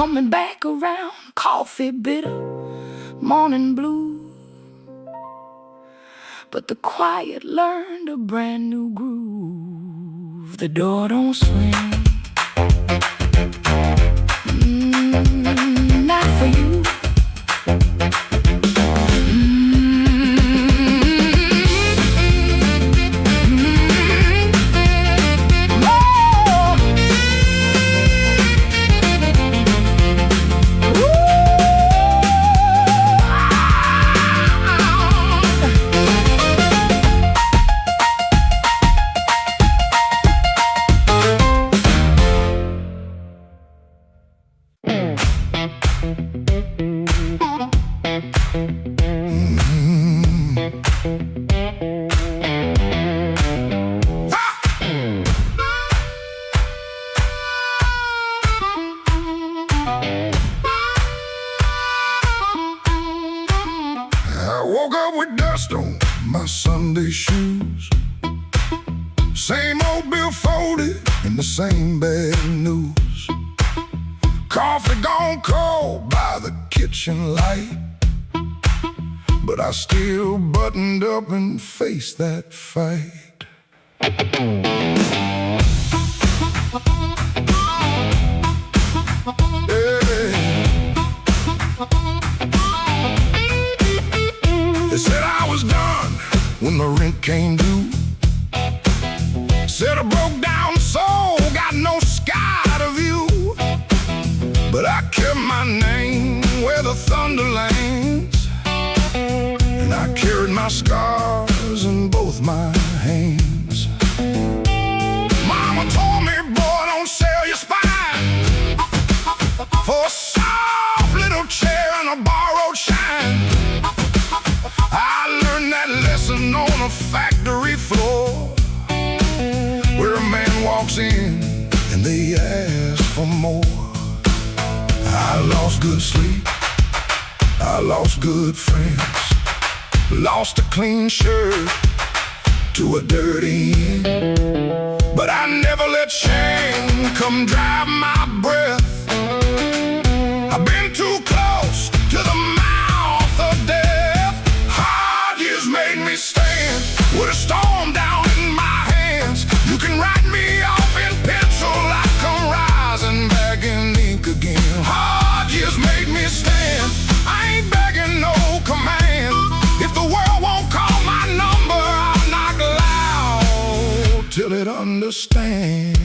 coming back around, coffee bitter, morning blue. But the quiet learned a brand new groove. The door don't swing. Not for you. Woke up with dust on my Sunday shoes. Same old bill folded and the same bad news. Coffee gone cold by the kitchen light, but I still buttoned up and faced that fight. They said I was done when the rent came due. Said I broke down soul, got no sky to view. But I kept my name where the thunder lands, and I carried my scars in both my hands. Mama told me, boy, don't sell your spine for a soft little chair and a borrowed shine. I learned that lesson on a factory floor, where a man walks in and they ask for more. I lost good sleep, I lost good friends, lost a clean shirt to a dirty end. But I never let shame come drive my breath. I've been too close to the mouth of death. Hard years made me stand with a storm down in my hands. You can write me off in pencil, I come rising back in ink again. Hard years made me stand, I ain't begging no command. If the world won't call my number, I'll knock loud till it understands.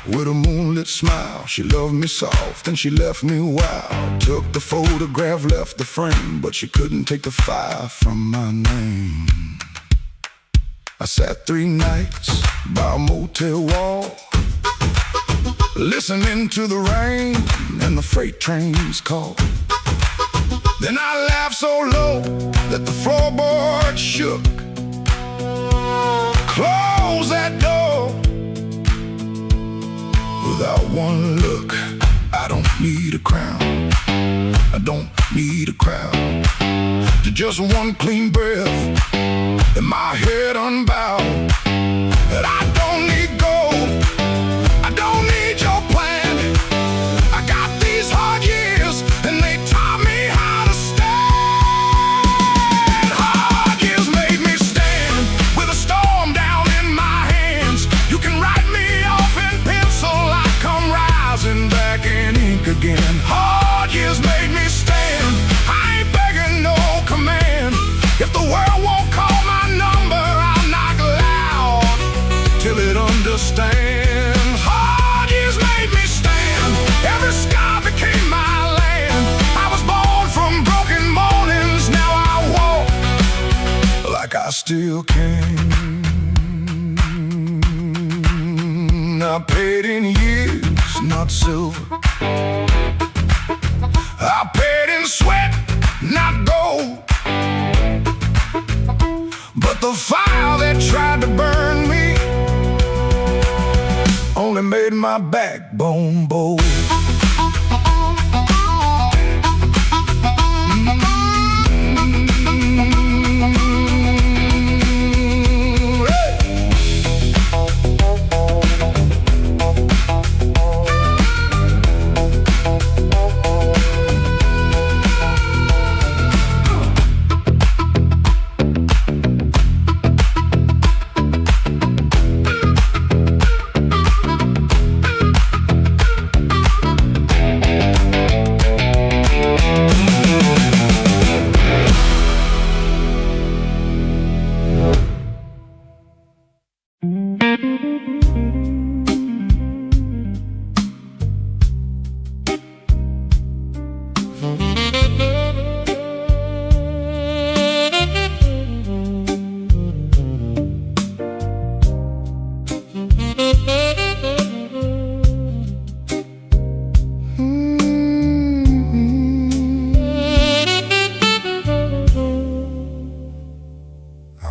With a moonlit smile, she loved me soft and she left me wild. Took the photograph, left the frame, but she couldn't take the fire from my name. I sat 3 nights by a motel wall, listening to the rain and the freight trains call. Then I laughed so low that the floorboard shook. Close that door. Without one look, I don't need a crown, I don't need a crowd, to just one clean breath and my head unbowed. And I don't need gold, I don't need your plan. I got these hard years and they taught me how to stand. Hard years made me stand with a storm down in my hands. You can write me off in pencil, rising back in ink again. Hard years made me stand, I ain't begging no command. If the world won't call my number, I'll knock loud till it understands. Hard years made me stand, every scar became my land. I was born from broken mornings, now I walk like I still can. I paid in years, not silver. I paid in sweat, not gold. made my backbone bold.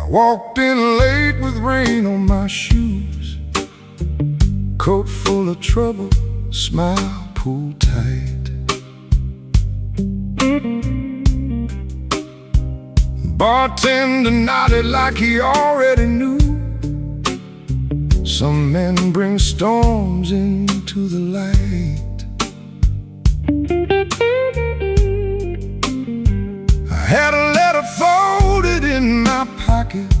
Walked in late with rain on my shoes, coat full of trouble, smile pulled tight. Bartender nodded like he already knew. Some men bring storms into the light. I had a letter folded in my pocket,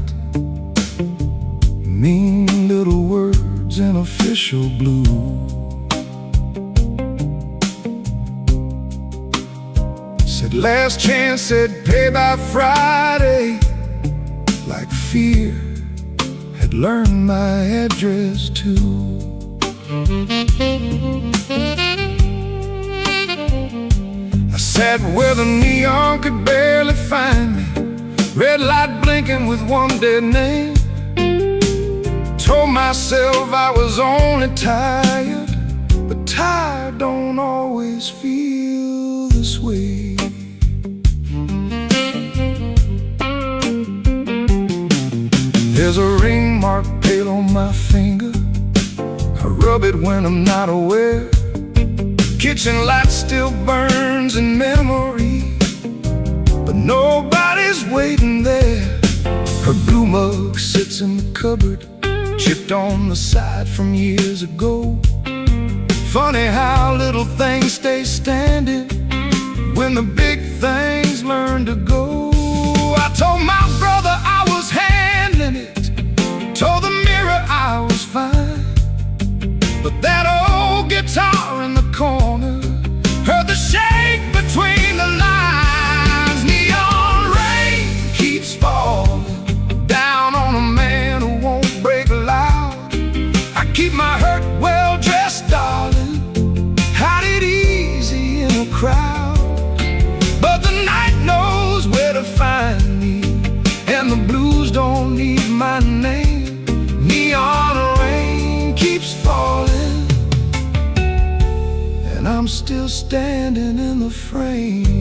mean little words in official blue. Said last chance, said pay by Friday. Like fear had learned my address too. I sat where the neon could barely find me, red light blinking with one dead name. Told myself I was only tired, but tired don't always feel this way. There's a ring mark pale on my finger, I rub it when I'm not aware. Kitchen light still burns in memory, but nobody's waiting there. Her blue mug sits in the cupboard, chipped on the side from years ago. Funny how little things stay standing when the big things learn to go. I told my brother I was handling it, told the mirror I was fine, but that old guitar in the corner heard the shake between the lines. Neon rain keeps falling down on a man who won't break loud. I keep my hurt well dressed, darling, hide it easy in a crowd. But the night knows where to find me, and the blues don't need my name. Neon rain keeps falling, and I'm still standing in the frame.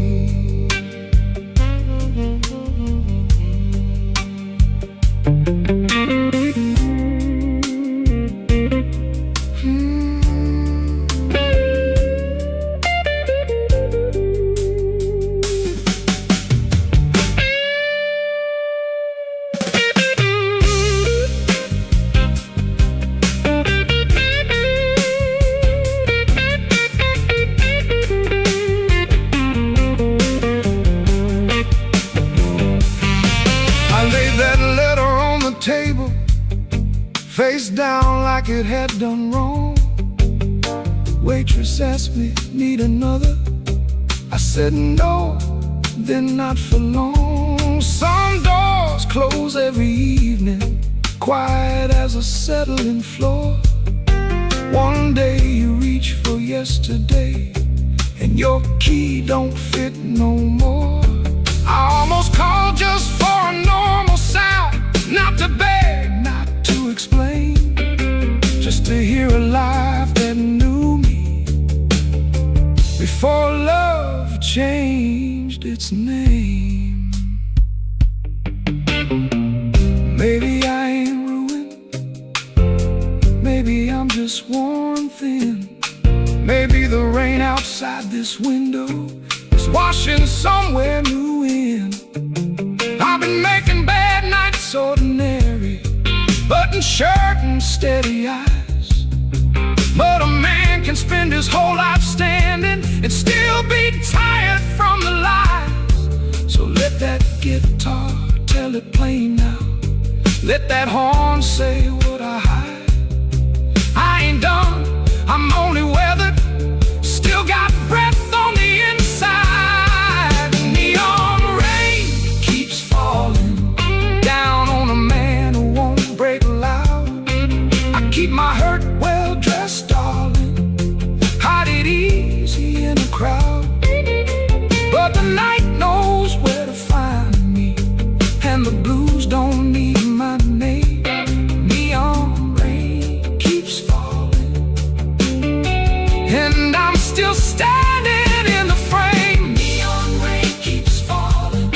Table, face down like it had done wrong. Waitress asked me, need another? I said no, then not for long. Some doors close every evening, quiet as a settling floor. One day you reach for yesterday, and your key don't fit no more. I almost called just for a normal sound, not to beg, not to explain, just to hear a life that knew me before love changed its name. Maybe I ain't ruined, maybe maybe I'm just worn thin. Maybe the rain outside this window is washing somewhere new in. I've been making bad nights ordinary, button shirt and steady eyes. But a man can spend his whole life standing and still be tired from the lies. So let that guitar tell it plain now. Let that horn say what I hide. I ain't done, I'm only weathered, still got breath on the inside. Neon rain keeps falling down on a man who won't break loud. I keep my hurt well dressed, darling, hide it easy in a crowd. But the night knows where to find me, and the blues don't need my name. Neon rain keeps falling, and I'm still standing in the frame. Neon rain keeps falling,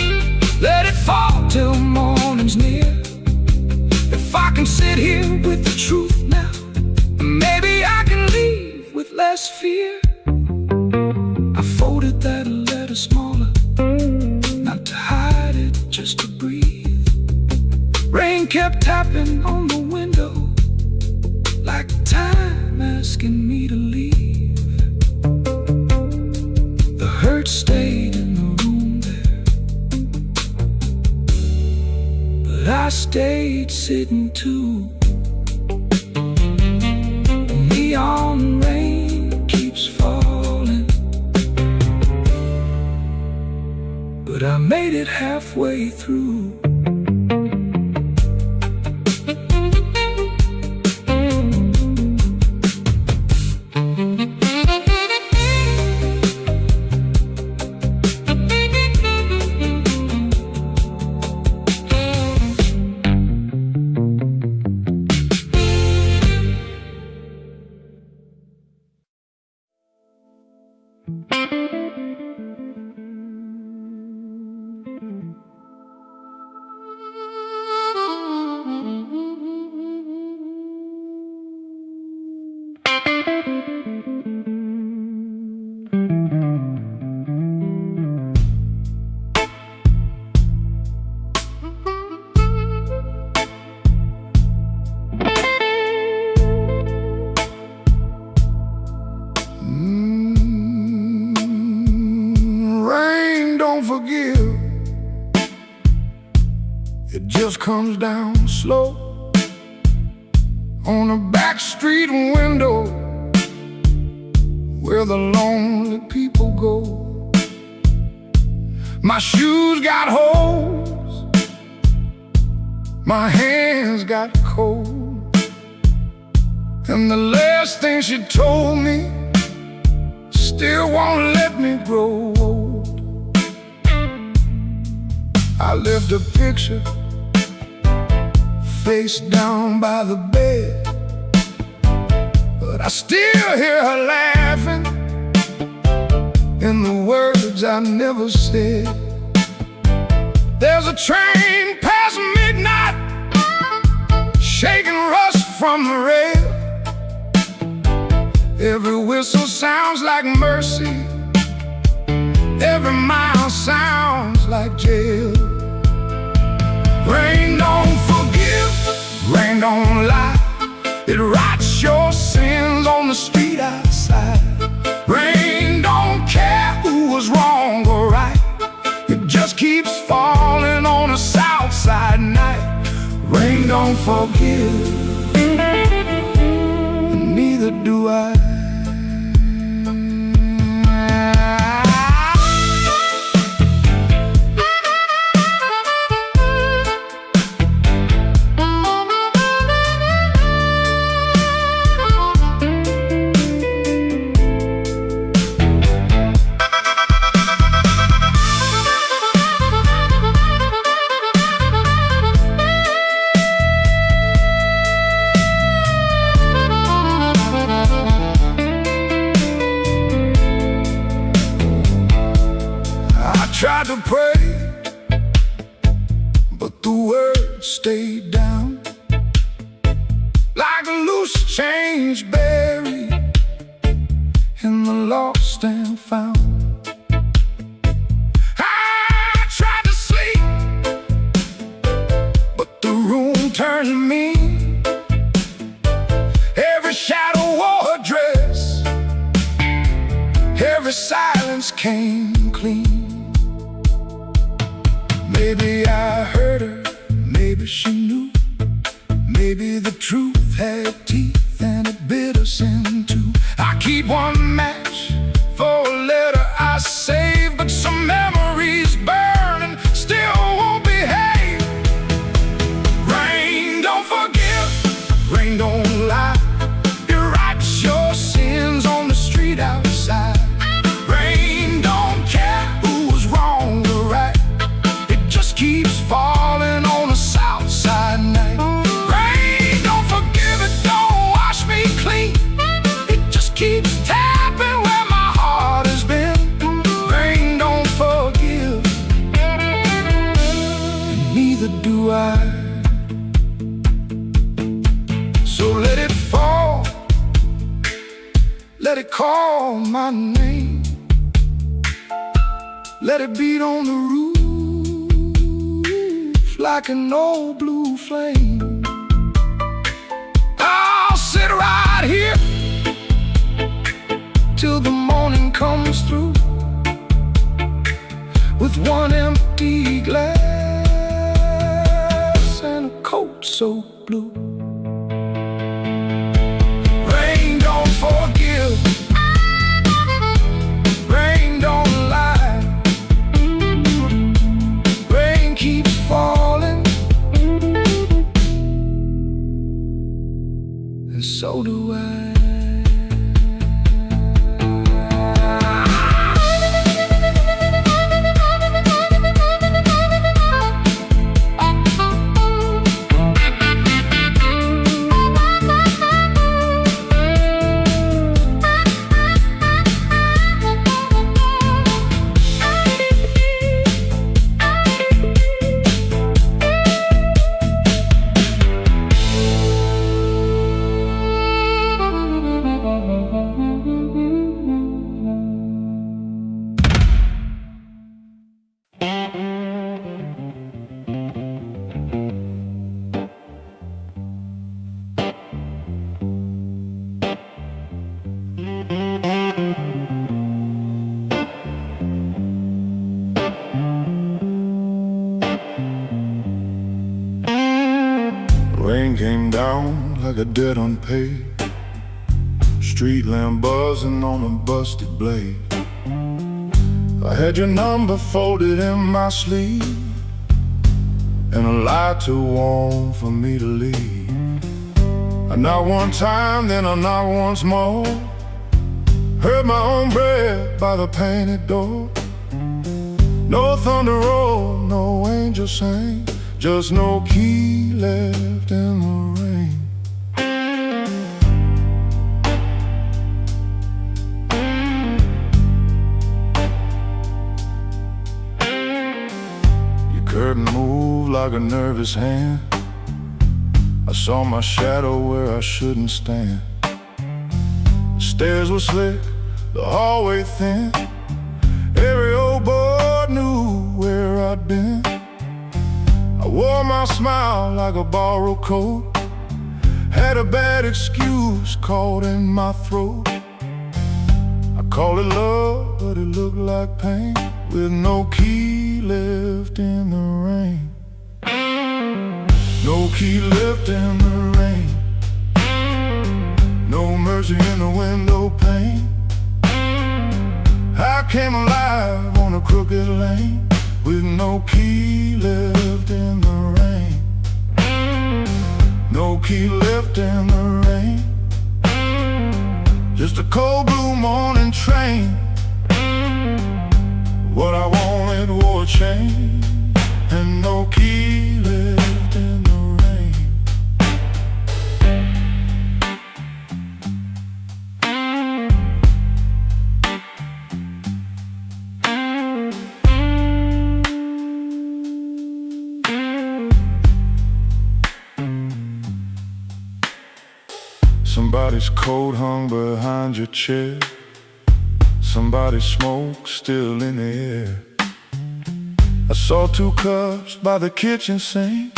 let it fall till morning's near. If I can sit here with the truth now, maybe I can leave with less fear. I folded that letter smaller, not to hide it, just to breathe. Rain kept tapping on the window, like time asking me to leave. The hurt stayed in the room there, but I stayed sitting too. Neon rain keeps falling, but I made it halfway through. Rain don't forgive, it just comes down slow on a back street window where the lonely people go. My shoes got holes, my hands got cold, and the last thing she told me still won't let me grow old. I left a picture face down by the bed, but I still hear her laughing in the words I never said. There's a train past midnight, shaking rust from the rail. Every whistle sounds like mercy, every mile sounds like jail. Rain don't forgive, rain don't lie, it writes your sins on the street outside. Rain don't care who was wrong or right, it just keeps falling on a south side night. Rain don't forgive, and neither do I. Tried to pray, but the words stayed down like loose change buried in the lost and found. I tried to sleep, but the room turned mean. Every shadow wore a dress, every silence came clean. Maybe I hurt her, maybe she knew. Maybe the truth had teeth and it bit us in two. I keep one match for a letter I saved, but some memories burn and still won't behave. Rain don't forgive, rain don't lie. It writes your sins on the street outside. Rain don't care who's wrong or right. It just keeps falling on a south side night. Rain don't forgive, it don't wash me clean. It just keeps tapping where my heart has been. Rain don't forgive, and neither do I. So let it fall, let it call my name. Let it beat on the roof like an old blue flame. I'll sit right here till the morning comes through, with one empty glass and a coat so blue. Rain don't forgive, rain don't lie. Rain keeps falling, and so do I. Rain came down like a debt unpaid, street lamp buzzing on a busted blade. I had your number folded in my sleeve, and a lie too warm for me to leave. I knocked one time, then I knocked once more. Heard my own breath by the painted door. No thunder roll, no angel sang, just no key left in the rain. Your curtain moved like a nervous hand. I saw my shadow where I shouldn't stand. The stairs were slick, the hallway thin. Every old boy knew where I'd been. I wore my smile like a borrowed coat, had a bad excuse caught in my throat. I called it love, but it looked like pain, with no key left in the rain. No key left in the rain, no mercy in the window pane. I came alive on a crooked lane, with no key left in the rain. No key left in the rain, just a cold blue morning train. What I wanted wore a chain, and no key left in the rain. Somebody's coat hung behind your chair. Somebody's smoke still in the air. I saw 2 cups by the kitchen sink,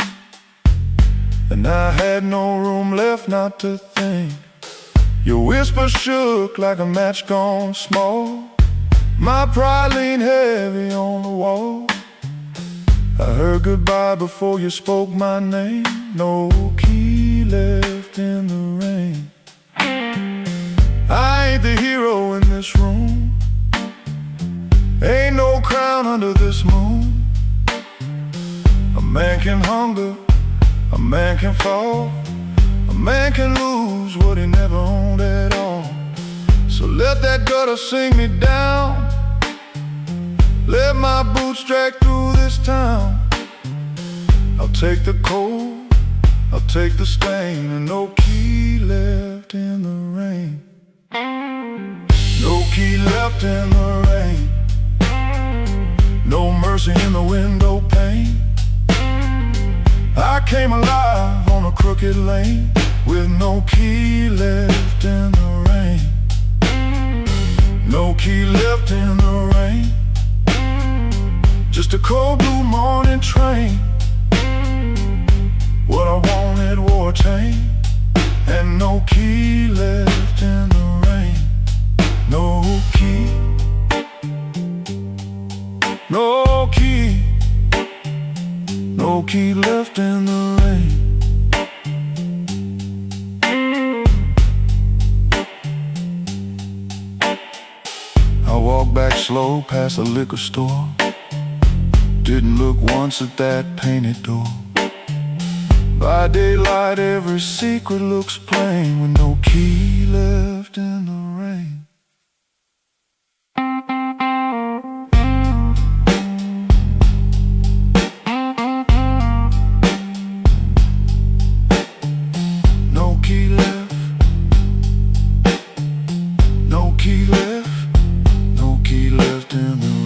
and I had no room left not to think. Your whisper shook like a match gone small. My pride leaned heavy on the wall. I heard goodbye before you spoke my name. No key left in the rain. I ain't the hero in this room. Ain't no crown under this moon. A man can hunger, a man can fall, a man can lose what he never owned at all. So let that gutter sing me down. Let my boots drag through this town. I'll take the cold, I'll take the stain, and no key left in the rain. No key left in the rain. No mercy in the window pane. I came alive on a crooked lane with no key left in the rain. No key left in the rain. Just a cold blue morning train. What I wanted wore a chain, and no key left in the rain. No key. No key. No key left in the rain. I walked back slow past the liquor store. Didn't look once at that painted door. By daylight every secret looks plain, with no key left in the rain. No key left. No key left. No key left in the rain.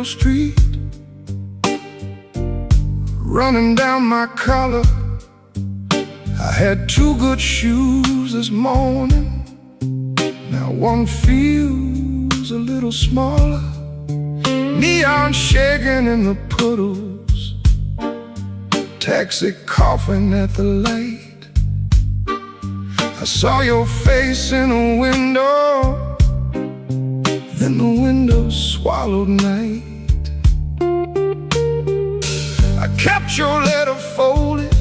Street, running down my collar. I had 2 good shoes this morning. Now one feels a little smaller. Neon shaking in the puddles. Taxi coughing at the light. I saw your face in a window, then the window swallowed night. I kept your letter folded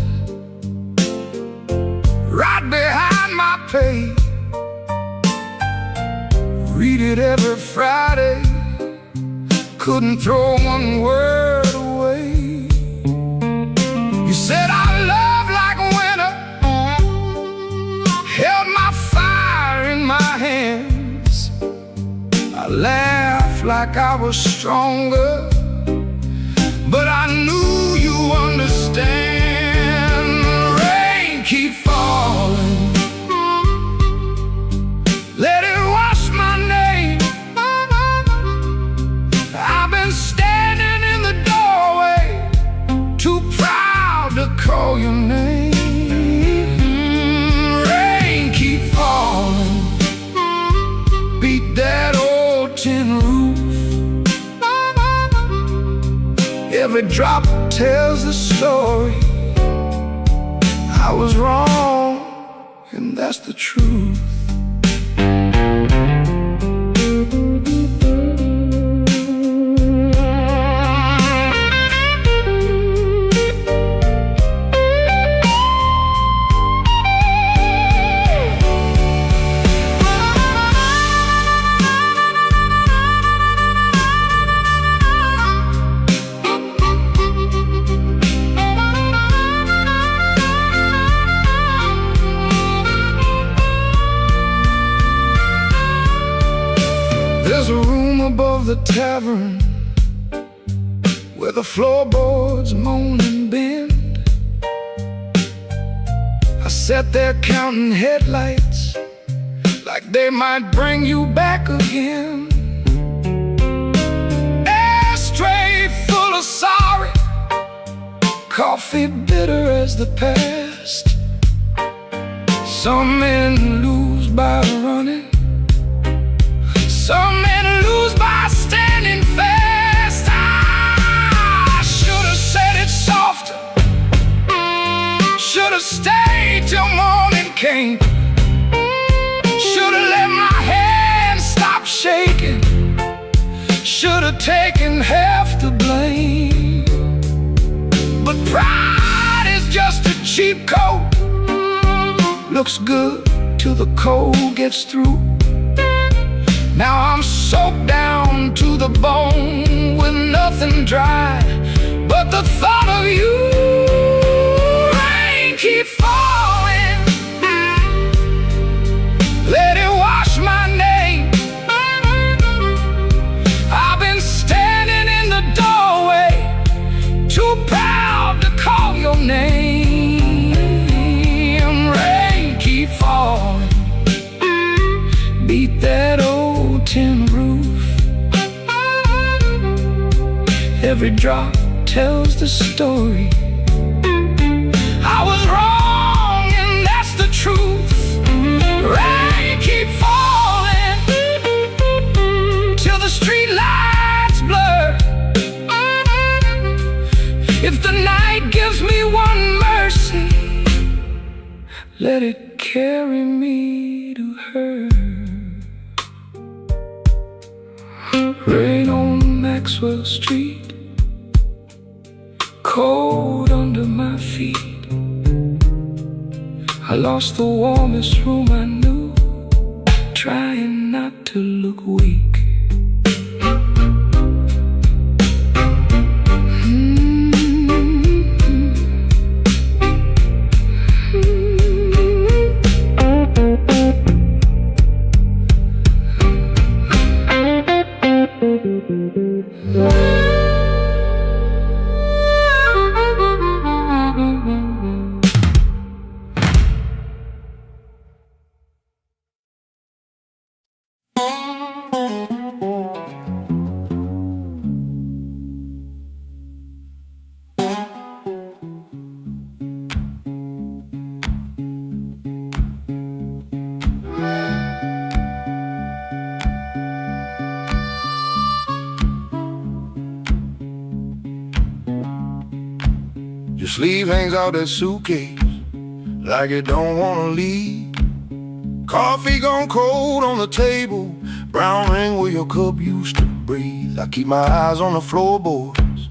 right behind my page. Read it every Friday, couldn't throw one word away. You said our love like winter, held my fire in my hands. I laughed like I was stronger, but I knew you understand. Rain keep falling, let it wash my name. I've been standing in the door Every drop tells the story. I was wrong, and that's the truth. There's a room above the tavern where the floorboards moan and bend. I sat there counting headlights like they might bring you back again. Ashtray full of sorry, coffee bitter as the past. Some men lose by running, some men lose by standing fast. I should have said it softer, should have stayed till morning came, should have let my hands stop shaking, should have taken half the blame. But pride is just a cheap coat, looks good till the cold gets through. Now I'm soaked down to the bone with nothing dry but the thought of you. Rain keep falling, let it wash my name. I've been standing in the doorway, too proud to call your name. Rain keep falling, beat that old tin roof. Every drop tells the story. I was wrong, and that's the truth. Rain keep falling till the street lights blur. If the night gives me one mercy, let it carry me to her. Rain on Maxwell Street, cold under my feet. I lost the warmest room I knew, trying not to look weak. Your sleeve hangs out that suitcase like it don't wanna leave. Coffee gone cold on the table, brown ring where your cup used to breathe. I keep my eyes on the floorboards,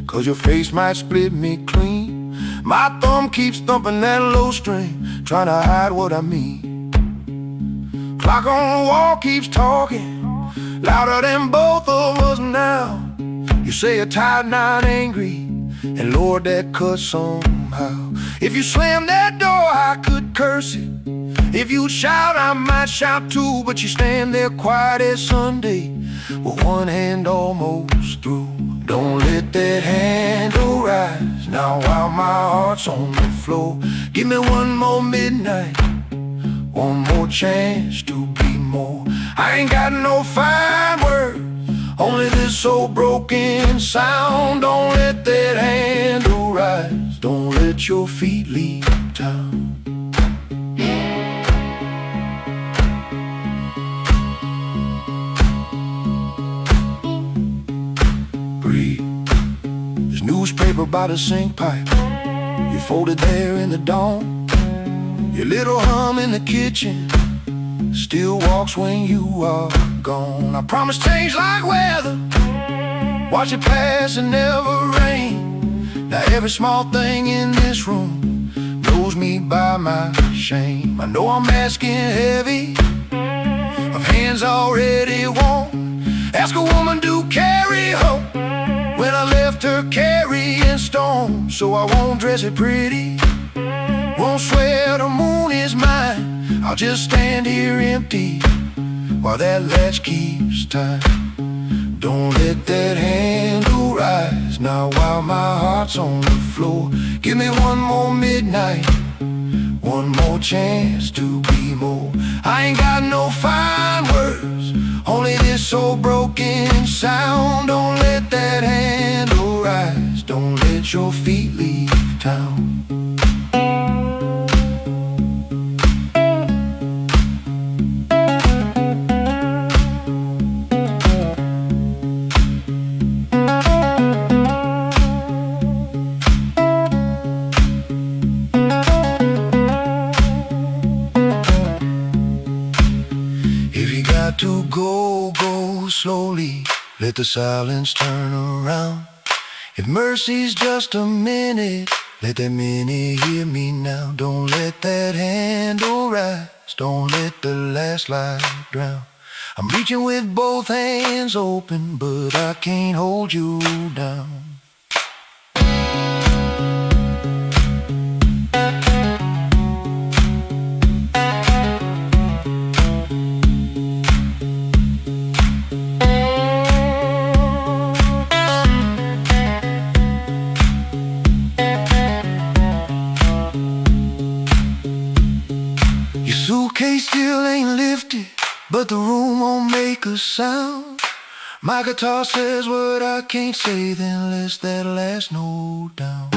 cause your face might split me clean. My thumb keeps thumping that low string, trying to hide what I mean. Clock on the wall keeps talking, louder than both of us now. You say you're tired, not angry, and Lord, that cuts somehow. If you slam that door, I could curse it. If you shout, I might shout too. But you stand there quiet as Sunday, with one hand almost through. Don't let that handle rise now while my heart's on the floor. Give me one more midnight, one more chance to be more. I ain't got no fine words, only this old broken sound. Don't let that handle rise, don't let your feet leave town. Breathe, there's newspaper by the sink pipe. You folded there in the dawn. Your little hum in the kitchen still walks when you are gone. I promise change like weather, watch it pass and never rain. Now every small thing in this room knows me by my shame. I know I'm asking heavy of hands already warm. Ask a woman to carry hope when I left her carrying storm. So I won't dress it pretty, won't swear the moon is mine. I'll just stand here empty while that latch keeps time. Don't let that handle rise now while my heart's on the floor. Give me one more midnight, one more chance to be more. I ain't got no fine words, only this old broken sound. Don't let that handle rise, don't let your feet leave town. To go slowly, let the silence turn around. If mercy's just a minute, let that minute hear me now. Don't let that handle rise, don't let the last light drown. I'm reaching with both hands open, but I can't hold you down. Suitcase still ain't lifted, but the room won't make a sound. My guitar says what I can't say, then let's that last note down.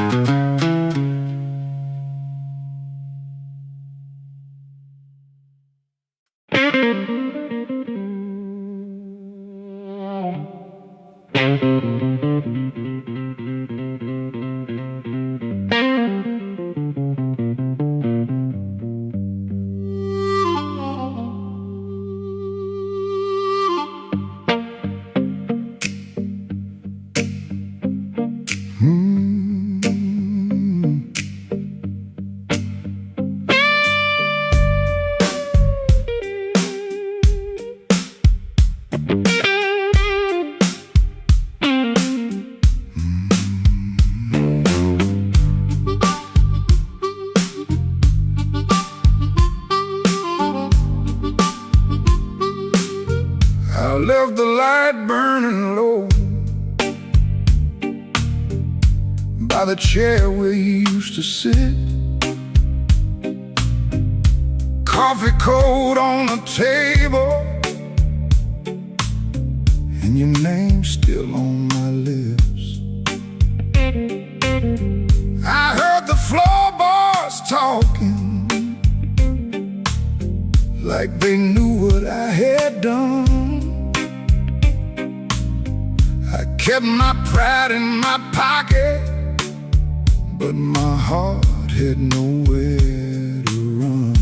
I left the light burning low by the chair where you used to sit. Coffee cold on the table, and your name's still on my lips. I heard the floorboards talking like they knew what I had done. I kept my pride in my pocket, but my heart had nowhere to run.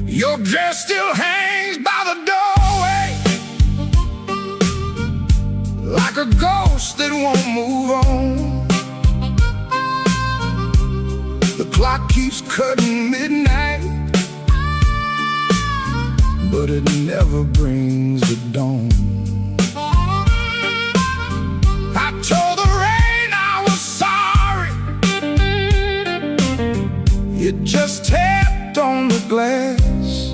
Your dress still hangs by the doorway like a ghost that won't move on. The clock keeps cutting midnight, but it never brings the dawn. I told the rain I was sorry, it just tapped on the glass.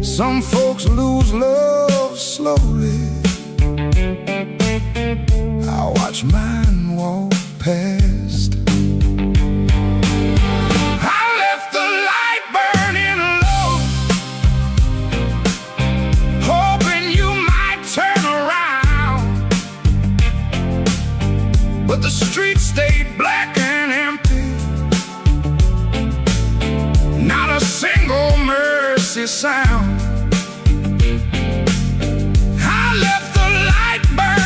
Some folks lose love slowly, I watch mine walk past. I left the light burning low, hoping you might turn around, but the street stayed black and empty, not a single mercy sound. I left the light burning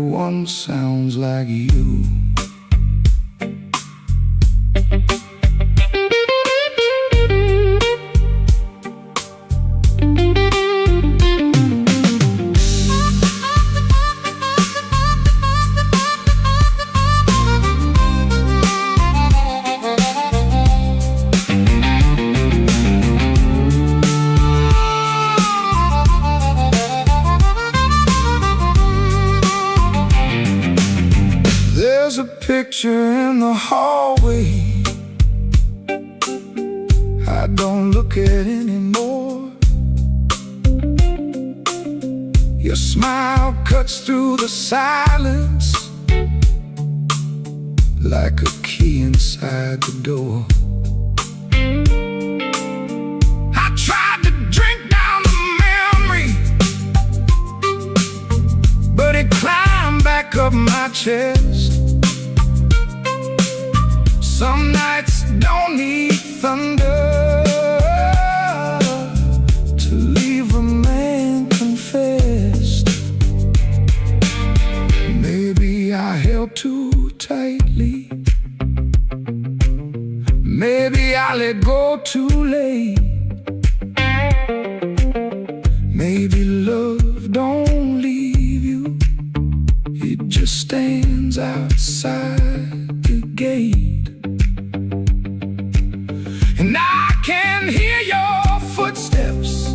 everyone sounds like you. There's a picture in the hallway I don't look at anymore. Your smile cuts through the silence like a key inside the door. I tried to drink down the memory, but it climbed back up my chest. Some nights don't need thunder to leave a man confessed. Maybe I held too tightly. Maybe I let go too late. Maybe love don't leave you, it just stands outside the gate. And I can hear your footsteps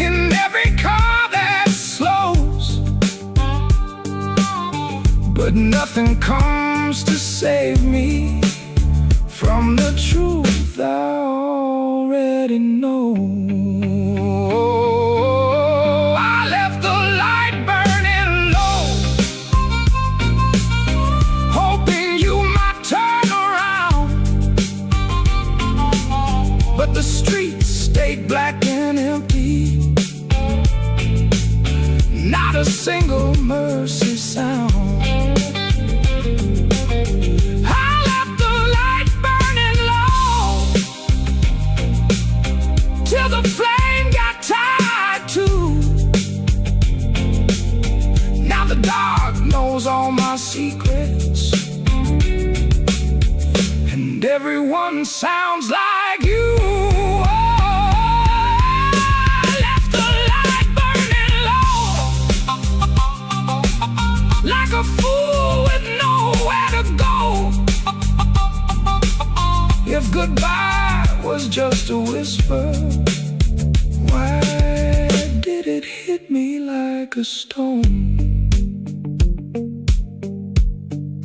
in every car that slows, but nothing comes to save me from the truth I already know. I left the light burning low, hoping you might turn around, but the streets stayed black and empty. Not a single mercy sound. I left the light burning low till the flame got tired too. Now the dark knows all my secrets, and everyone sounds like you. Like a fool with nowhere to go. If goodbye was just a whisper, why did it hit me like a stone?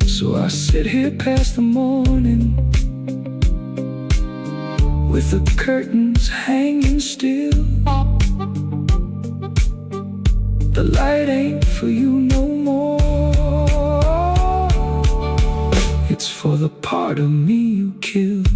So I sit here past the morning, with the curtains hanging still. The light ain't for you no more. It's for the part of me you killed.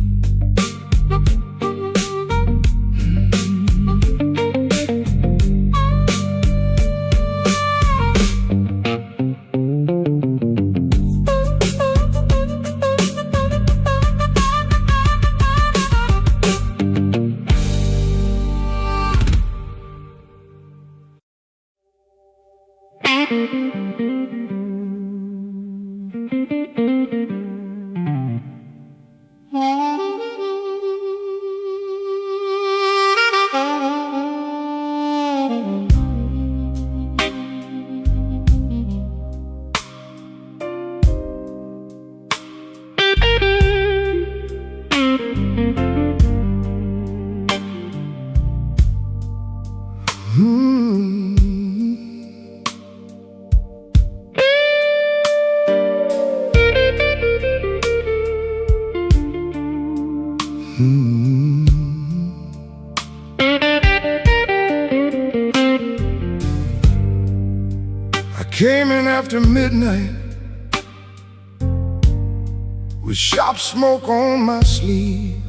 I came in after midnight with sharp smoke on my sleeve,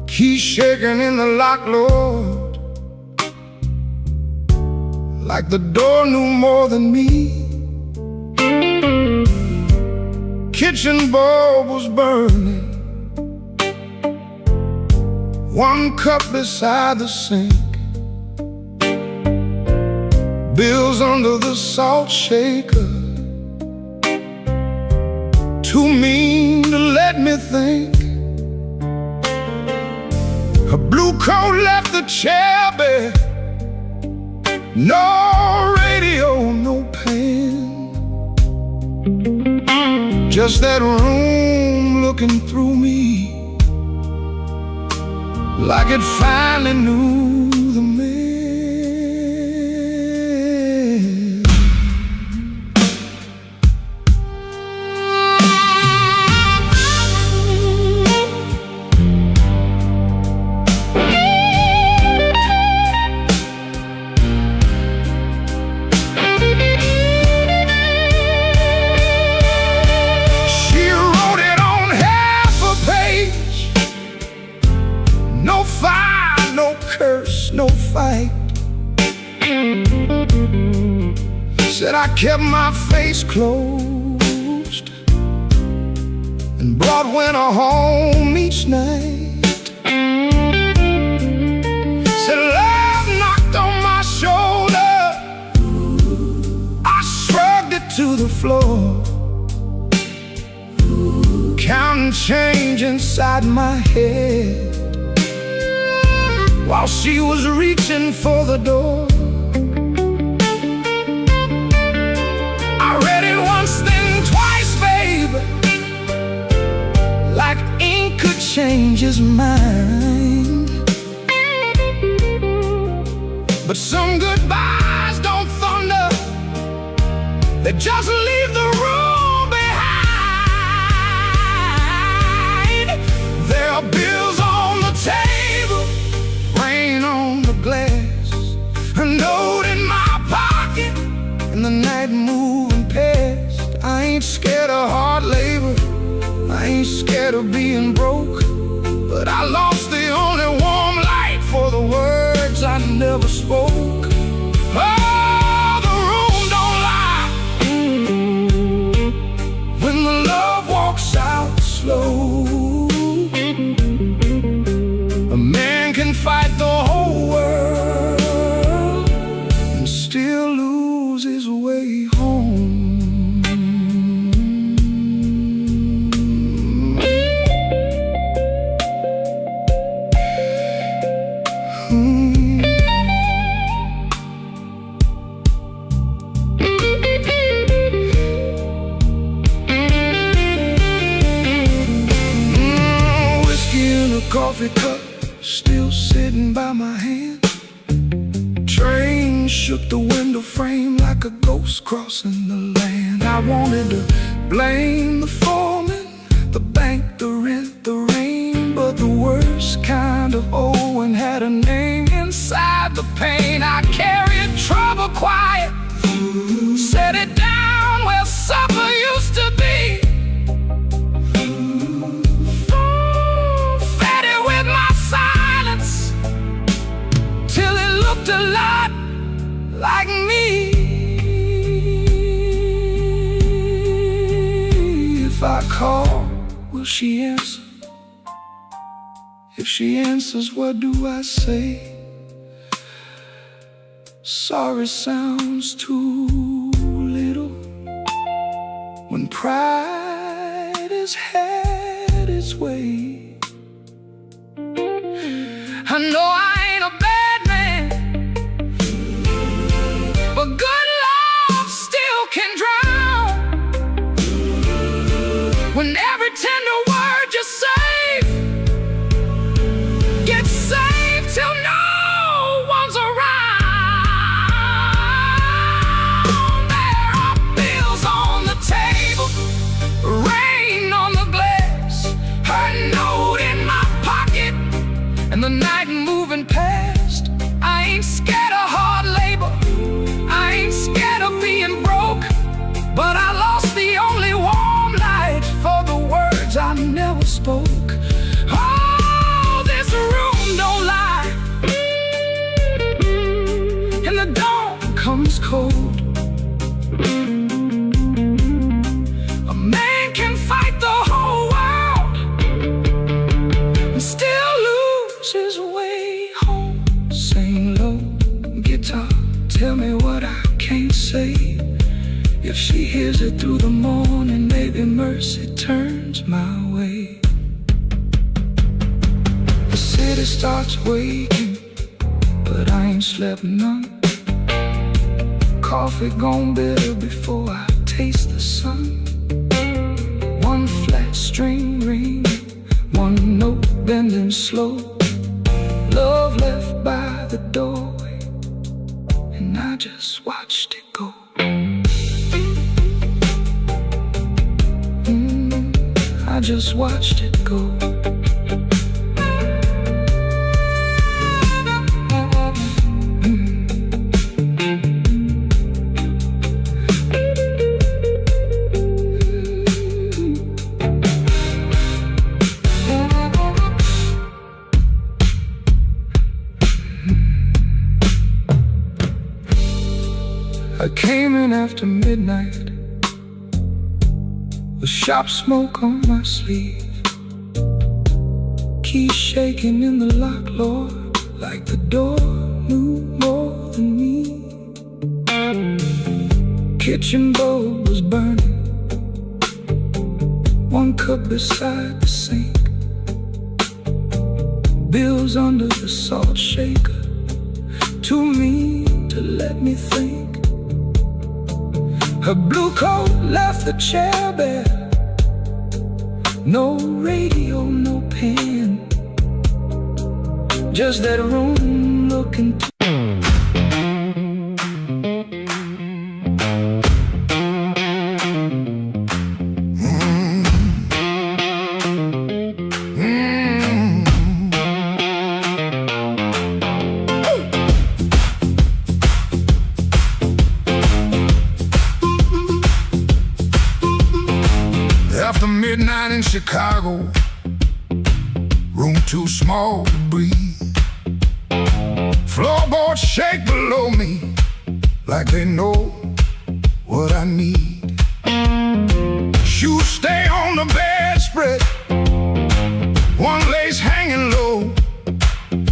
key shaking in the lock, Lord, like the door knew more than me. Kitchen bulb was burning, one cup beside the sink. bills under the salt shaker, too mean to let me think. Her blue coat left the chair bare, no radio, no pen, just that room looking through me like it finally knew the man. She wrote it on half a page. No fire, no curse, no fight. Said I kept my face closed and brought winter home each night. Said love knocked on my shoulder, I shrugged it to the floor, counting change inside my head while she was reaching for the door. I read it once, then twice, babe, like ink could change his mind. But some goodbyes don't thunder, they just leave the room behind. There are bills on the table, rain on the glass, a note in my pocket, and the night moving past. I ain't scared of hard labor, I ain't scared of being broke, but I lost the only warm light for the words I never spoke. Oh, the room don't lie when the love walks out slow. A man can fight the whole world and still lose his way home. Whiskey in a coffee cup, still sitting by my hand. Train shook the window frame like a ghost crossing the land. I wanted to blame the foreman, the bank, the rent, the rain, but the worst kind of Owen had a name. Inside the pain I carried trouble quiet, set it down where supper used to be. Fed it with my silence till it looked a lot like me. If I call, will she answer? If she answers, what do I say? Sorry sounds too little when pride has had its way. I know I ain't a bad man, but good love still can drown. When every tender word you save gets saved till no one's around. There are bills on the table, rain on the glass, her note in my pocket, and the night moving past. I ain't scared of hard labor, I ain't scared of being broke, but I lost the only warm light for the words I never spoke. Oh, this room don't lie, and the dawn comes cold. A man can fight the whole world and still lose his way home. Sing low, guitar, tell me what what I can't say. If she hears it through the morning, maybe mercy turns my way. The city starts waking, but I ain't slept none. Coffee gone bitter before I taste the sun. One flat string ringing, one note bending slow. Love left by the doorway, and I just watched it go. I just watched it go. I came in after midnight with sharp smoke on my sleeve, keys shaking in the lock, Lord, like the door knew more than me. Kitchen bulb was burning, one cup beside the sink, bills under the salt shaker, too mean to let me think. Her blue coat left the chair bare, no radio, no pen, just that room looking After midnight in Chicago, room too small to breathe. Floorboards shake below me like they know what I need. Shoes stay on the bedspread, one lace hanging low.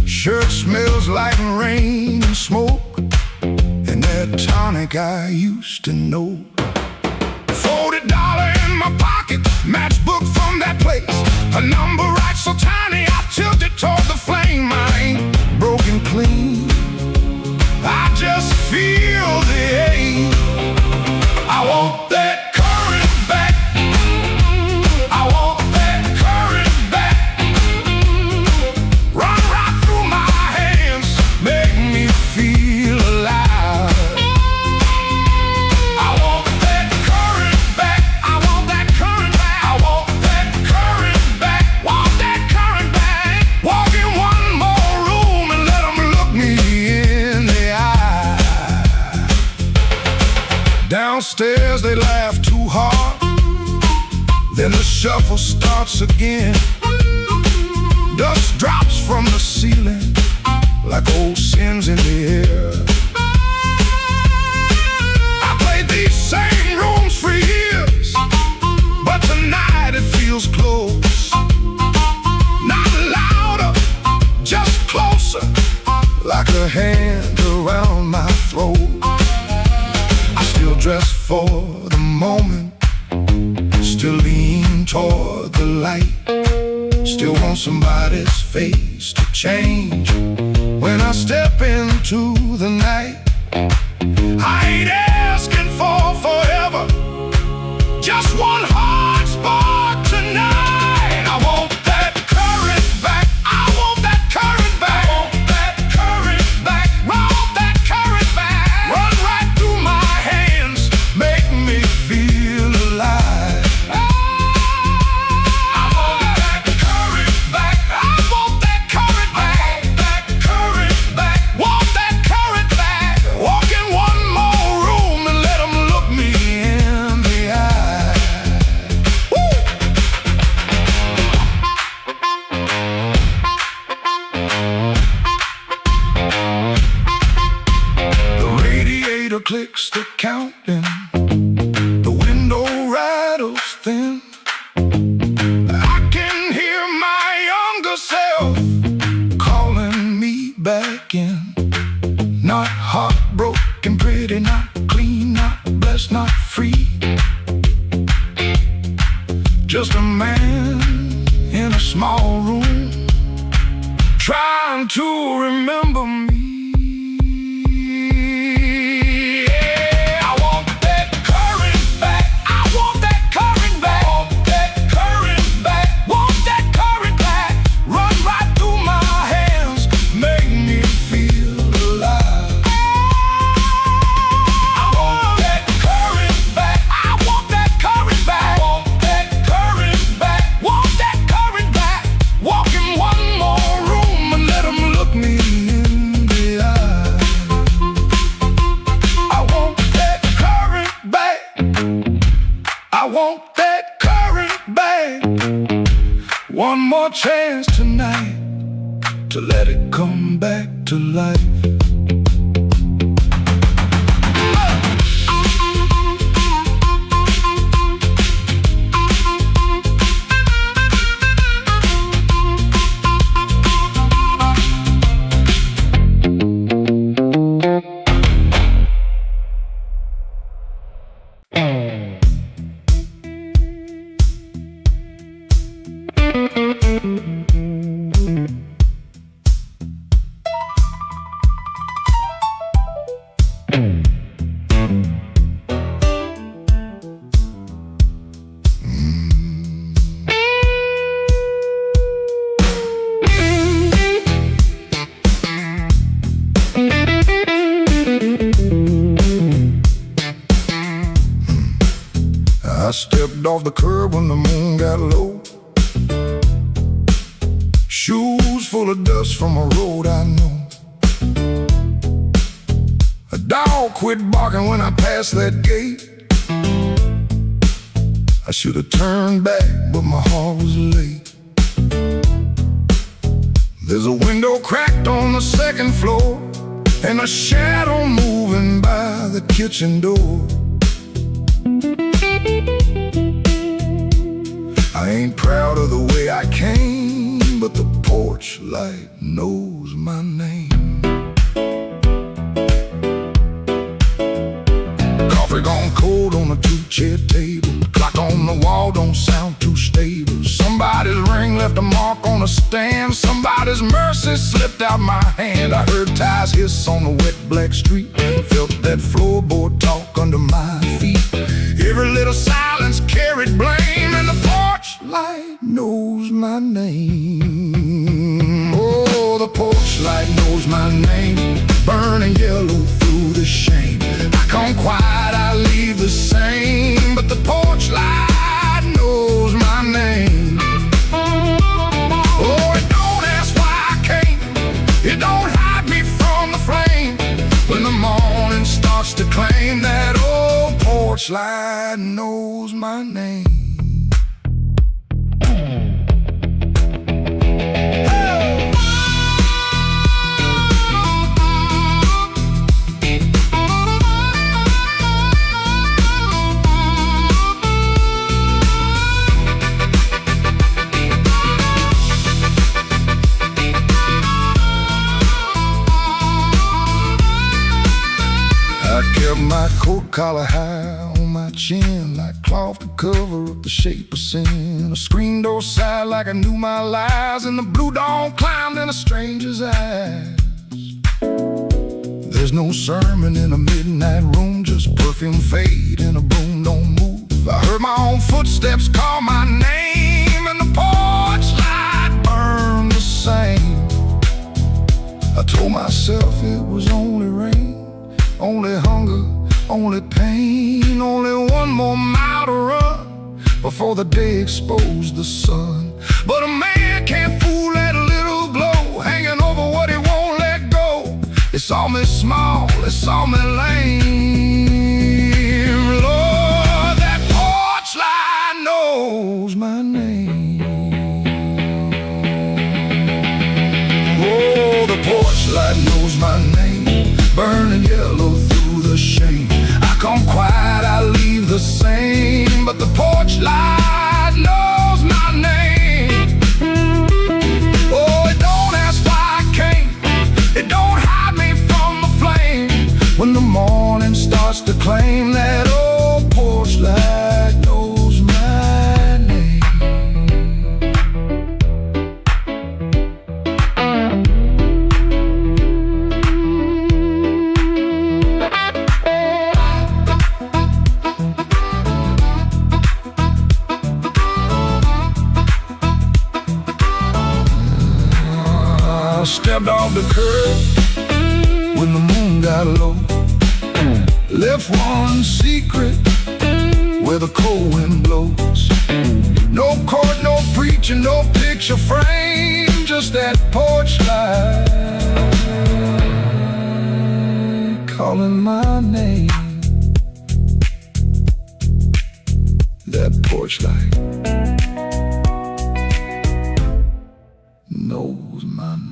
Shirt smells like rain and smoke, and that tonic I used to know. $40 in my pocket, matchbook from that place. A number right so tiny, I tilt it toward the flame. I ain't broken clean, I just feel the ache. I want that current back, I want that current back. Run right through my hands, make me feel alive. I want that current back, I want that current back, I want that current back, want that current back. Walk in one more room and let them look me in the eye. Downstairs they laugh too hard, then the shuffle starts again. Dust drops from the ceiling like old sins in the air. I played these same rooms for years, but tonight it feels close. Not louder, just closer, like a hand around my throat. I still dress for the moment, still lean toward the light, still want somebody's face to change when I step into the night. I ain't asking for forever, just one hard spark tonight. I want that current back, I want that current back, I want that current back, I want that current back. Run right through my hands, make me feel alive. I want that current back, I want that current back, I want that current back, want that current back. Walk in one more room and let them look me in the eye. Woo! The radiator clicks the counting, the window rattles thin. I can hear my younger self calling me back in. Not heartbroken, pretty dirty, not clean, not blessed, not free. Just a man in a small room, trying to remember me. Yeah, I want that current back. I want that current back. Want that current back. Want that current back. Run right through my hands, make me feel alive. I want that current back. I want that current back. Want that current back. Want that current back. Walk in one more room and let 'em look me in the eye. I want that current back. I want that current back. One more chance tonight to let it come back to life. I stepped off the curb when the moon got low. Shoes full of dust from a road I know. A dog quit barking when I passed that gate. I should have turned back, but my heart was late. There's a window cracked on the second floor, and a shadow moving by the kitchen door. I ain't proud of the way I came, but the porch light knows my name. Coffee gone cold on a two-chair table. Clock on the wall don't sound too stable. Somebody's ring left a mark on a stand. Somebody's mercy slipped out my hand. I heard tires hiss on the wet black street. Felt that floorboard talk under my feet. Every little silence carried blame, and the porch light knows my name. Oh, the porch light knows my name. Burning yellow through the shame. I come quiet, I leave the same, but the porch light knows my name. Oh, it don't ask why I came. It don't hide me from the flame. When the morning starts to claim, that old porch light knows my name. I kept my coat collar high on my chin, like cloth to cover up the shape of sin. A screen door sighed like I knew my lies, and the blue dawn climbed in a stranger's eyes. There's no sermon in a midnight room, just perfume fade and a broom don't move. I heard my own footsteps call my name, and the porch light burned the same. I told myself it was only rain, only hunger, only pain, only one more mile to run before the day exposed the sun. But a man can't fool that little glow hanging over what he won't let go. It saw me small, it saw me lame. Lord, that porch light knows my name. Oh, the porch light knows my name. Burning yellow through the shame. I come quiet, I leave the same, but the porch light knows my name. Oh, it don't ask why I came. It don't hide me from the flame. When the morning just to claim that old porch light knows my name. I stepped off the curb when the moon got low. Left one secret where the cold wind blows. No court, no preacher, no picture frame, just that porch light calling my name. That porch light knows my name.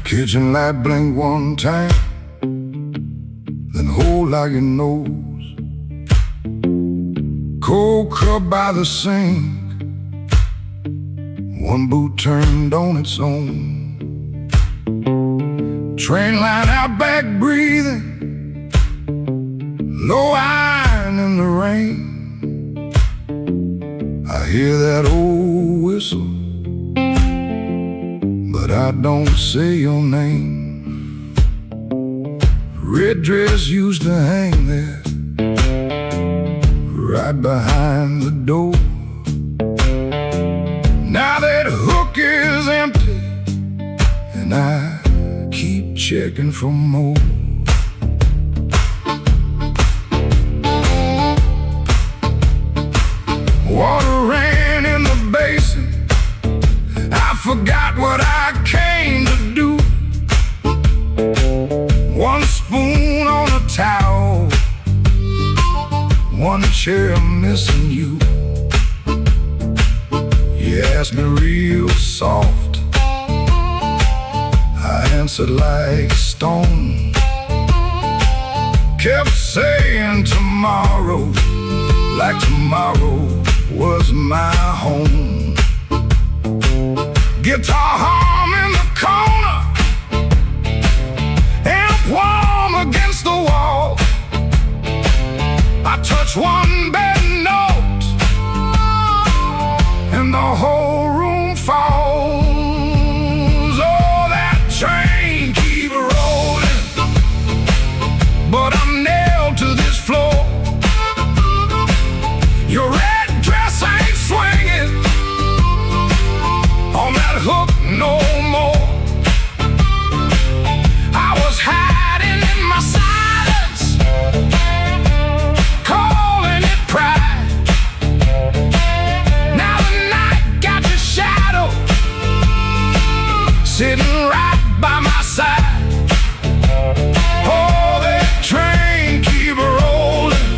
Kitchen light blink one time, then hold like your nose. Cold cup by the sink, one boot turned on its own. Train line out back breathing, low iron in the rain. I hear that old whistle, but I don't say your name. Red dress used to hang there, right behind the door. Now that hook is empty, and I keep checking for more. Water ran in the basin, I forgot what I came to do. One spoon on a towel, one chair missing you. You asked me real soft, I answered like stone. Kept saying tomorrow, like tomorrow was my home. Guitar hum in the corner, amp warm against the wall. I touch one bad note, and the whole room falls. Oh, that train keep rolling, but I'm nailed to this floor. Your red dress ain't swinging on that hook no more. I was hiding in my silence, calling it pride. Now the night got your shadow sitting right by my side. Oh, that train keep rolling,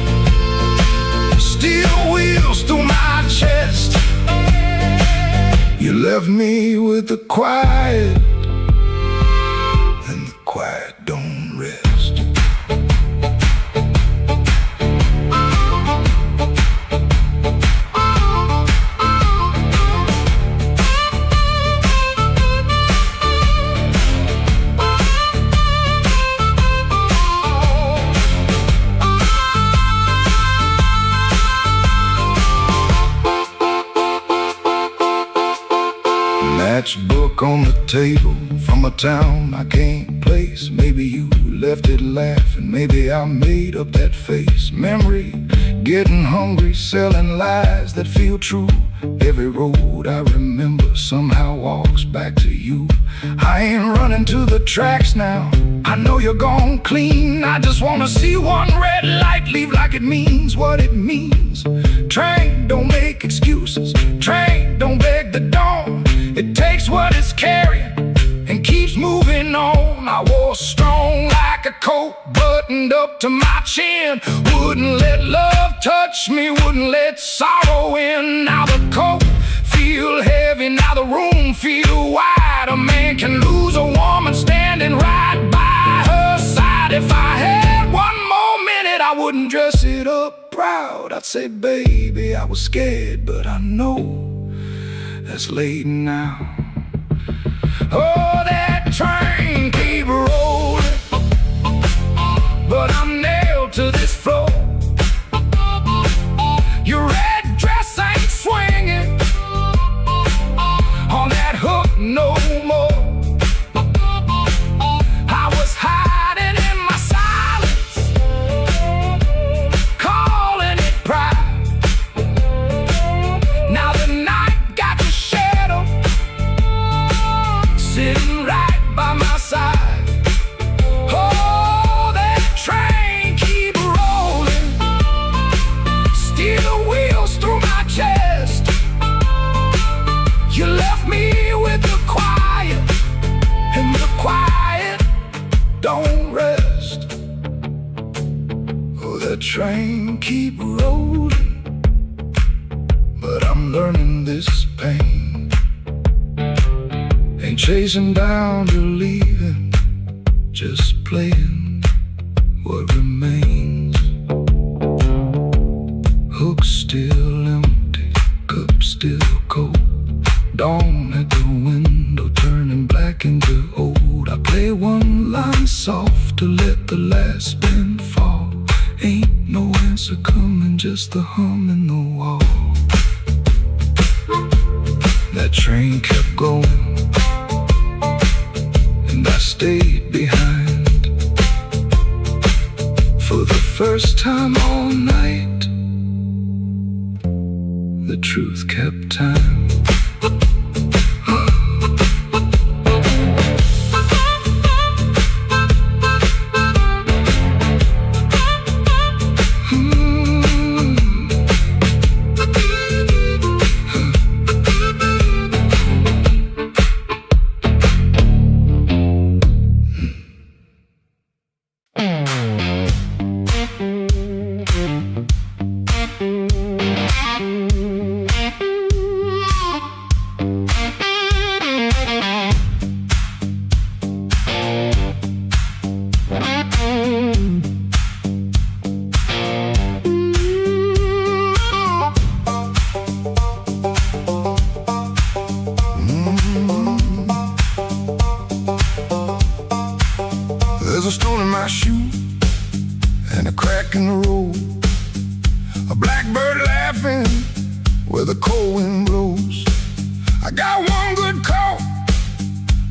steel wheels through my chest. You left me with the quiet, and the quiet don't rest. Matchbook on the table from a town I can't place. Maybe you left it laughing. Maybe I made up that face. Memory, getting hungry, selling lies that feel true. Every road I remember somehow walks back to you. I ain't running to the tracks now, I know you're gone clean. I just wanna see one red light leave like it means what it means. Train, don't make excuses. Train, don't beg the dawn. It takes what it's carrying and keeps moving on. I was strong like a coat buttoned up to my chin. Wouldn't let love touch me, wouldn't let sorrow in. Now the coat feel heavy, now the room feel wide. A man can lose a woman standing right by her side. If I had one more minute, I wouldn't dress it up proud. I'd say, baby, I was scared, but I know that's late now. Oh, that train keep rolling, but I'm nailed to this floor. Your red dress ain't swinging on that hook no more. I was hiding in my silence, calling it pride. Now the night got the shadow sitting right by my side. Oh, that train keep rolling, steel wheels through my chest. You left me with the quiet, and the quiet don't rest. Oh, that train keep rolling, but I'm learning this pain. Ain't chasing down to leaving, just playing what remains. Hook still empty, cup still cold. Dawn at the window turning black into old. I play one line soft to let the last spin fall. Ain't no answer coming, just the hum in the wall. That train kept going, and I stayed behind. For the first time all night, the truth kept time. There's a stone in my shoe and a crack in the road. A blackbird laughing where the cold wind blows. I got one good coat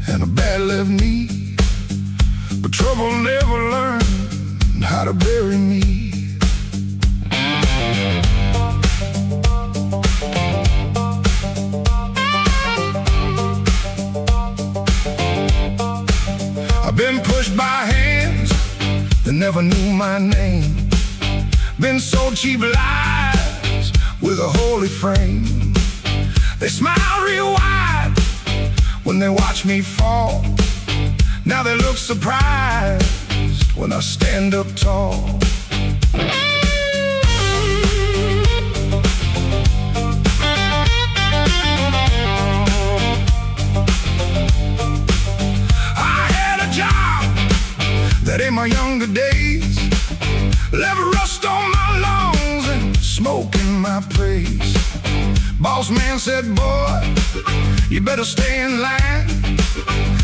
and a bad left knee, but trouble never learned how to bury me. I've been pushed by hands that never knew my name. Been sold cheap lies with a holy frame. They smile real wide when they watch me fall. Now they look surprised when I stand up tall. That in my younger days left rust on my lungs and smoke in my praise. Boss man said, boy, you better stay in line.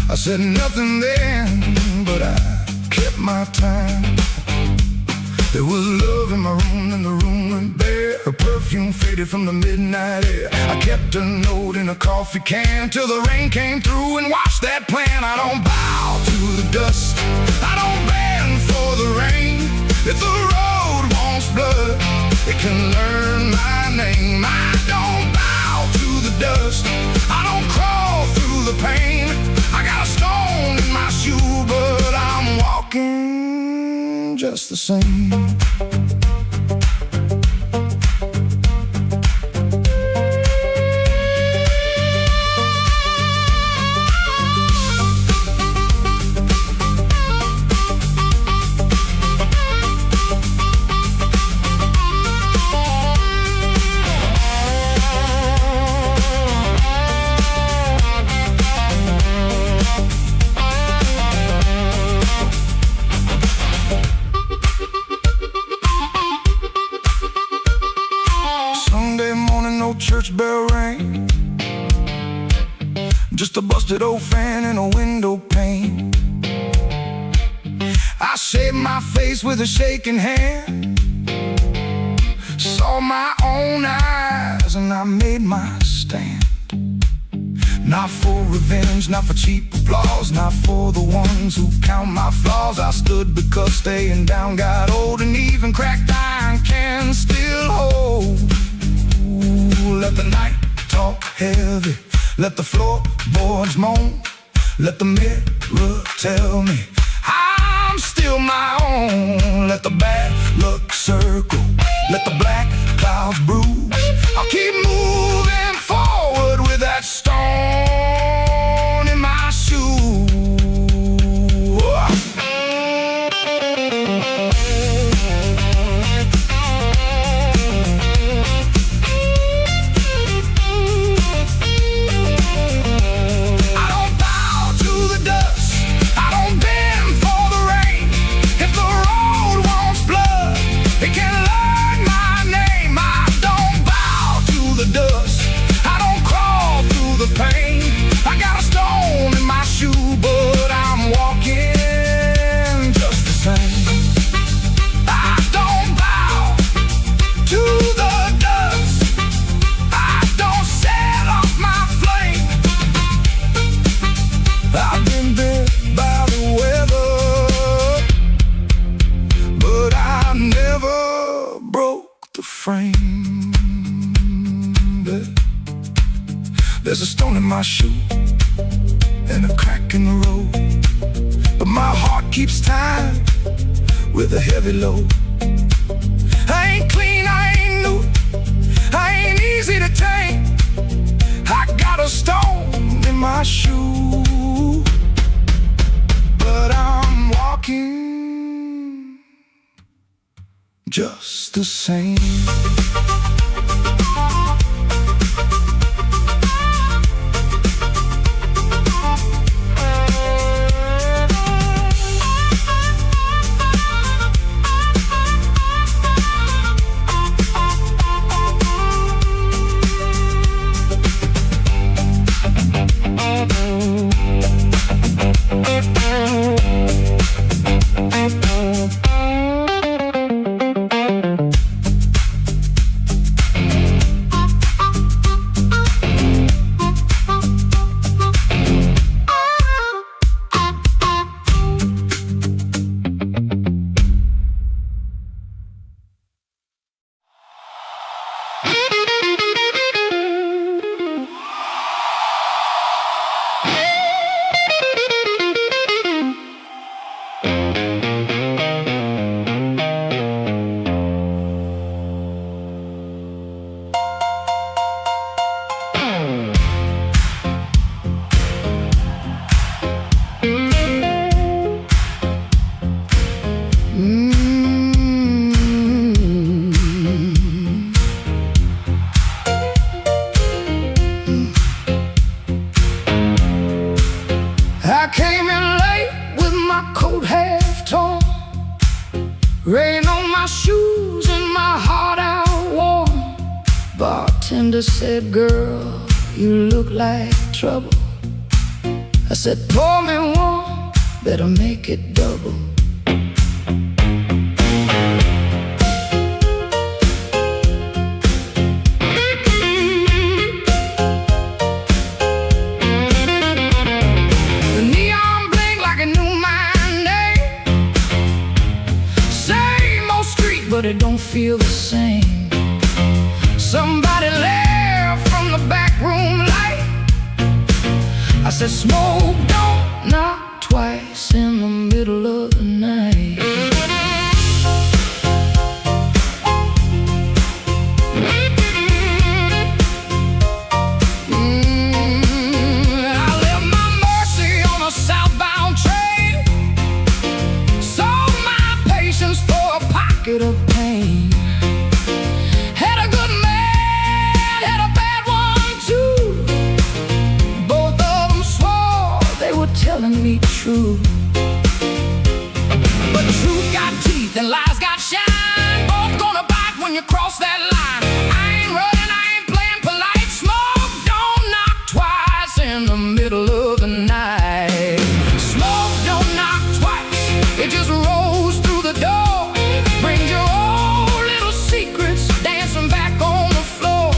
I said nothing then, but I kept my time. There was love in my room and the room went bare. Her perfume faded from the midnight air. I kept a note in a coffee can till the rain came through and washed that plan. I don't bow to the dust, I don't bend just the same. Church bell rang, just a busted old fan and a window pane. I shaved my face with a shaking hand, saw my own eyes and I made my stand. Not for revenge, not for cheap applause, not for the ones who count my flaws. I stood because staying down got old, and even cracked iron can still hold. Let the night talk heavy, let the floorboards moan, let the mirror tell me I'm still my own. Let the bad luck circle, let the black clouds bruise. I'll keep moving forward with that stone in my shoe. There's a stone in my shoe and a crack in the road, but my heart keeps time with a heavy load. I ain't clean, I ain't new, I ain't easy to tame. I got a stone in my shoe, but I'm walking just the same. I came in late with my coat half torn, rain on my shoes and my heart out warm. Bartender said, "Girl, you look like trouble." I said, "Pour me one, better make it double." But it don't feel the same. Somebody left from the back room light. I said, "Smoke, don't knock twice in the middle of the night." pocket of pain. Had a good man, had a bad one too. Both of them swore they were telling me true. But truth got teeth and lies got shine. Both gonna bite when you cross that line. I ain't running, I ain't playing polite. Smoke don't knock twice in the middle of the night. Smoke don't knock twice, it just rolls through the door. Brings your old little secrets dancing back on the floor.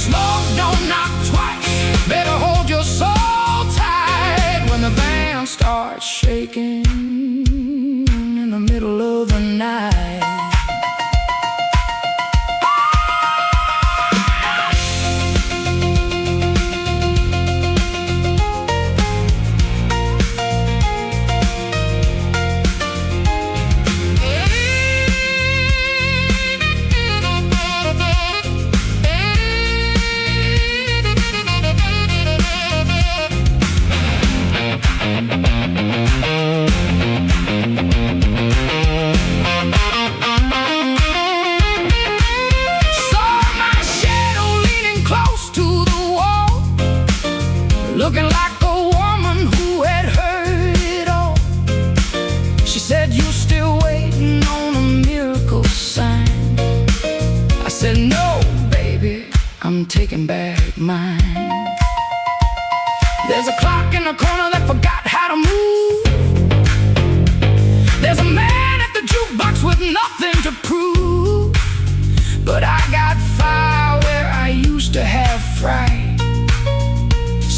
Smoke don't knock twice, better hold your soul tight when the band starts shaking in the middle of the night. Looking like a woman who had heard it all. She said, "You still waiting on a miracle sign?" I said, "No, baby, I'm taking back mine." There's a clock in the corner that forgot how to move. There's a man at the jukebox with nothing to prove. But I got fire where I used to have fright.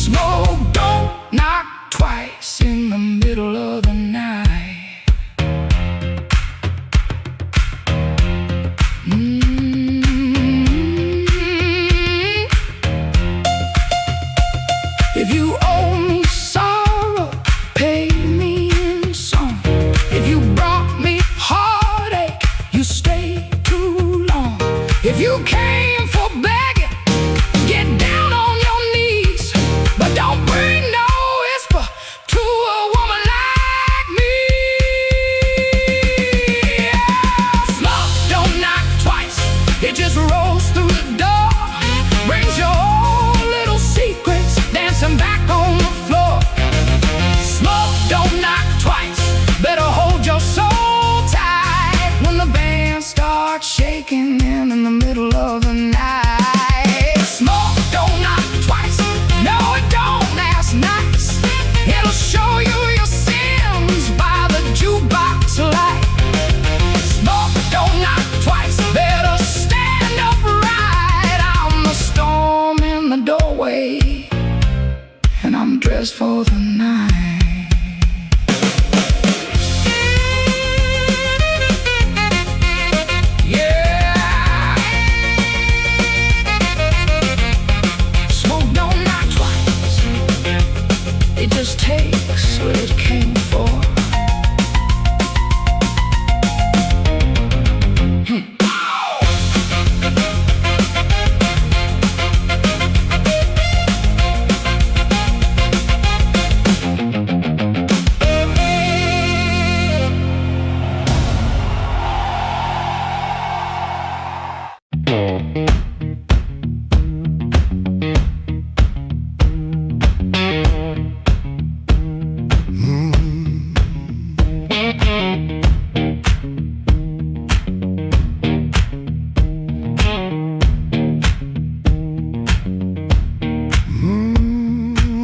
Smoke don't knock twice in the middle of the night. If you owe me sorrow, pay me in song. If you brought me heartache, you stayed too long. If you came for begging, get down on your knees. But don't bring no whisper to a woman like me. Smoke don't knock twice, it just rolls through the door. Brings your old little secrets dancing back on the floor. Smoke don't knock twice, better hold your soul tight when the band starts shaking in the middle of the night. Smoke don't knock twice, no it don't last nice. It'll show you your sins by the jukebox light. Smoke don't knock twice, better stand upright. I'm the storm in the doorway, and I'm dressed for the night. It just takes what it came for.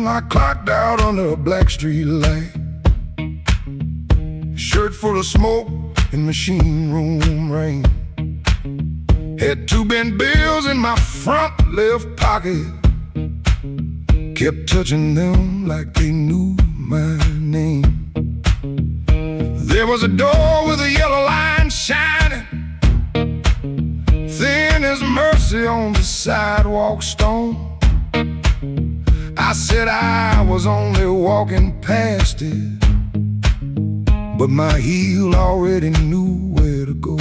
I clocked out under a black street light. Shirt full of smoke and machine room rain. Had 2 bent bills in my front left pocket. Kept touching them like they knew my name. There was a door with a yellow line shining, thin as mercy on the sidewalk stone. I said I was only walking past it, but my heel already knew where to go.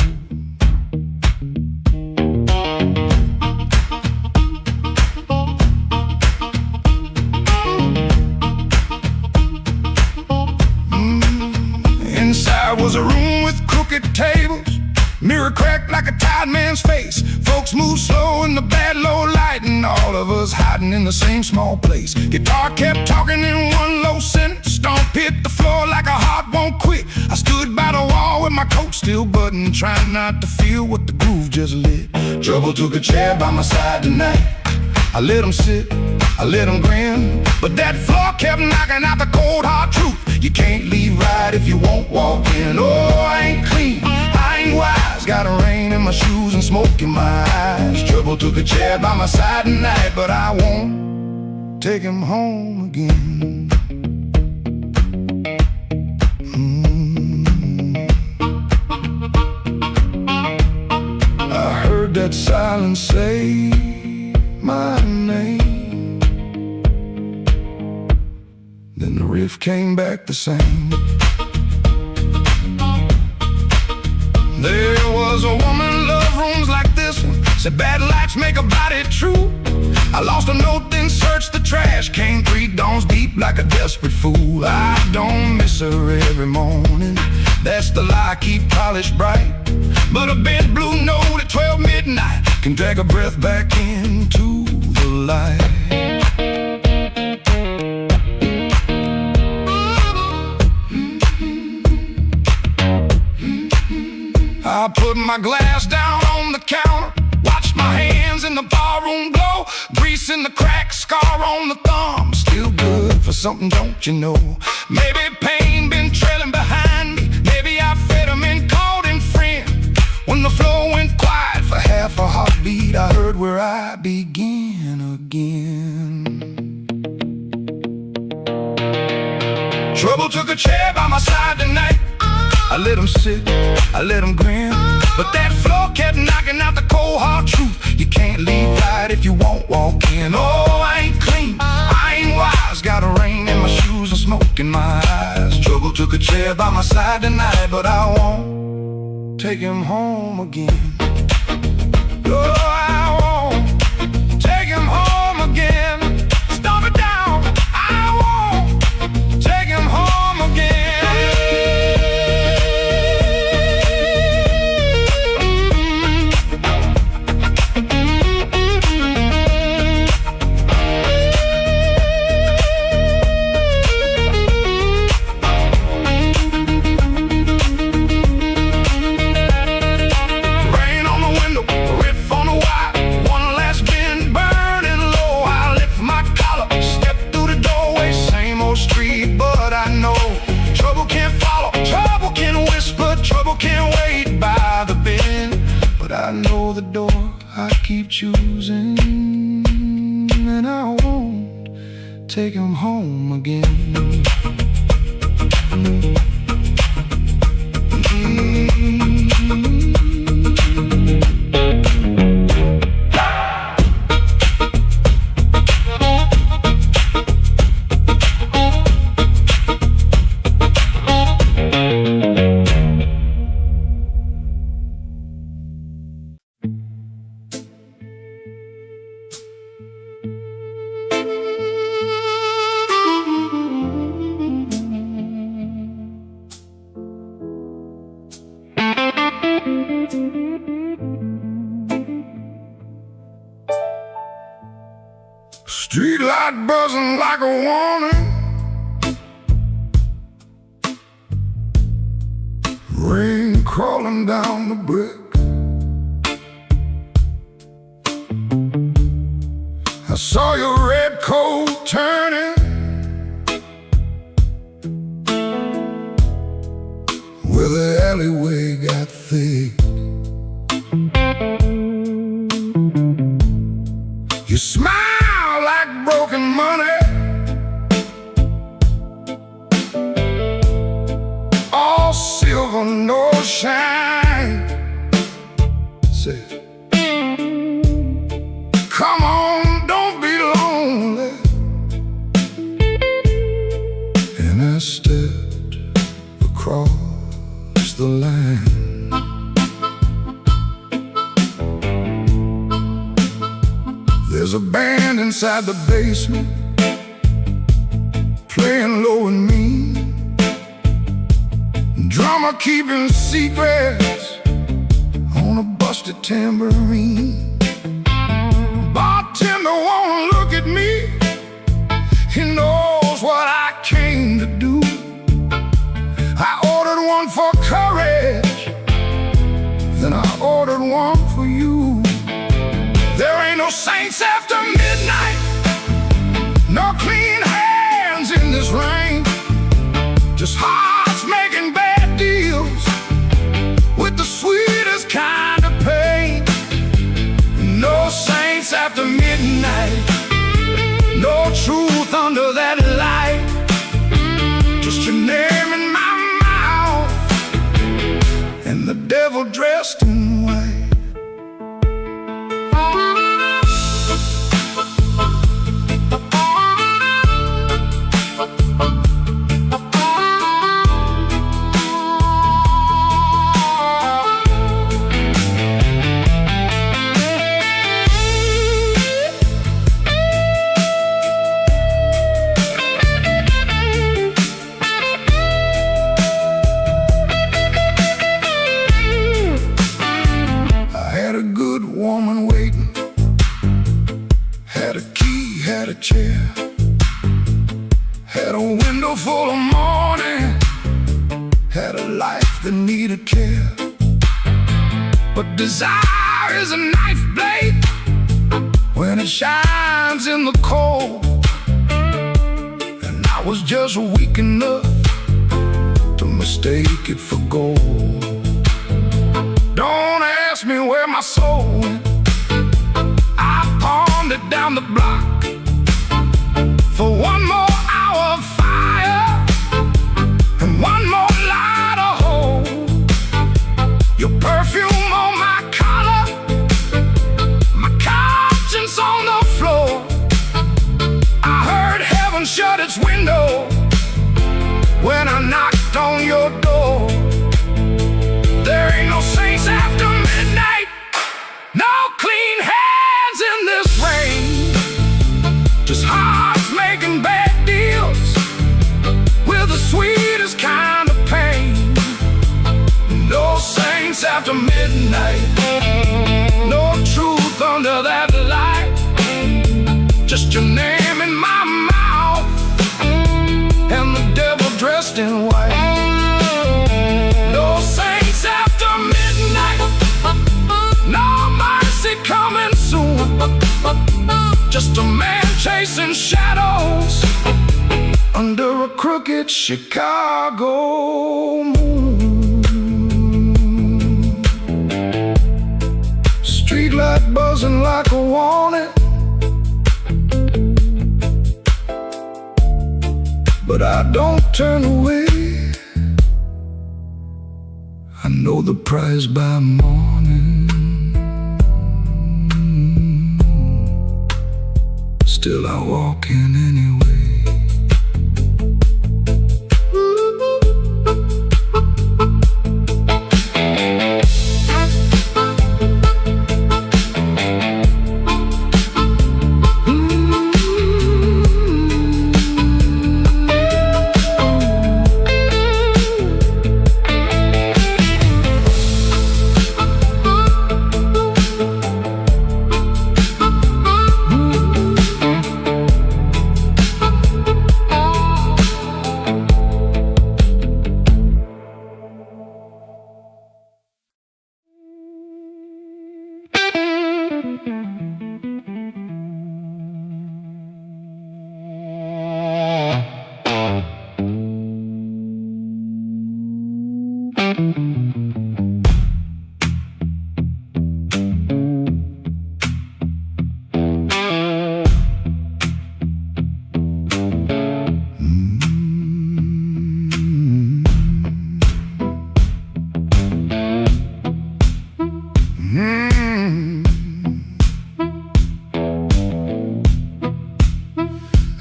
Inside was a room with crooked tables, Mirror cracked like a tired man's face. Folks move slow in the bad low light, and all of us hiding in the same small place. Guitar kept talking in one low sentence. Stomp hit the floor like a heart won't quit. I stood by the wall with my coat still buttoned, trying not to feel what the groove just lit. Trouble took a chair by my side tonight. I let him sit, I let him grin, but that floor kept knocking out the cold hard truth. You can't leave right if you won't walk in. Oh, I ain't clean, I ain't wise. Got a rain in my shoes and smoke in my eyes. Trouble took a chair by my side tonight, but I won't take him home again. I heard that silence say my name, then the riff came back the same. There was a woman loved rooms like this one, said bad lights make a body true. I lost a note, then searched the trash, came 3 dawns deep like a desperate fool. I don't miss her every morning, that's the lie I keep polished bright. But a bent blue note at 12 midnight can drag a breath back into the light. I put my glass down on the counter, watched my hands in the barroom glow. Grease in the crack, scar on the thumb, still good for something, don't you know? Maybe pain been trailing behind me, maybe I fed him and called him friend. When the floor went quiet for half a heartbeat, I heard where I begin again. Trouble took a chair by my side tonight. I let him sit, I let him grin, but that floor kept knocking out the cold hard truth. You can't leave right if you won't walk in. Oh, I ain't clean, I ain't wise. Got a rain in my shoes and smoke in my eyes. Trouble took a chair by my side tonight, but I won't take him home again. Oh, I won't take him home again. Stomp it down, I won't take him home again. I know the door I keep choosing, and I won't take him home again. Street light buzzing like a warning, rain crawling down the brick. I saw your red coat turning where the alleyway got thick. You smile like broken money, all silver, no shine. Say, come on, don't be lonely. And I stepped across the line. There's a band inside the basement playing low and mean, drummer keeping secrets on a busted tambourine. Bartender won't look at me. He knows what I came to do. I ordered one for courage, then I ordered one for you. There ain't no saints after midnight, no clean hands in this rain. Just hearts making bad deals with the sweetest kind of pain. No saints after midnight, no truth under that light. Just your name in my mouth and the devil dressed in white. Woman waiting, had a key, had a chair, had a window full of morning, had a life that needed care. But desire is a knife blade when it shines in the cold, and I was just weak enough to mistake it for gold. Don't ask me where my soul went. I pawned it down the block for one more hour of fire and one more light of hope. Your perfume on my collar, my conscience on the floor. I heard heaven shut its window when I knocked on your door. There ain't no saints after midnight, no clean hands in this rain. Just hearts making bad deals with the sweetest kind of pain. No saints after midnight, no truth under that light. Just your name in my mouth and the devil dressed in white. No saints after midnight, no mercy coming soon. Just a man chasing shadows under a crooked Chicago moon. Streetlight buzzing like a warning, but I don't turn away. I know the prize by morning. Still I walk in anyway.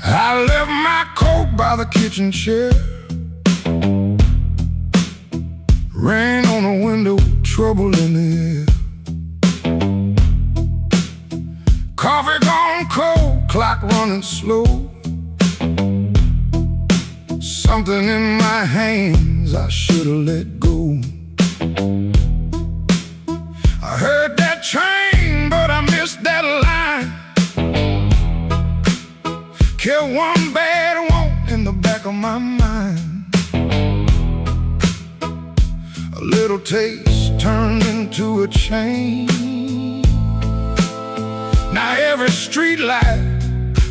I left my coat by the kitchen chair. Rain on the window, trouble in the air. Coffee gone cold, clock running slow. Something in my hands I should've let go. there's one bad want in the back of my mind. A little taste turned into a chain. Now every street light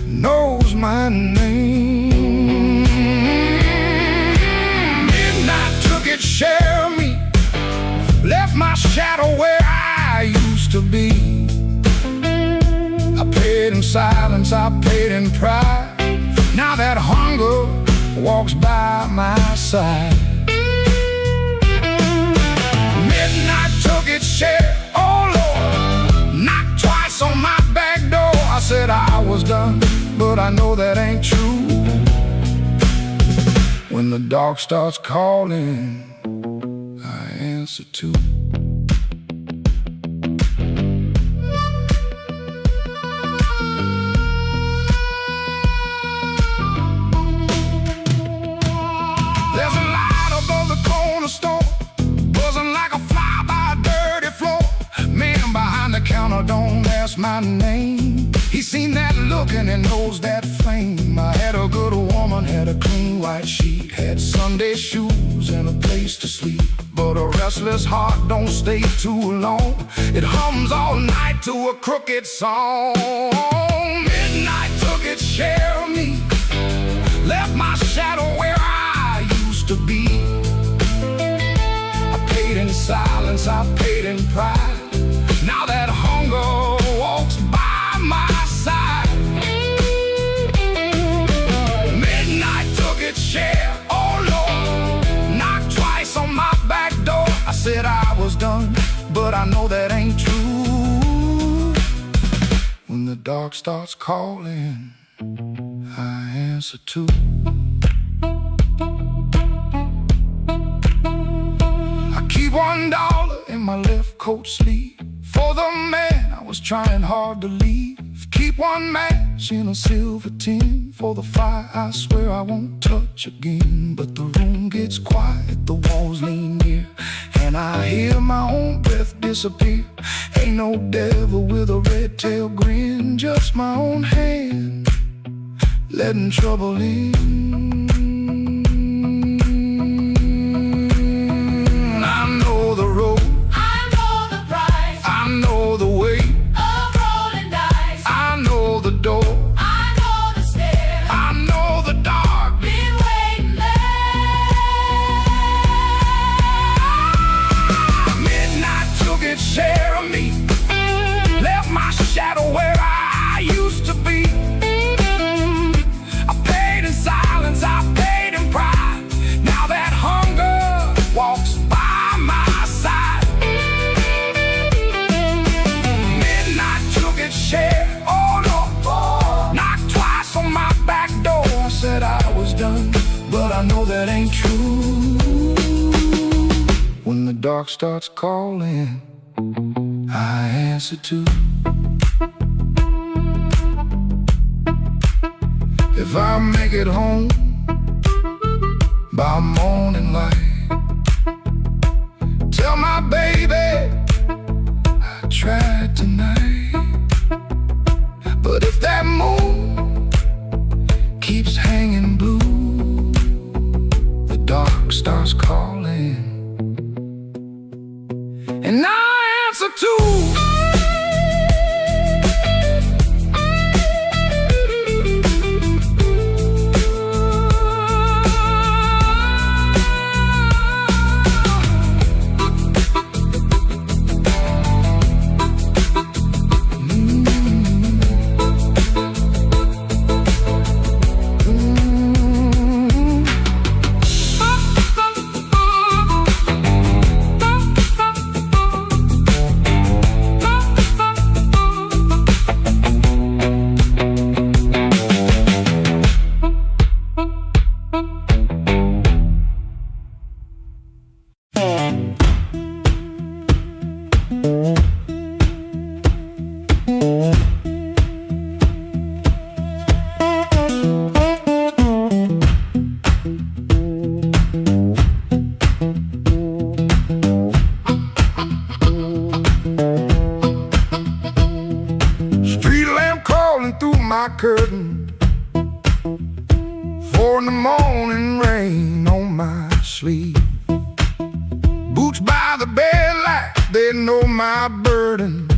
knows my name. Midnight took its share of me, left my shadow where I used to be. I paid in silence, I paid in pride. Now that hunger walks by my side. Midnight took its share, oh Lord, knocked twice on my back door. I said I was done, but I know that ain't true. When the dark starts calling, I answer too. There's a light above the corner store, buzzing like a fly by a dirty floor. Man behind the counter don't ask my name. He seen that look and he knows that flame. I had a good woman, had a clean white sheet, had Sunday shoes and a place to sleep. But a restless heart don't stay too long. It hums all night to a crooked song. Midnight took its share of me, left my shadow where I used to be. I paid in silence, I paid in pride. Now that hunger walks by my side. Midnight took its share, oh Lord, knocked twice on my back door. I said I was done, but I know that ain't true. When the dark starts calling, I answer too. I keep $1 in my left coat sleeve for the man I was trying hard to leave. Keep one match in a silver tin for the fire I swear I won't touch again. But the room gets quiet, the walls lean near, and I hear my own breath disappear. Ain't no devil with a red tail grin, just my own hand letting trouble in. I know the road, I know the price I know the way, of rolling dice. I know the door, I know the stairs, I know the dark. been waiting there. Midnight took its share of me, left my shadow where I used to be. I paid in silence, I paid in pride. Now that hunger walks by my side. Midnight took its share, oh Lord, knocked twice on my back door. I said I was done, but I know that ain't true. When the dark starts calling, I answer too. If I make it home by morning light, tell my baby I tried tonight. But if that moon keeps hanging blue, the dark starts calling, and I answer too. folks by the bedlight, they know my burden.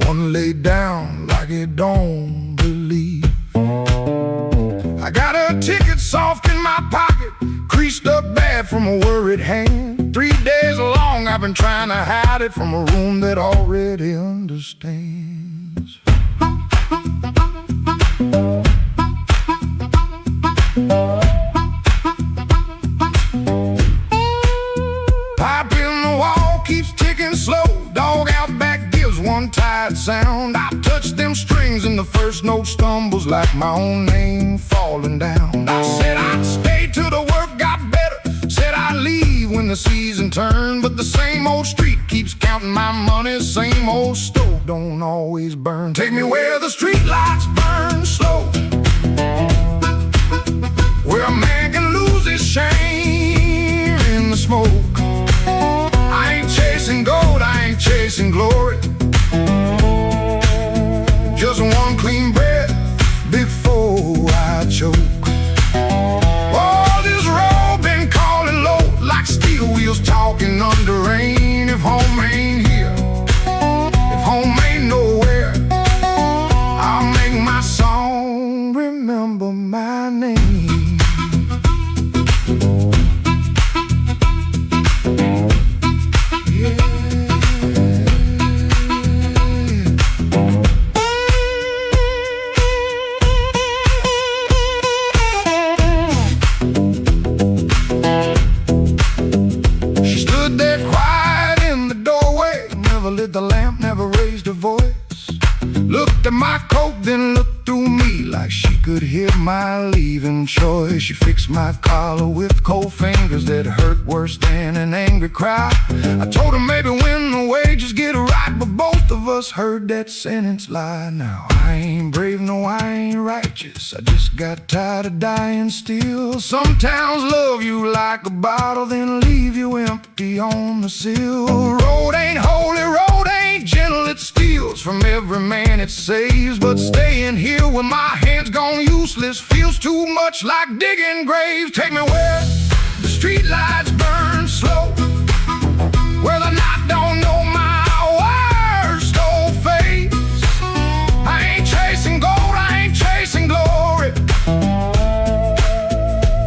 One laid down like he don't believe. I got a ticket soft in my pocket, creased up bad from a worried hand. 3 days long I've been trying to hide it from a room that already understands. Pipe in the wall keeps ticking slow. Dog out back gives one tired sound. I touch them strings and the first note stumbles like my own name falling down. I said I'd stay till the work got better, said I'd leave when the season turned. But the same old street keeps counting my money, same old stove don't always burn. Take me where the street lights burn slow, where a man can lose his shame in the smoke. I ain't chasing gold, I ain't chasing glory, just one clean breath before I choke. Oh, this road been calling low like steel wheels talking under rain. If home ain't here, if home ain't nowhere, I'll make my song remember my name. Lit the lamp, never raised her voice. Looked at my coat, then looked through me like she could hear my leaving choice. She fixed my collar with cold fingers that hurt worse than an angry cry. I told her maybe when the wages get right, but both of us heard that sentence lie. Now I ain't brave, no I ain't righteous, I just got tired of dying still. Some towns love you like a bottle, then leave you empty on the sill. Road ain't holy, road ain't gentle, it steals from every man it saves. But staying here with my hands gone useless feels too much like digging graves. Take me where the street lights burn slow, where the night don't know my worst old face. I ain't chasing gold, I ain't chasing glory,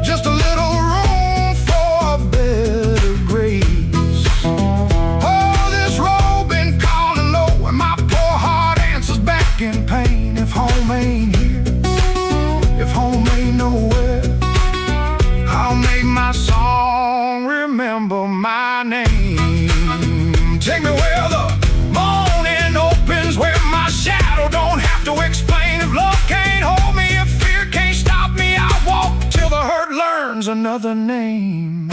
just a little room for a better grace. Oh, this road been calling low, and my poor heart answers back in pain. If home ain't here, if home ain't nowhere, I'll make my song remember my name. Take me where the morning opens, where my shadow don't have to explain. If love can't hold me, if fear can't stop me, I'll walk till the hurt learns another name.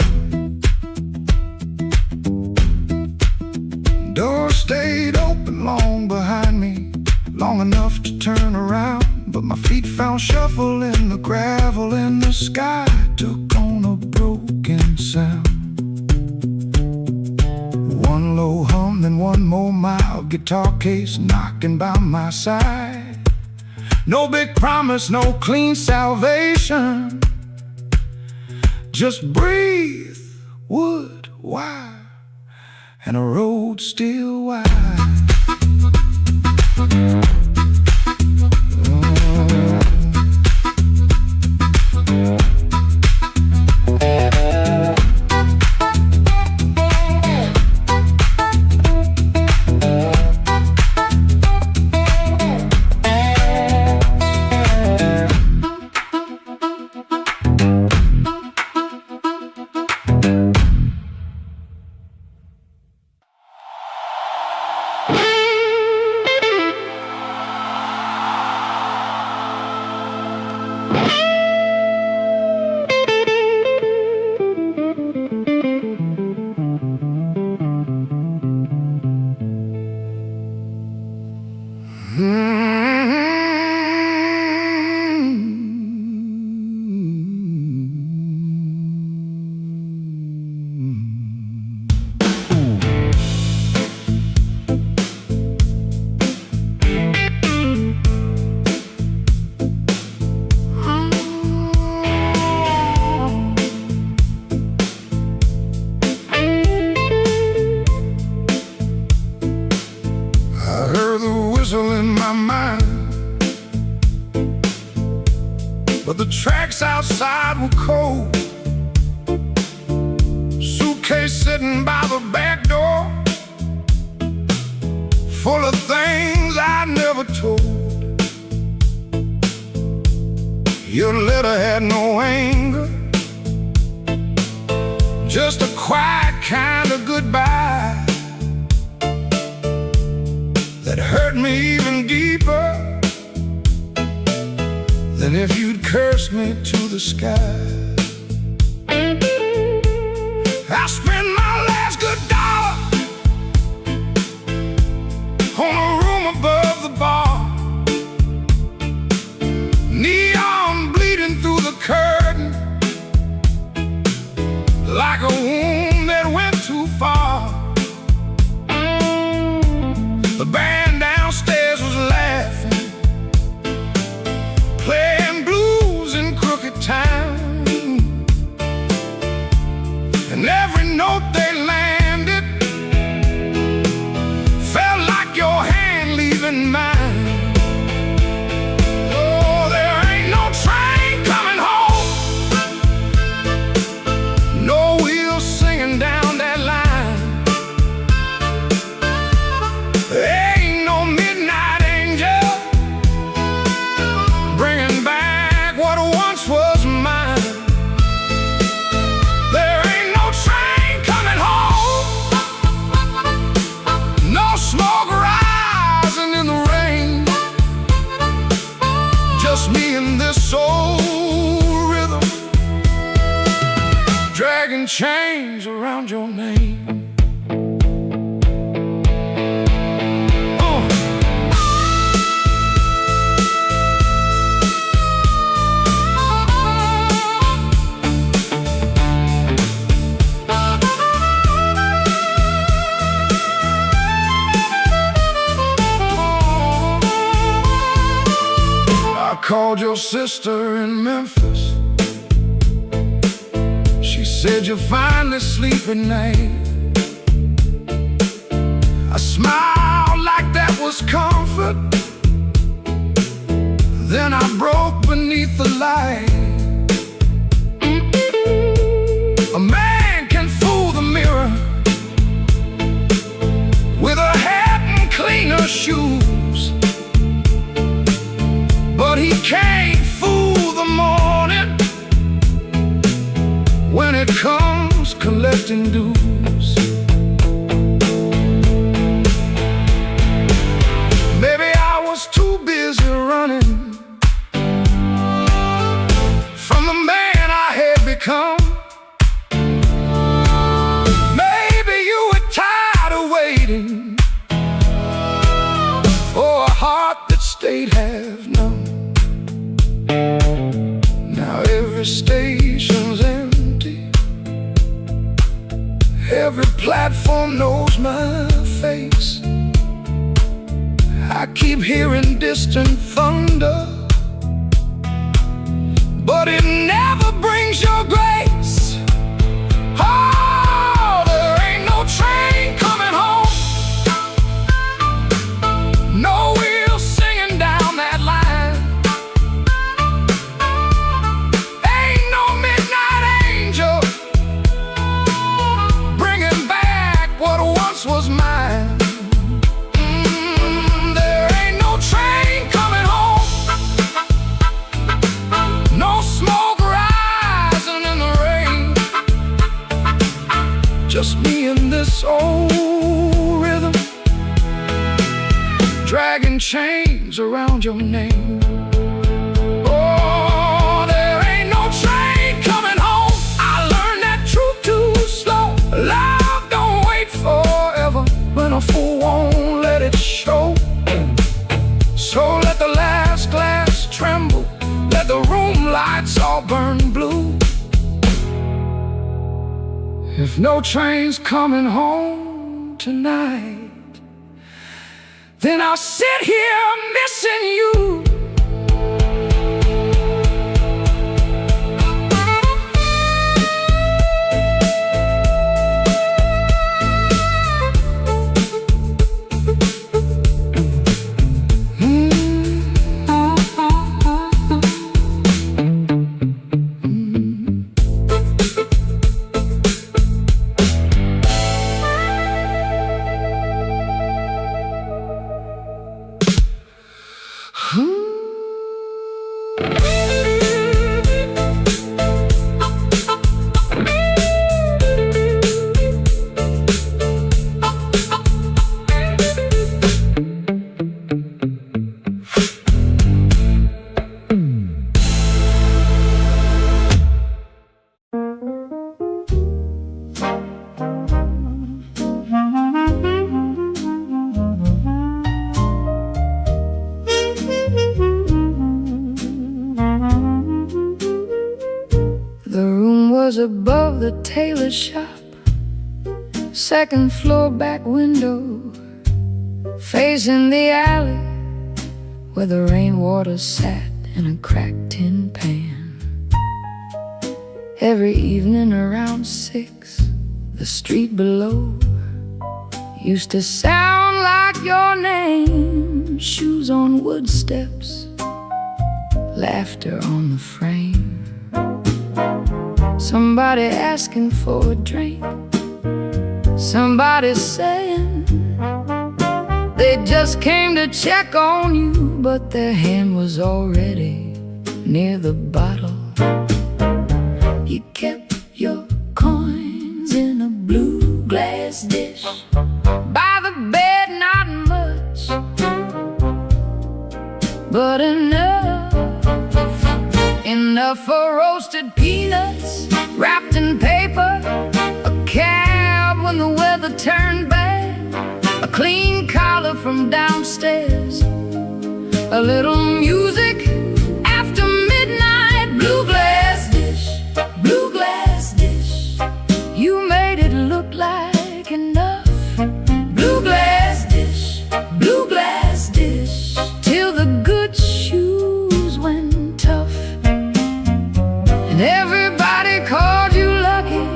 Door stayed open long behind me, long enough to turn around, but my feet found shuffle in the gravel, and the sky took on a broken sound. One low hum, then one more mild guitar case knocking by my side. No big promise, no clean salvation, just breathe, wood, wire, and a road still wide. The tracks outside were cold. Suitcase sitting by the back door, full of things I never told. Your letter had no anger, just a quiet kind of goodbye that hurt me even deeper than if you'd cursed me to the sky. I spent my last good dollar on a room above the bar, neon bleeding through the curtain like a wound that went too far. The band downstairs was laughing, playing blues in crooked time, and every note they landed felt like your hand leaving mine. Oh, there ain't no train coming home, no wheels singing down that line. There ain't no midnight angel bringing back what once was mine. There ain't no train coming home, no smoke rising in the rain, just me and this soul rhythm, dragging chains around your name. I called your sister in Memphis. She said you'll finally sleep at night. I smiled like that was comfort. Then I broke beneath the light. A man can fool the mirror with a hat and cleaner shoes, but he can't fool the morning when it comes collecting dues. Maybe I was too busy running from the man I had become. Maybe you were tired of waiting for a heart that stayed half numb. Now every station's empty, every platform knows my face. I keep hearing distant thunder, but it never brings your grace. Oh, there ain't no train coming home, no wheels singing down that line. Ain't no midnight angel bringing back what once was mine. There ain't no train coming home, no smoke rising in the rain, just me and this old rhythm, dragging chains around your name. Oh, there ain't no train coming home. I learned that truth too slow. Love don't wait forever when a fool won't let it show. So let the last glass tremble, let the room lights all burn blue. If no train's coming home tonight, then I'll sit here missing you. the tailor shop, second floor back window, facing the alley where the rainwater sat in a cracked tin pan. Every evening around 6, the street below used to sound like your name. Shoes on wood steps, laughter on the frame, somebody asking for a drink, somebody saying they just came to check on you, but their hand was already near the bottle. You kept your coins in a blue glass dish by the bed, not much, but enough for roasted peanuts wrapped in paper, a cab when the weather turned bad, a clean collar from downstairs, a little music after midnight. Blue glass dish, blue glass dish, you made it look like enough. Blue glass dish, blue glass dish, till the good shoes went tough, and everybody called you lucky.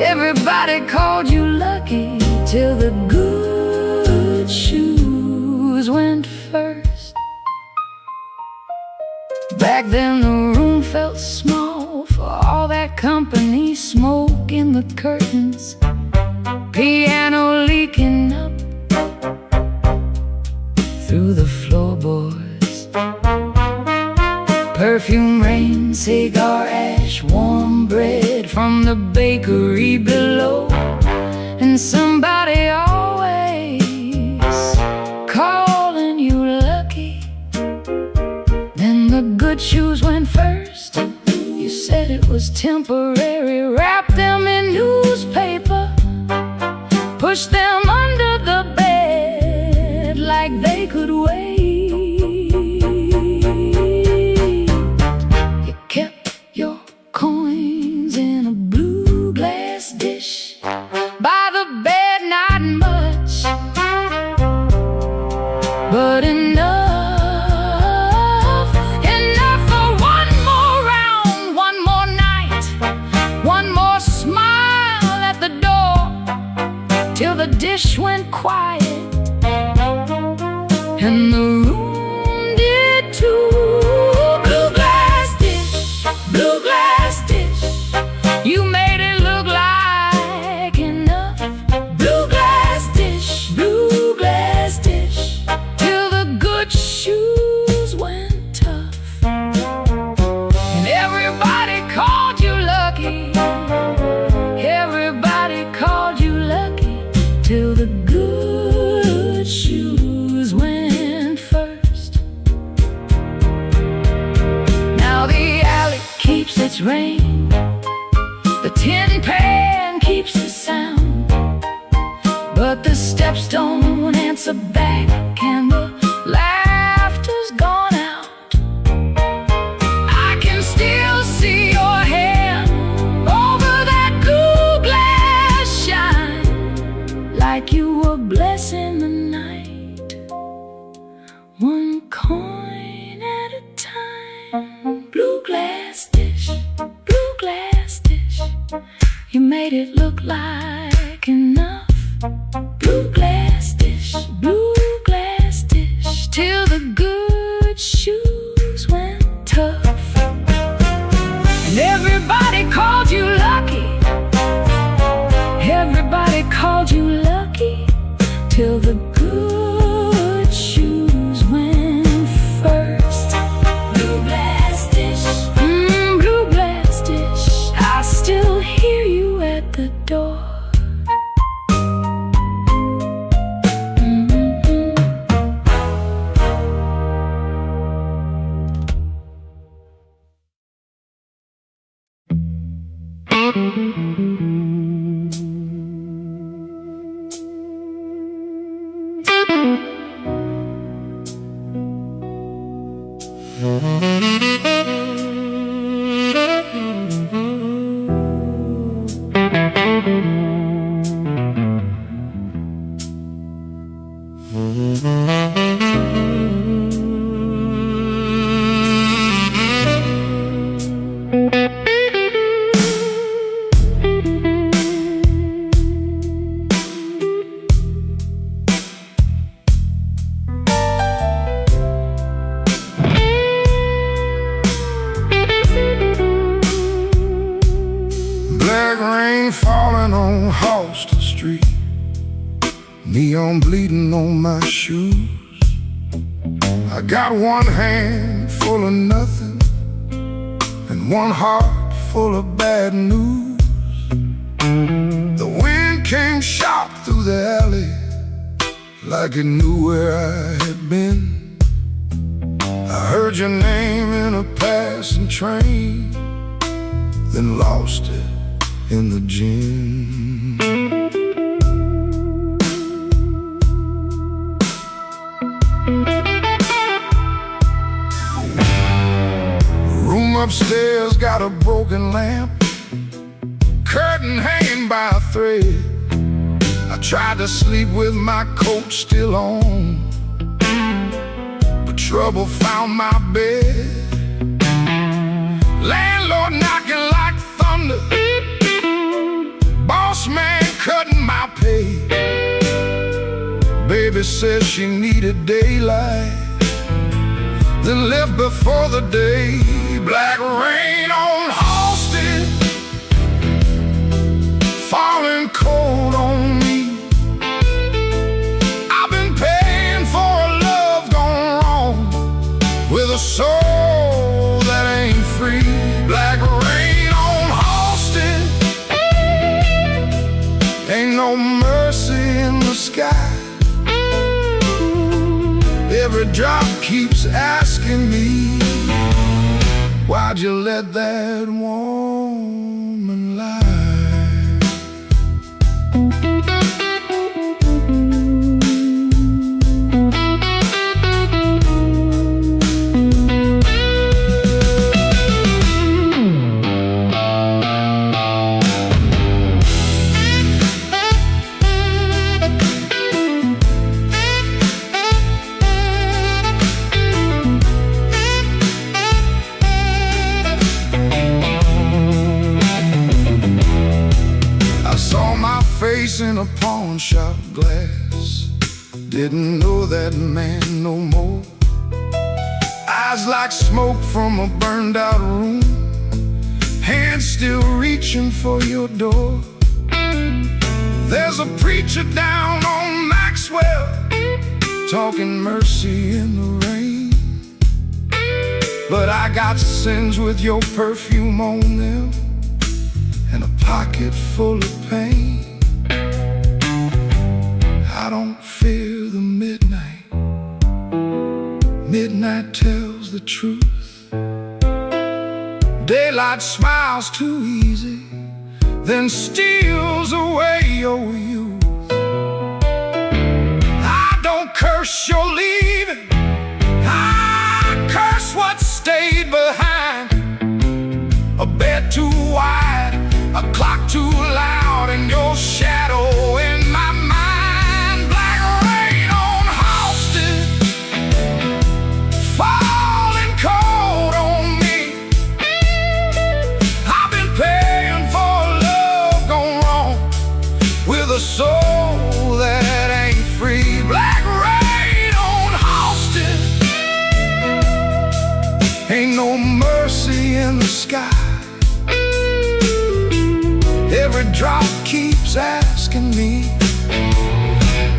Everybody called you lucky, till the good shoes went first. Back then the room felt small for all that company, smoke in the curtains, piano leaking up through the floorboards, perfume rain, cigar ash, warm bread from the bakery below, and somebody always calling you lucky. Then the good shoes went first. You said it was temporary, wrap them in newspaper, push them under the bed like they could wait. You kept your coins in a blue glass dish by the bed, not much, but enough for one more round, one more night, one more smile at the door, till the dish went quiet and the room did too. Blue glass dish, blue glass dish, you made it look like enough. Blue glass dish, blue glass dish, till the good shoes went tough, and everybody called you lucky. Everybody called you lucky, till the good shoes went first. Now the alley keeps its rain, the tin pan keeps the sound, but the steps don't answer back, and the laughter's gone out. I can still see your hand over that blue glass shine, like you were blessing the night, one coin at a time. Blue glass dish, blue glass dish, you made it look like enough. Blue glass dish, blue glass dish, till the good shoes went tough, and everybody called you lucky. Everybody called you lucky, till the good shoes went first. Blue glass dish, blue glass dish, I still hear you at the door. falling on Halston Street, neon bleeding on my shoes. I got one hand full of nothing and one heart full of bad news. The wind came sharp through the alley like it knew where I had been. I heard your name in a passing train, then lost it in the gym. The room upstairs got a broken lamp, curtain hanging by a thread. I tried to sleep with my coat still on, but trouble found my bed. Landlord knocking like thunder, boss man cutting my pay. Baby says she needed daylight, then left before the day. Black rain on Halston, falling cold on me. I've been paying for a love gone wrong, with a soul that ain't free. Black rain on Halston, ain't no mercy in the sky. Every drop keeps asking me, why'd you let that woman lie? Face in a pawn shop glass, didn't know that man no more. Eyes like smoke from a burned out room, hands still reaching for your door. There's a preacher down on Maxwell, talking mercy in the rain, but I got sins with your perfume on them, and a pocket full of pain. I don't fear the midnight. Midnight tells the truth. Daylight smiles too easy, then steals away your youth. I don't curse your leaving, I curse what stayed behind. A bed too wide, a clock too loud, and your shadow in my mind. A soul that ain't free. Black rain on Halston, ain't no mercy in the sky. Every drop keeps asking me,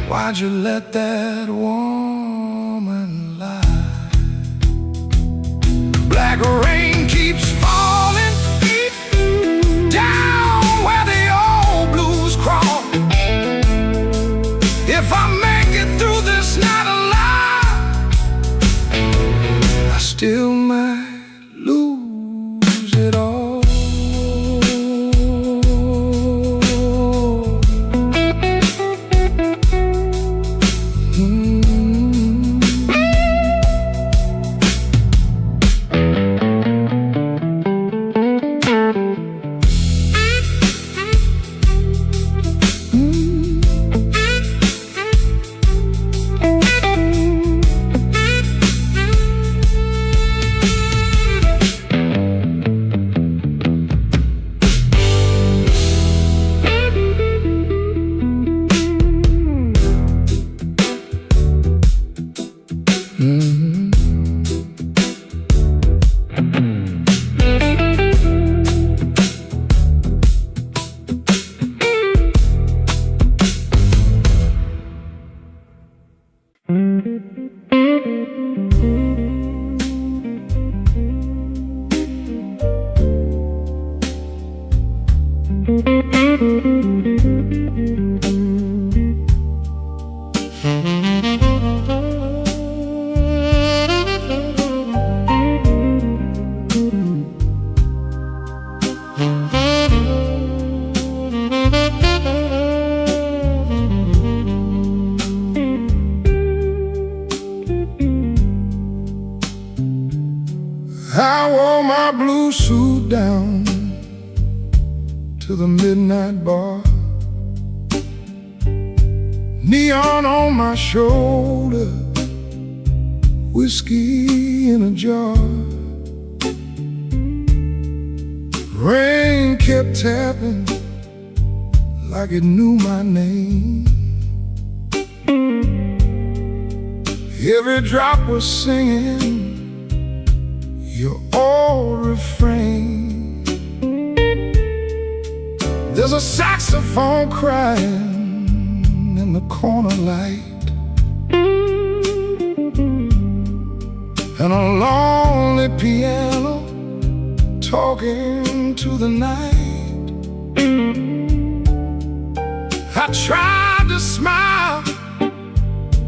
why'd you let that woman lie? Black rain keeps falling down where the old blues crawl. If I make it through this night alive, I still might lose it all. blue suit down to the midnight bar, neon on my shoulder, whiskey in a jar. Rain kept tapping like it knew my name. Every drop was singing your old refrain. There's a saxophone crying in the corner light, and a lonely piano talking to the night. I tried to smile,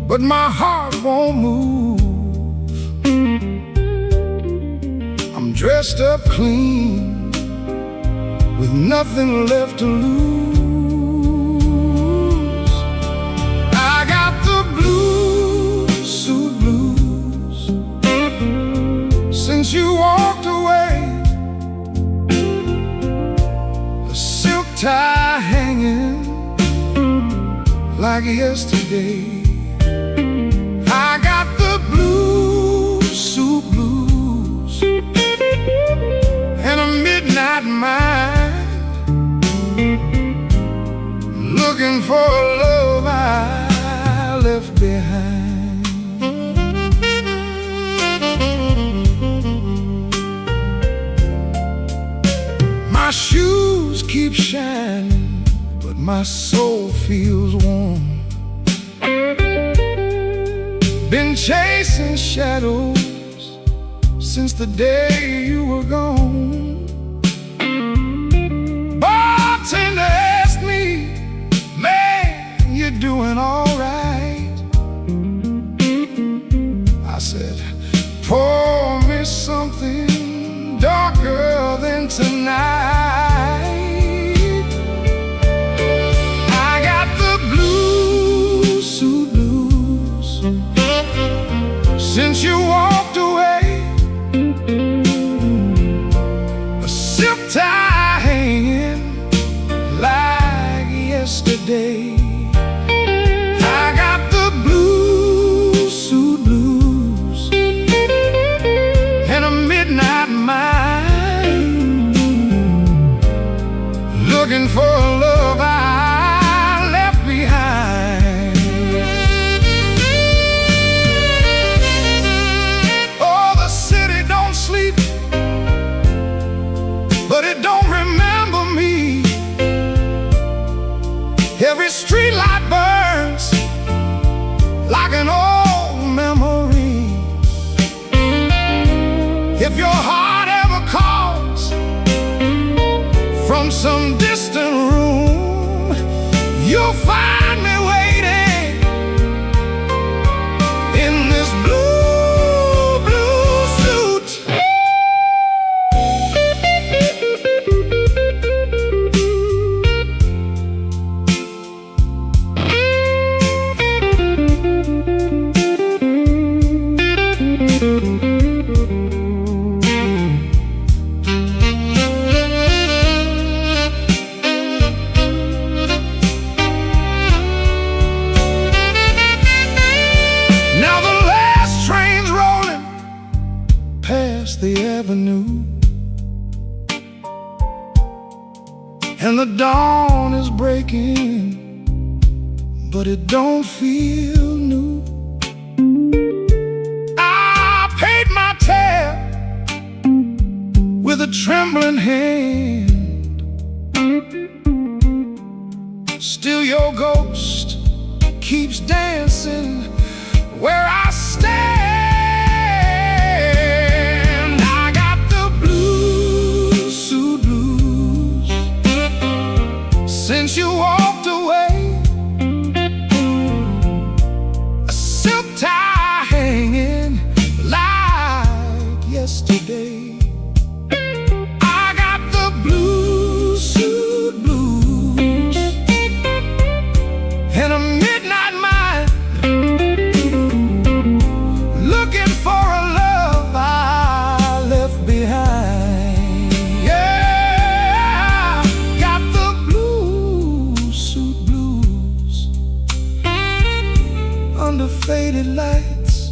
but my heart won't move. I'm dressed up clean, with nothing left to lose. I got the blue suit blues since you walked away. A silk tie hanging like yesterday. I got the blue suit blues and a midnight mind, looking for a love I left behind. My shoes keep shining, but my soul feels warm. Been chasing shadows since the day you were gone. Bartender asked me, man, you doing all right? I said, pour me something darker than tonight. I got the blue suit blues since you walked away. A silk tie hanging like yesterday. I got the blue suit blues and a midnight mind, looking for a love I left behind. Oh, the city don't sleep, but it don't remember me. Every street light burns like an old memory. If your heart ever calls from some distant room, you'll find me waiting in this blue, blue suit. Now the last train's rolling past the avenue, and the dawn is breaking, but it don't feel new. I paid my tab with a trembling hand. Still your ghost keeps dancing where I stand. I got the blue suit blues since you walked away. A silk tie hanging like yesterday. I got the blue suit blues and a midnight mind, faded lights,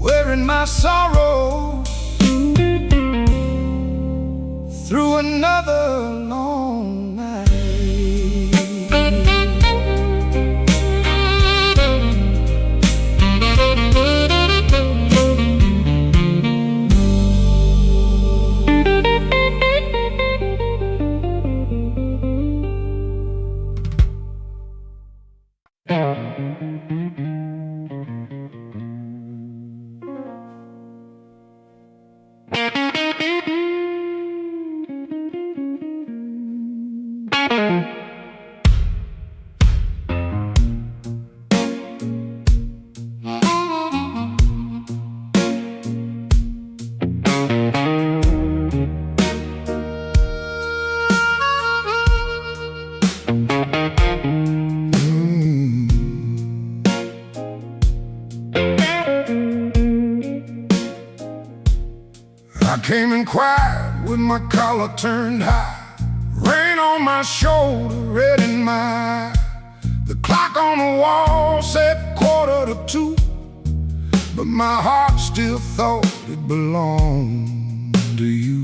wearing my sorrow through another long night. I came in quiet with my collar turned high, rain on my shoulder, red in my eye. The clock on the wall said 1:45, but my heart still thought it belonged to you.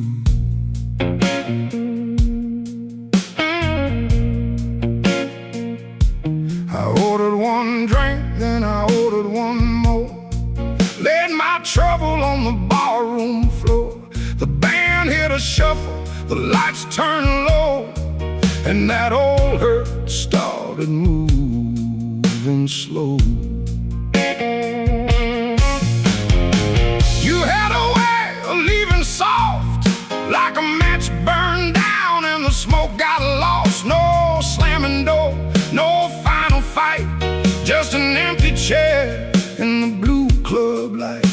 I ordered one drink, then I ordered one more, laid my trouble on the barroom floor. The band hit a shuffle, the lights turned low, and that old hurt started moving slow. You had a way of leaving soft, like a match burned down and the smoke got lost. No slamming door, no final fight, just an empty chair in the blue club light.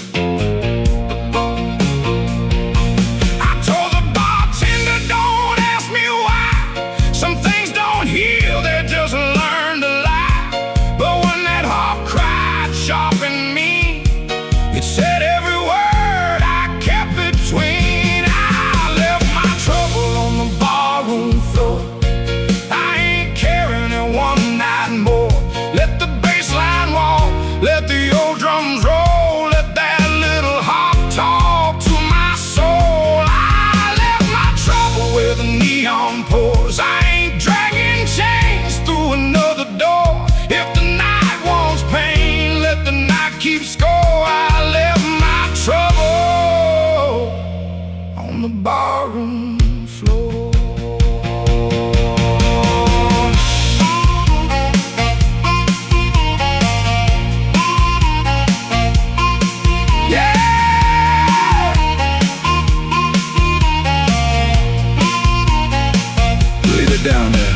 Let the old drums roll, let that little harp talk to my soul. I left my trouble where the neon pours. I ain't dragging chains through another door. If the night wants pain, let the night keep score. I left my trouble on the barroom floor. Down there.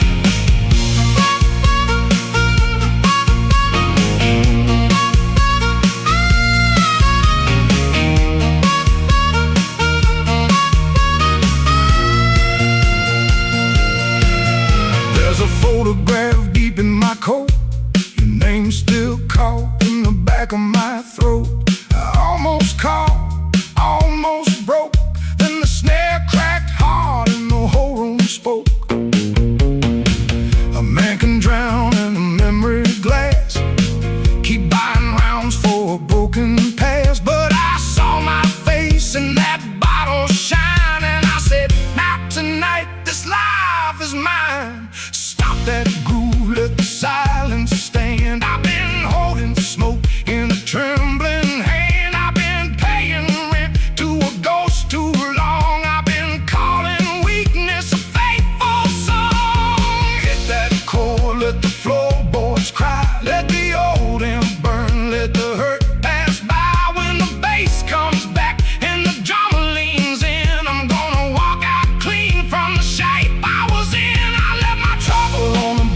There's a photograph deep in my coat, your name still caught in the back of my throat. I almost caught, almost broke, then the snare cracked hard and the whole room spoke. A man can drown in a memory glass, keep buying rounds for a broken past. But I saw my face in that bottle shine, and I said, not tonight, this life is mine. Stop that groove, let the silence stand. I've been holding smoke in a trembling hand. I've been paying rent to a ghost too long. I've been calling weakness a faithful song. Hit that chord, let the floorboards cry, let the old amp burn, let the hurt pass by. When the bass comes back and the drummer leans in, I'm gonna walk out clean from the shape I was in. I left my trouble on the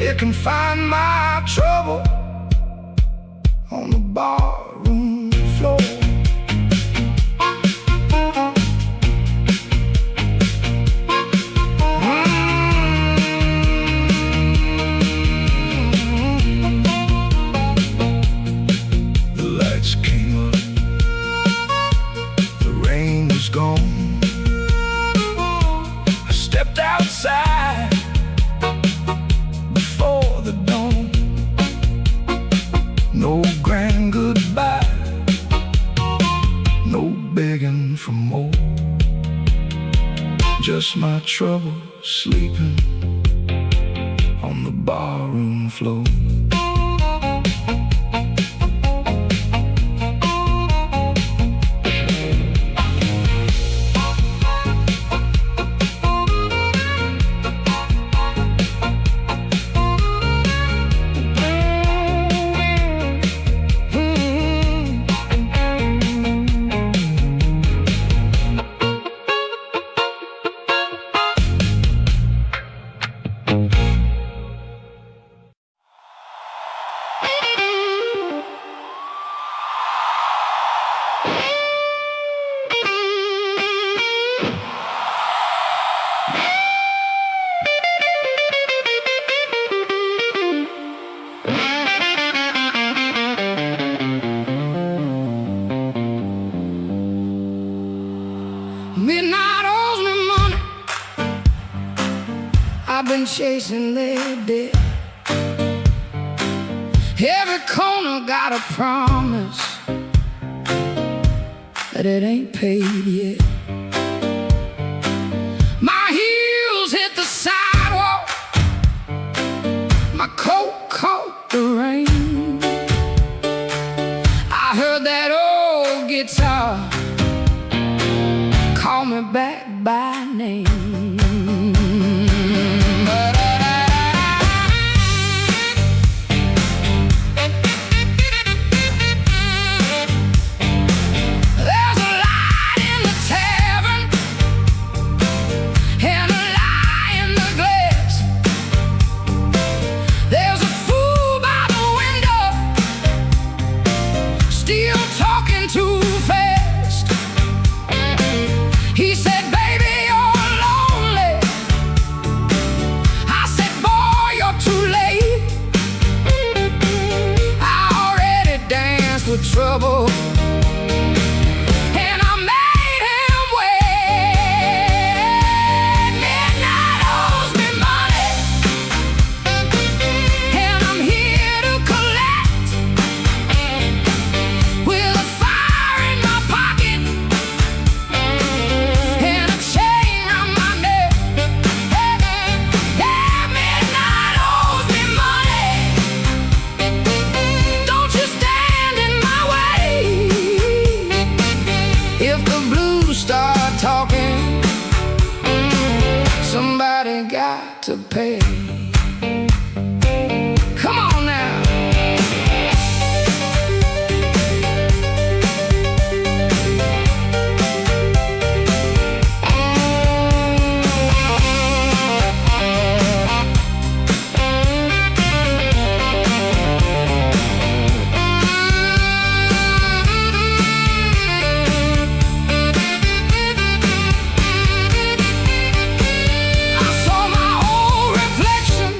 it can find my trouble on the barroom floor. The lights came up, the rain was gone. I stepped outside before the dawn. No grand goodbye, no begging for more. Just my trouble sleeping on the barroom floor. Midnight owes me money. I've been chasing their debt. Every corner got a promise that it ain't paid yet. My heels hit the sidewalk, my coat caught the rain. I heard that old guitar call me back by name. There's a light in the tavern and a lie in the glass. There's a fool by the window, still talking too fast. He said, baby, you're lonely. I said, boy, you're too late. I already danced with trouble, and I made him wait. Midnight owes me money, and I'm here to collect. With a fire in my pocket and a chain round my neck. Yeah, midnight owes me money. Don't you stand in my way. If the blues start talking, somebody got to pay. Come on now. I saw my old reflection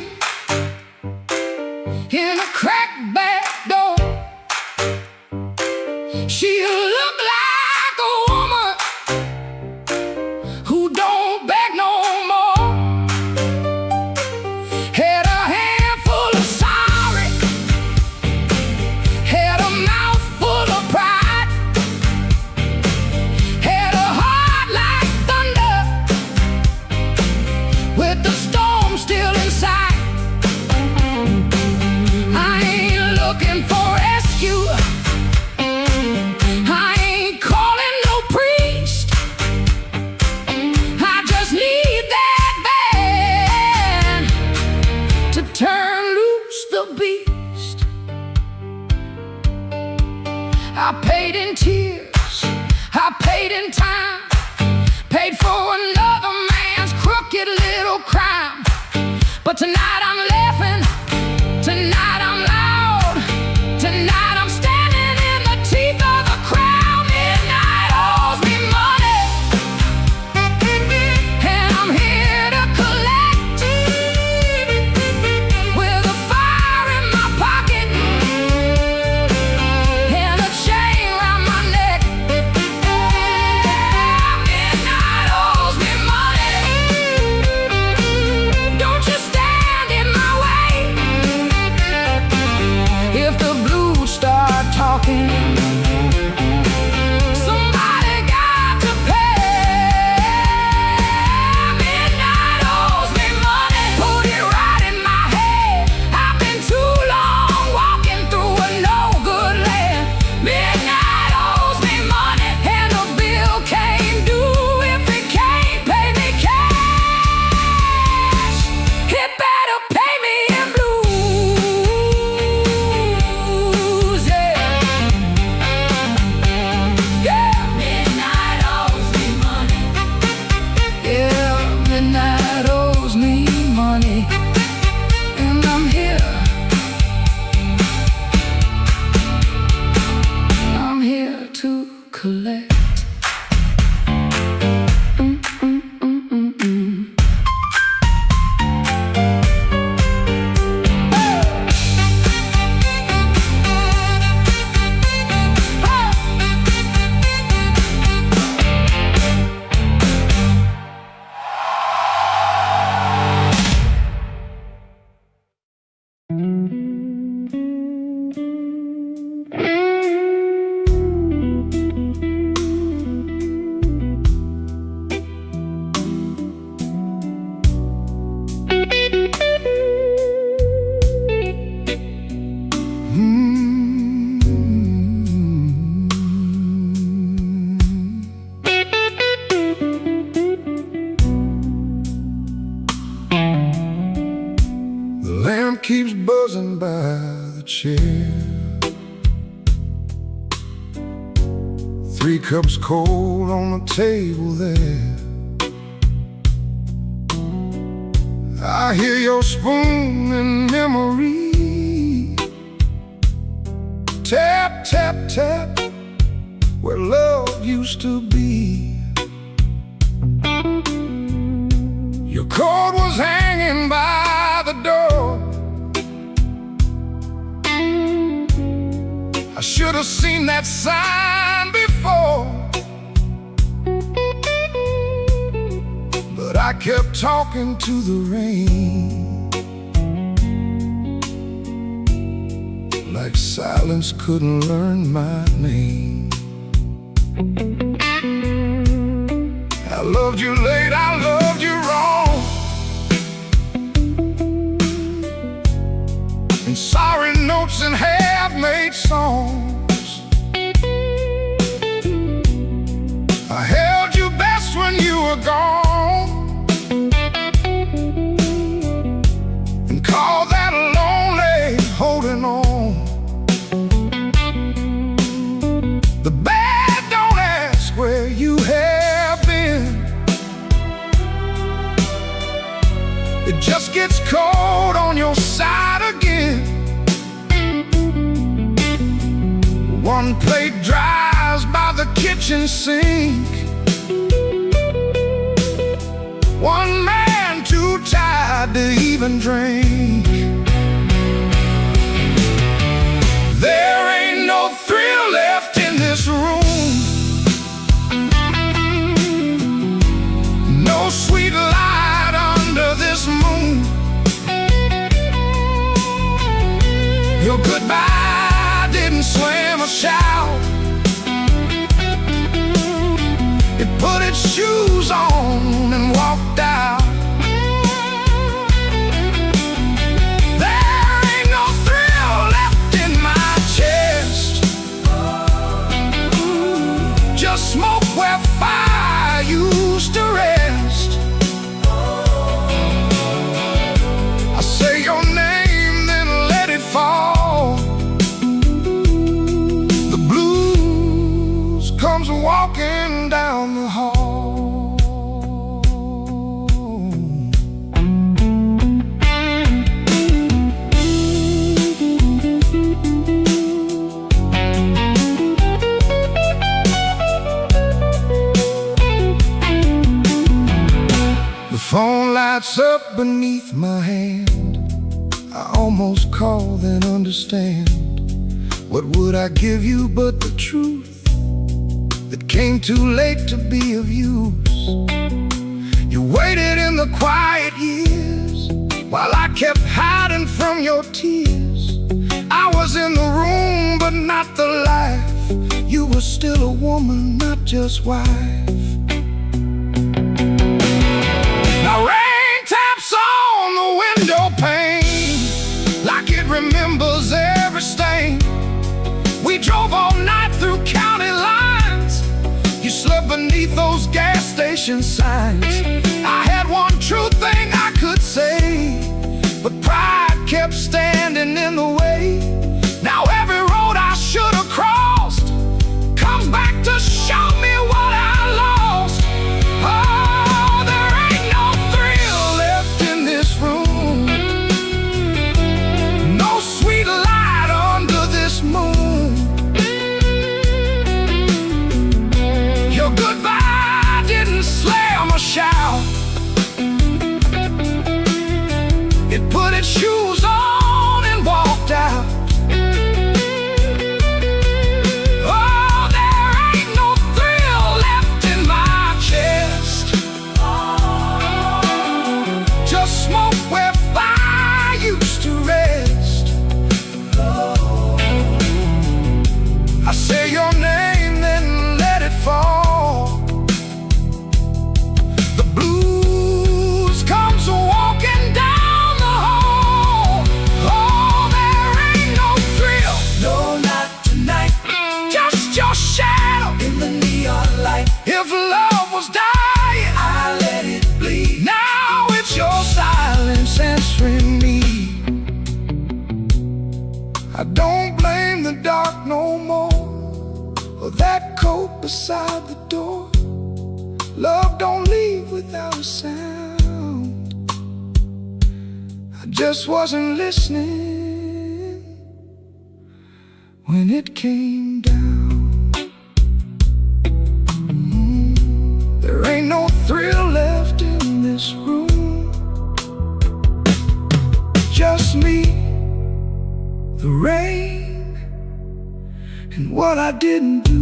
in a cracked back door. She looked like a woman who don't beg no more. Had a handful of sorry, had a mouth full of pride, had a heart like thunder with the storm still inside. I ain't looking for rescue, I ain't calling no priest. I just need that band to turn loose the beast. I paid in tears, I paid in time, paid for another man's crooked little crime. But tonight I'm laughing, tonight I'm loud, tonight I'm standing in the teeth of the crowd. Midnight owes me money, and I'm here to collect. With a fire in my pocket and a chain round my neck. Midnight owes me money. Don't you stand in my way. If the blues start talking, somebody got to pay. Midnight owes me money. Put it right in my head. I've been too long walking through a no-good land. Midnight owes me money, and the bill came due. If it can't pay me cash, it better pay me in blues. Yeah. Yeah. Midnight owes me money. Yeah, midnight owes me money, and I'm here. I'm here to collect. The lamp keeps buzzing by the chair. 3 cups cold on the table there. I hear your spoon in memory. Tap, tap, tap, where love used to be. Your coat was hanging by the door. I should have seen that sign before, but I kept talking to the rain, like silence couldn't learn my name. I loved you late, I loved you wrong, and sorry notes and half-made songs. I held you best when you were gone, and called that lonely holding on. The bad don't ask where you have been. It just gets cold on your side again. One plate dries by the kitchen sink. One man too tired to even drink. There ain't no thrill left in this room, no sweet light under this moon. Your goodbye didn't slam a shout. It put its shoes on and walked out. There ain't no thrill left in my chest, just smoke where fire used to rest. I say your name, then let it fall. The blues comes walking down the hall. glass up beneath my hand. I almost call then understand. What would I give you but the truth that came too late to be of use? You waited in the quiet years while I kept hiding from your tears. I was in the room but not the life. You were still a woman, not just wife. Now rain taps on the window pane like it remembers every stain. We drove all night through county lines. You slept beneath those gas station signs. I had one true thing I could say, but pride kept standing in the way. Now every road I should have crossed comes back to show me what I lost. Oh, there ain't no thrill left in this room, no sweet light under this moon. Your goodbye didn't slam or shout. It put its shoes on and walked out. Oh, there ain't no thrill left in my chest, just smoke where fire used to rest. I say your name then let it fall. The blues comes walking down the hall. Oh, there ain't no thrill, no, not tonight. Just your shadow in the neon light. If love was dying, I let it bleed. Now it's your silence answering me. I don't blame the dark no more, or that coat beside the door. Love don't leave without a sound. I just wasn't listening when it came down. There ain't no thrill left in this room, just me, the rain, and what I didn't do.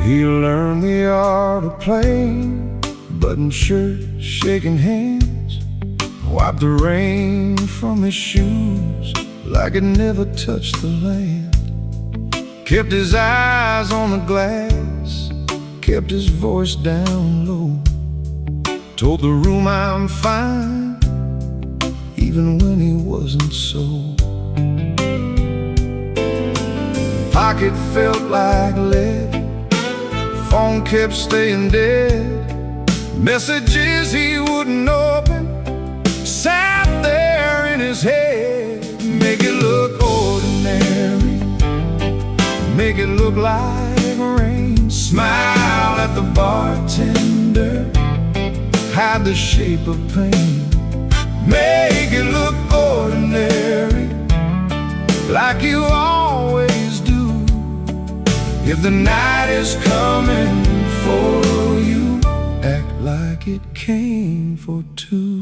He learned the art of playing, button shirt, shaking hands, wiped the rain from his shoes like it never touched the land. Kept his eyes on the glass, kept his voice down low, told the room I'm fine, even when he wasn't so. Pocket felt like lead, phone kept staying dead. Messages he wouldn't open sat there in his head. Make it look ordinary, make it look like rain. Smile at the bartender, hide the shape of pain. Make it look ordinary, like you always do. If the night is coming for you, act like it came for two.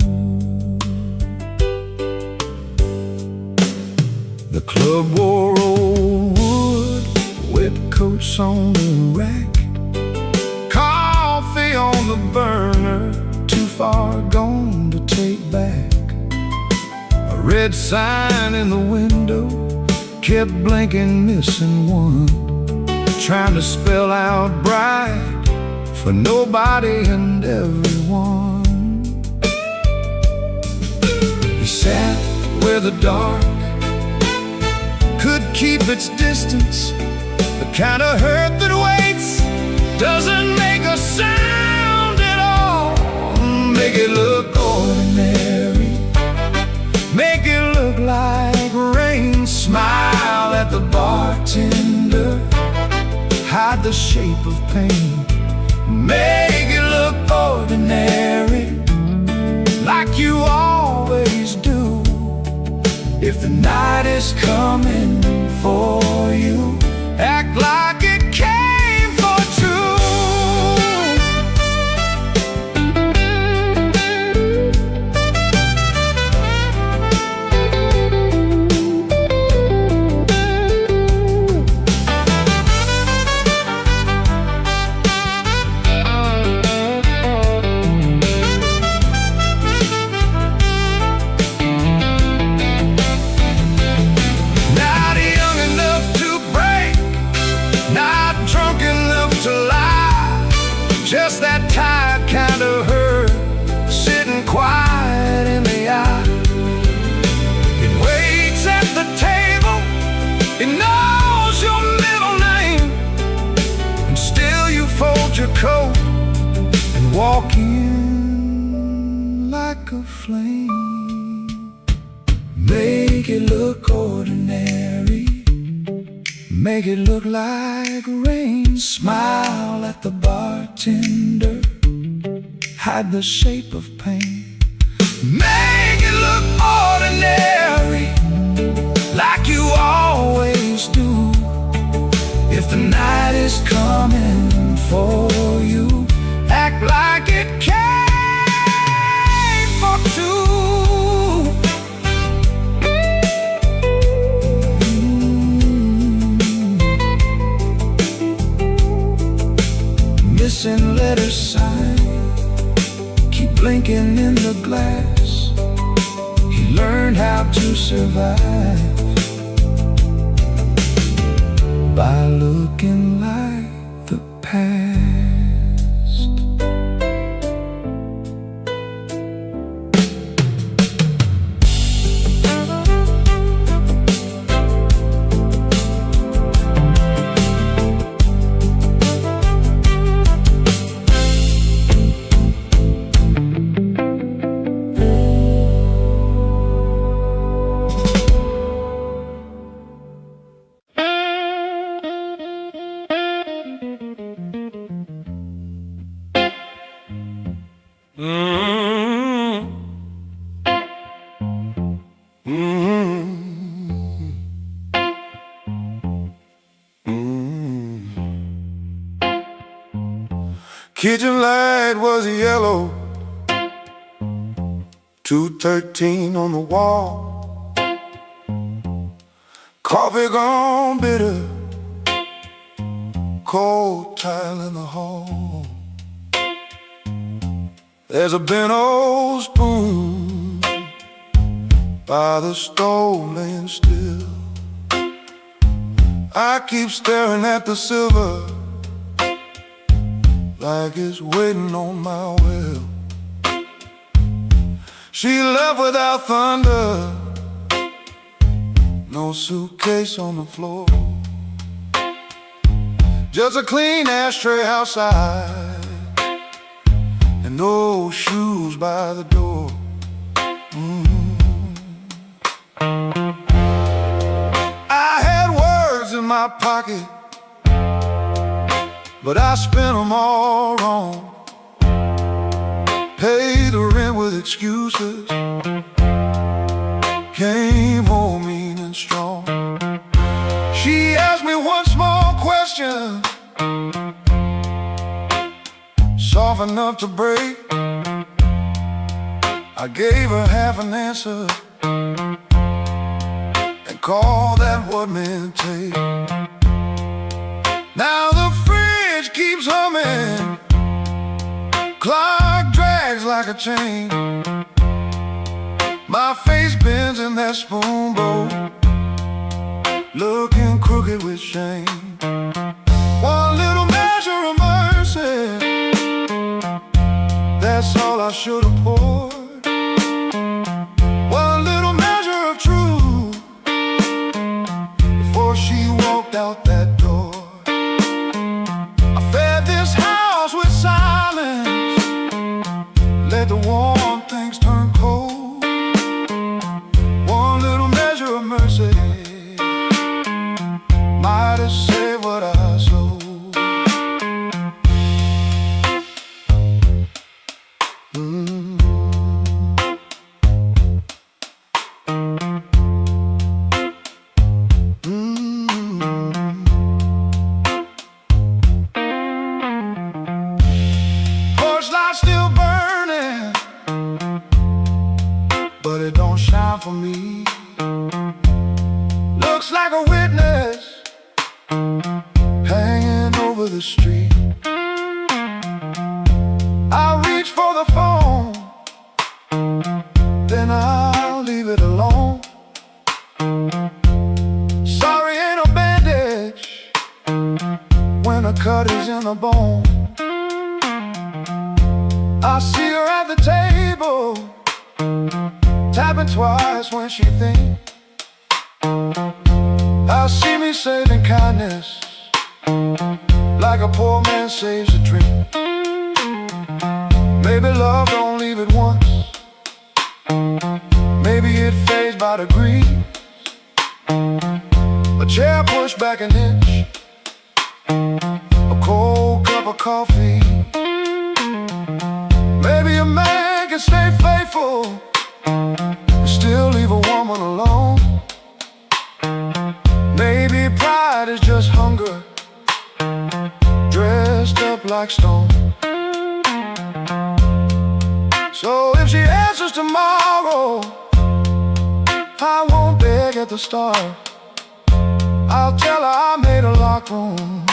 The club wore old wood, wet coats on the rack, coffee on the burner, too far gone to take back. A red sign in the window kept blinking, missing one, trying to spell out bright for nobody and everyone. He sat where the dark could keep its distance, the kind of hurt that waits, doesn't make a sound at all. Make it look ordinary, make it look like rain. Smile at the bartender, hide the shape of pain. Make it look ordinary, like you always do. If the night is coming for you, act like it came for two. Just that tired kind of hurt, sitting quiet in the eye. It waits at the table, it knows your middle name, and still you fold your coat and walk in like a flame. Make it look ordinary, make it look like rain. Smile at the bartender, hide the shape of pain. Make it look ordinary, like you always do. If the night is coming for you, act like it came for two. Missing letter sign, keep blinking in the glass. He learned how to survive by looking like the past. Kitchen light was yellow, 213 on the wall. Coffee gone bitter, cold tile in the hall. There's a bent old spoon by the stove laying still. I keep staring at the silver like it's waiting on my will. She left without thunder, no suitcase on the floor, just a clean ashtray outside and no shoes by the door. I had words in my pocket, but I spent them all wrong. Paid the rent with excuses, came home mean and strong. She asked me one small question, soft enough to break. I gave her half an answer and called that what men take. Now the fridge keeps humming, clock drags like a chain. My face bends in that spoon bowl, looking crooked with shame. One little measure of mercy should have poured one little measure of truth before she walked out that door. I fed this house with silence, let the warm things turn cold. One little measure of mercy might have saved what I sowed. Porch light still burning, but it don't shine for me. Looks like a witness hanging over the street. I reach for the phone, then I'll leave it alone. Sorry, ain't no bandage when a cut is in the bone. I see her at the table, tapping twice when she thinks. I see me saving kindness like a poor man saves a drink. Maybe love don't leave it once, maybe it fades by degrees. A chair pushed back an inch, a cold cup of coffee. Maybe a man can stay faithful and still leave a woman alone. Maybe pride is just hunger dressed up like stone. So if she answers tomorrow, I won't beg at the start. I'll tell her I made a locked room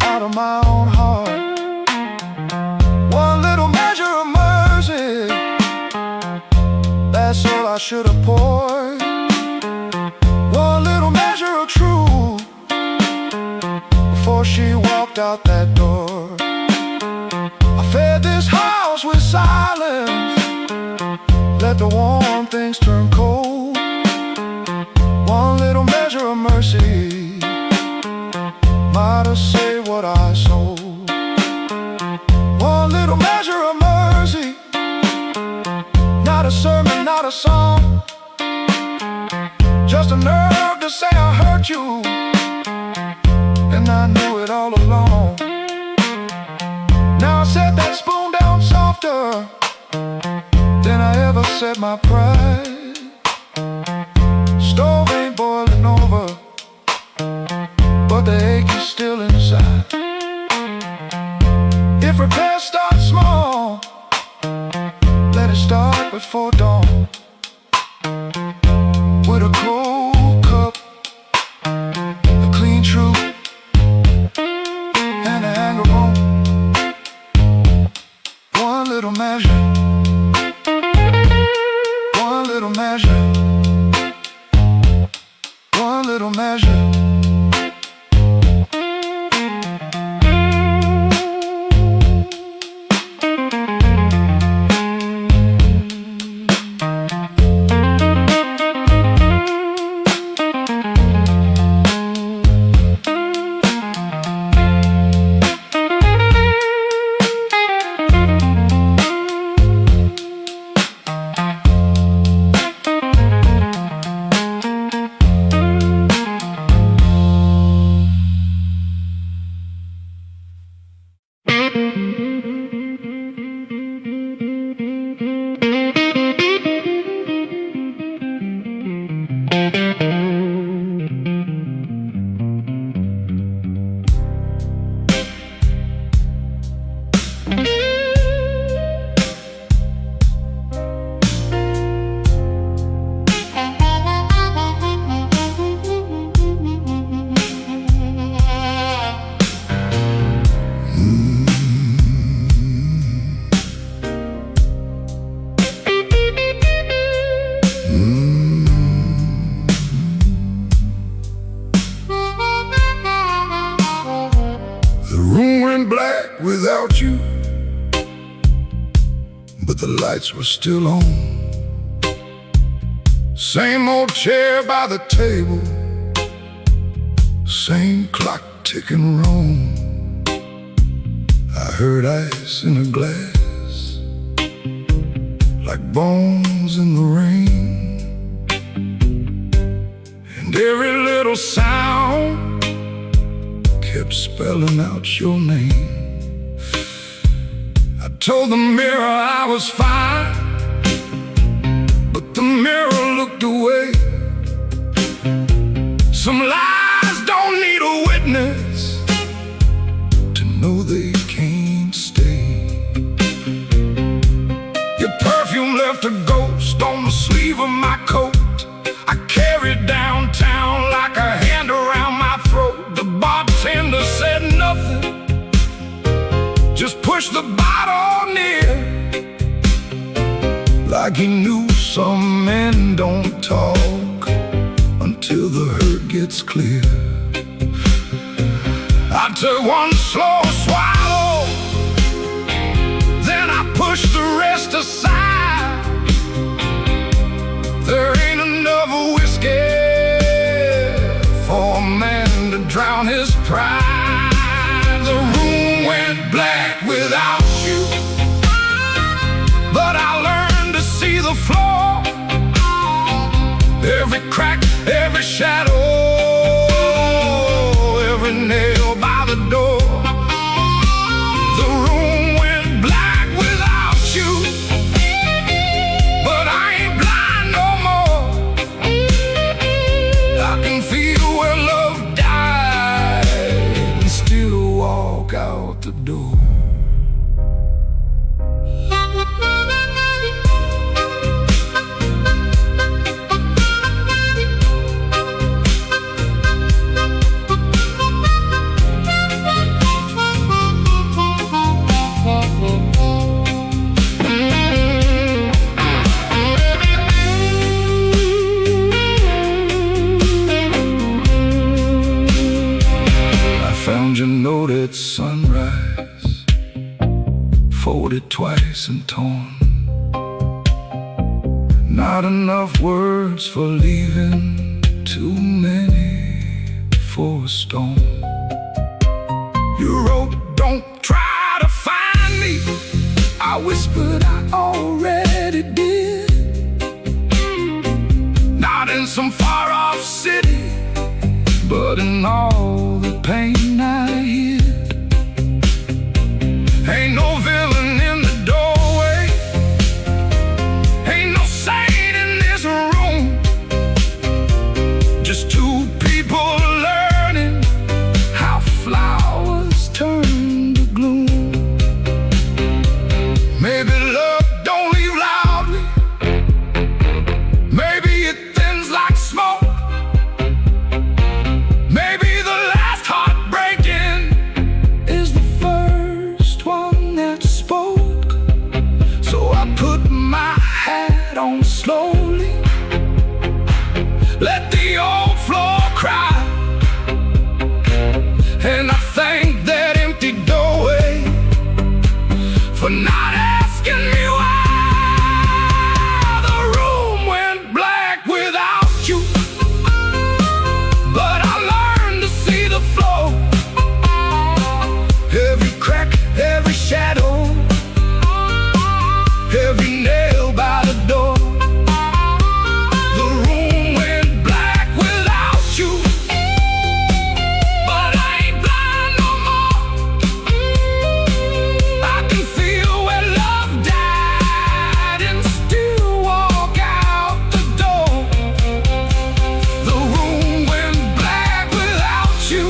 out of my own heart. One little measure of mercy, that's all I should have poured. One little measure of truth before she walked out that door. I fed this house with silence, let the warm things turn cold. One little measure of mercy might have saved what I sold. One little measure of mercy, not a sermon, not a song, just a nerve to say I hurt you, and I knew it all along. Now I set that spoon down softer than I ever set my pride. Stove ain't boiling over, but the ache is still inside. If repairs start small, let it start before dawn. With a cold cup, a clean truth, and an anger bone. One little measure, one little measure, one little measure. the lights were still on. Same old chair by the table, same clock ticking wrong. I heard ice in a glass, like bones in the rain. And every little sound kept spelling out your name. I told the mirror I was fine, but the mirror looked away. Some lies don't need a witness to know they can't stay. Your perfume left a ghost on the sleeve of my coat. I carried downtown like a hand around my throat. The bartender said nothing, just pushed the bottle near, like he knew some men don't talk until the hurt gets clear. I took one slow swallow, then I pushed the rest aside. There ain't enough whiskey for a man to drown his pride. The room went black without you, but I learned to see the floor, every crack, every shadow, every nail by the door. The room went black without you, but I ain't blind no more. I can feel where love died and still walk out the door. Found your note at sunrise, folded twice and torn. Not enough words for leaving, too many for a storm. You wrote, don't try to find me. I whispered, I already did. Not in some far-off city, but in all the pain I hid. Ain't no villain in the doorway, ain't no saint in this room. Just two people learning how flowers turn to gloom. Maybe love don't leave loudly, maybe it thins like smoke. On slowly, let the old floor cry, and I thank that empty doorway for not asking me why. The room went black without you, but I learned to see the floor, every crack, every shadow, every nail by the door. The room went black without you, but I ain't blind no more. I can feel where love died and still walk out the door. The room went black without you.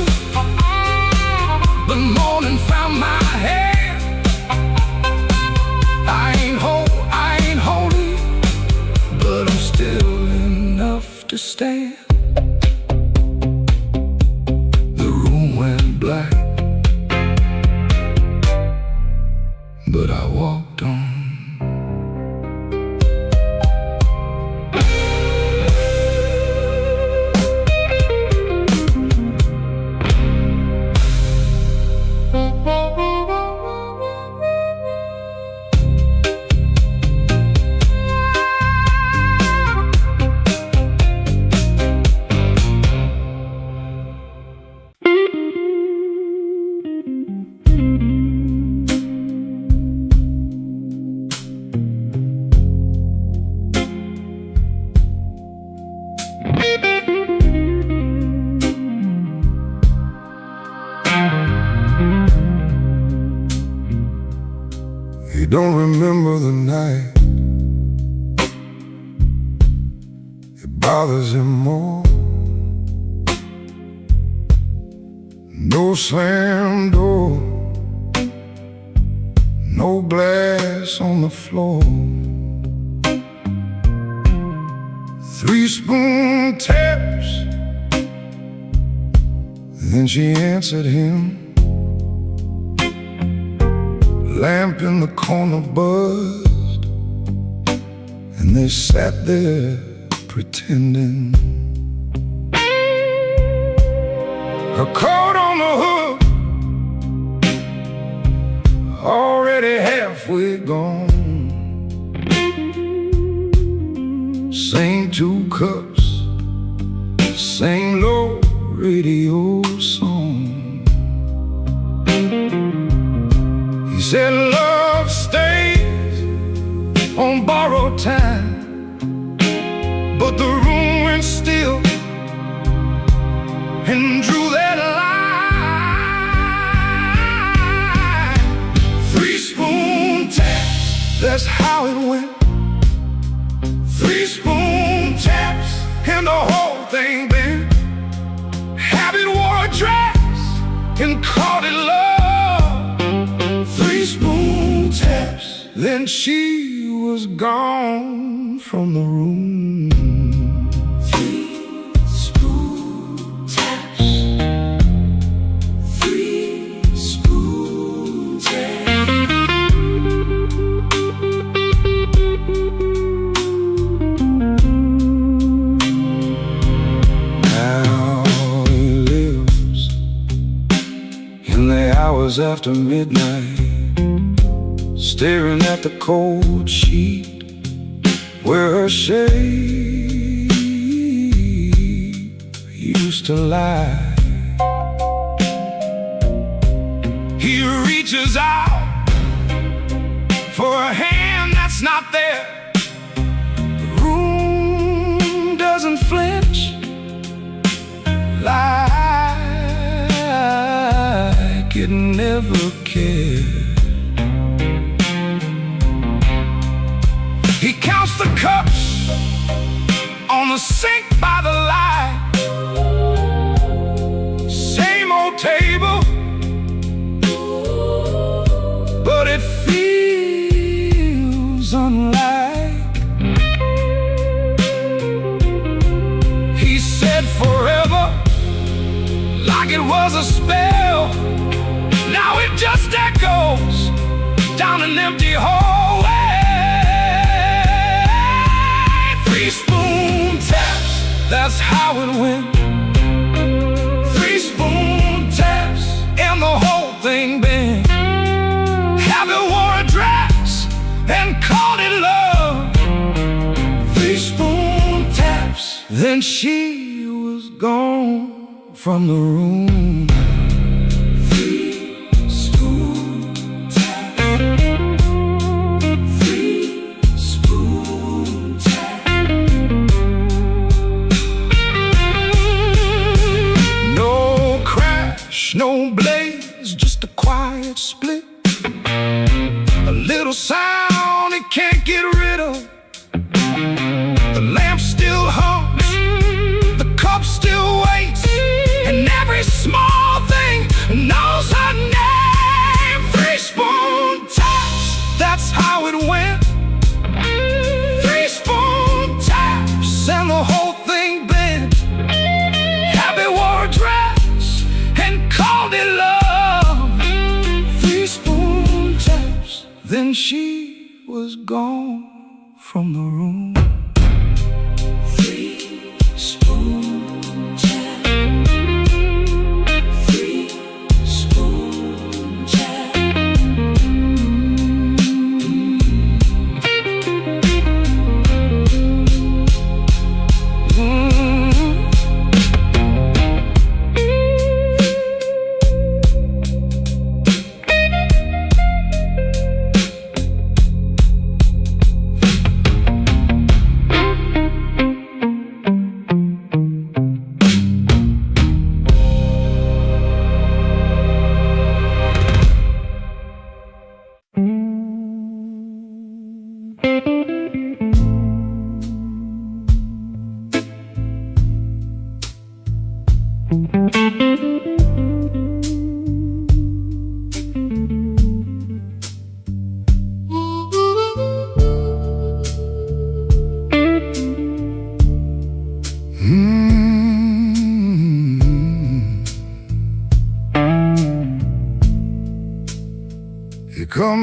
The morning found my hand. I ain't holy, but I'm still enough to stand. The room went black, but I walked on. don't remember the night. It bothers him more. No slam door, no glass on the floor. 3-spoon taps. Then she answered him. Lamp in the corner buzzed, and they sat there pretending. Her coat on the hook, already halfway gone. Same 2 cups, same low radio song. He said love stays on borrowed time, but the room went still and drew that line. 3-spoon taps, that's how it went. 3-spoon taps, and the whole thing bent. Habit wore a dress and called it love. 3-spoon taps, then she was gone from the room. 3-spoon taps. 3-spoon taps. Hours after midnight, staring at the cold sheet where her shape used to lie. He reaches out for a hand that's not there. The room doesn't flinch like it never cared. He counts the cups on the sink by the light. Same old table, but it feels unlike. He said forever, like it was a spell. Now it just echoes down an empty hallway. 3-spoon taps, that's how it went. 3-spoon taps, and the whole thing bent. Habit wore a dress and called it love. 3-spoon taps, then she was gone from the room. 3-spoon taps. 3-spoon taps. No crash, no blaze, just a quiet split. A little sound it can't get rid of. The lamp still hums, the cup still waits, and every small thing knows her name. 3-spoon taps, that's how it went. 3-spoon taps, and the whole thing bent. Habit wore a dress and called it love. 3-spoon taps, then she was gone from the room. 3-spoon taps. 3-spoon taps.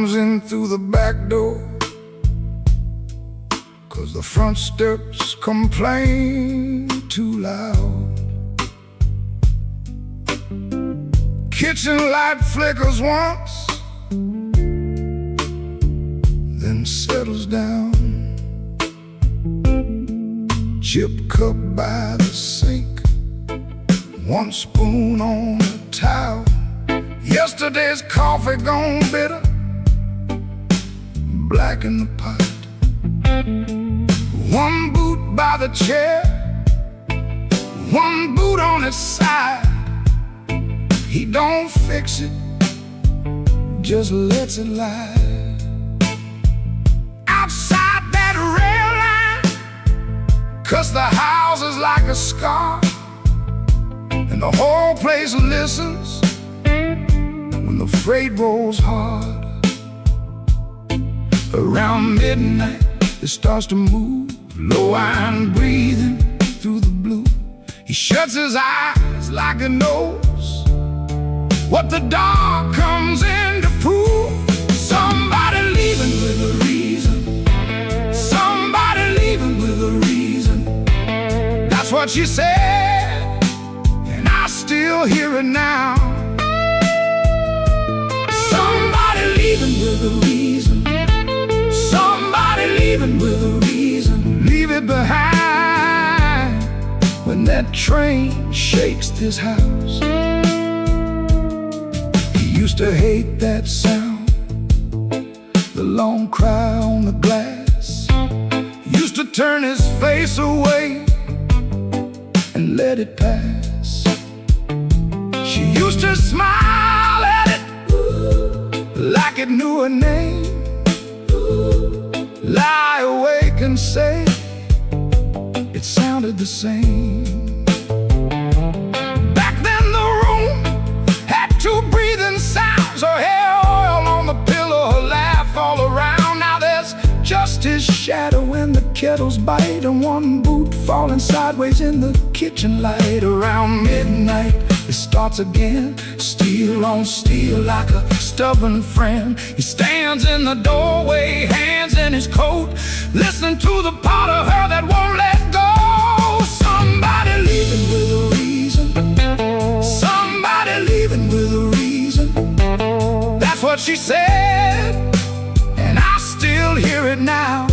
comes in through the back door, 'cause the front steps complain too loud. Kitchen light flickers once, then settles down. Chip cup by the sink, one spoon on the towel. Yesterday's coffee gone bitter, black in the pot. One boot by the chair, one boot on its side. He don't fix it, just lets it lie. Outside that rail line, cuss the house is like a scar, and the whole place listens when the freight rolls hard. Around midnight it starts to move, low iron breathing through the blue. He shuts his eyes like he knows what the dark comes in to prove. Somebody leaving with a reason, somebody leaving with a reason. That's what she said, and I still hear it now. Somebody leaving with a reason, somebody leaving with a reason. Leave it behind when that train shakes this house. He used to hate that sound, the long cry on the glass. Used to turn his face away and let it pass. She used to smile at it like it knew her name. Lie awake and say it sounded the same. Back then the room had two breathing sounds, her hair oil on the pillow, her laugh all around. Now there's just his shadow and the kettle's bite, and one boot falling sideways in the kitchen light. Around midnight it starts again, steel on steel like a stubborn friend. He stands in the doorway, hands in his coat, listening to the part of her that won't let go. Somebody leaving with a reason, somebody leaving with a reason. That's what she said, and I still hear it now.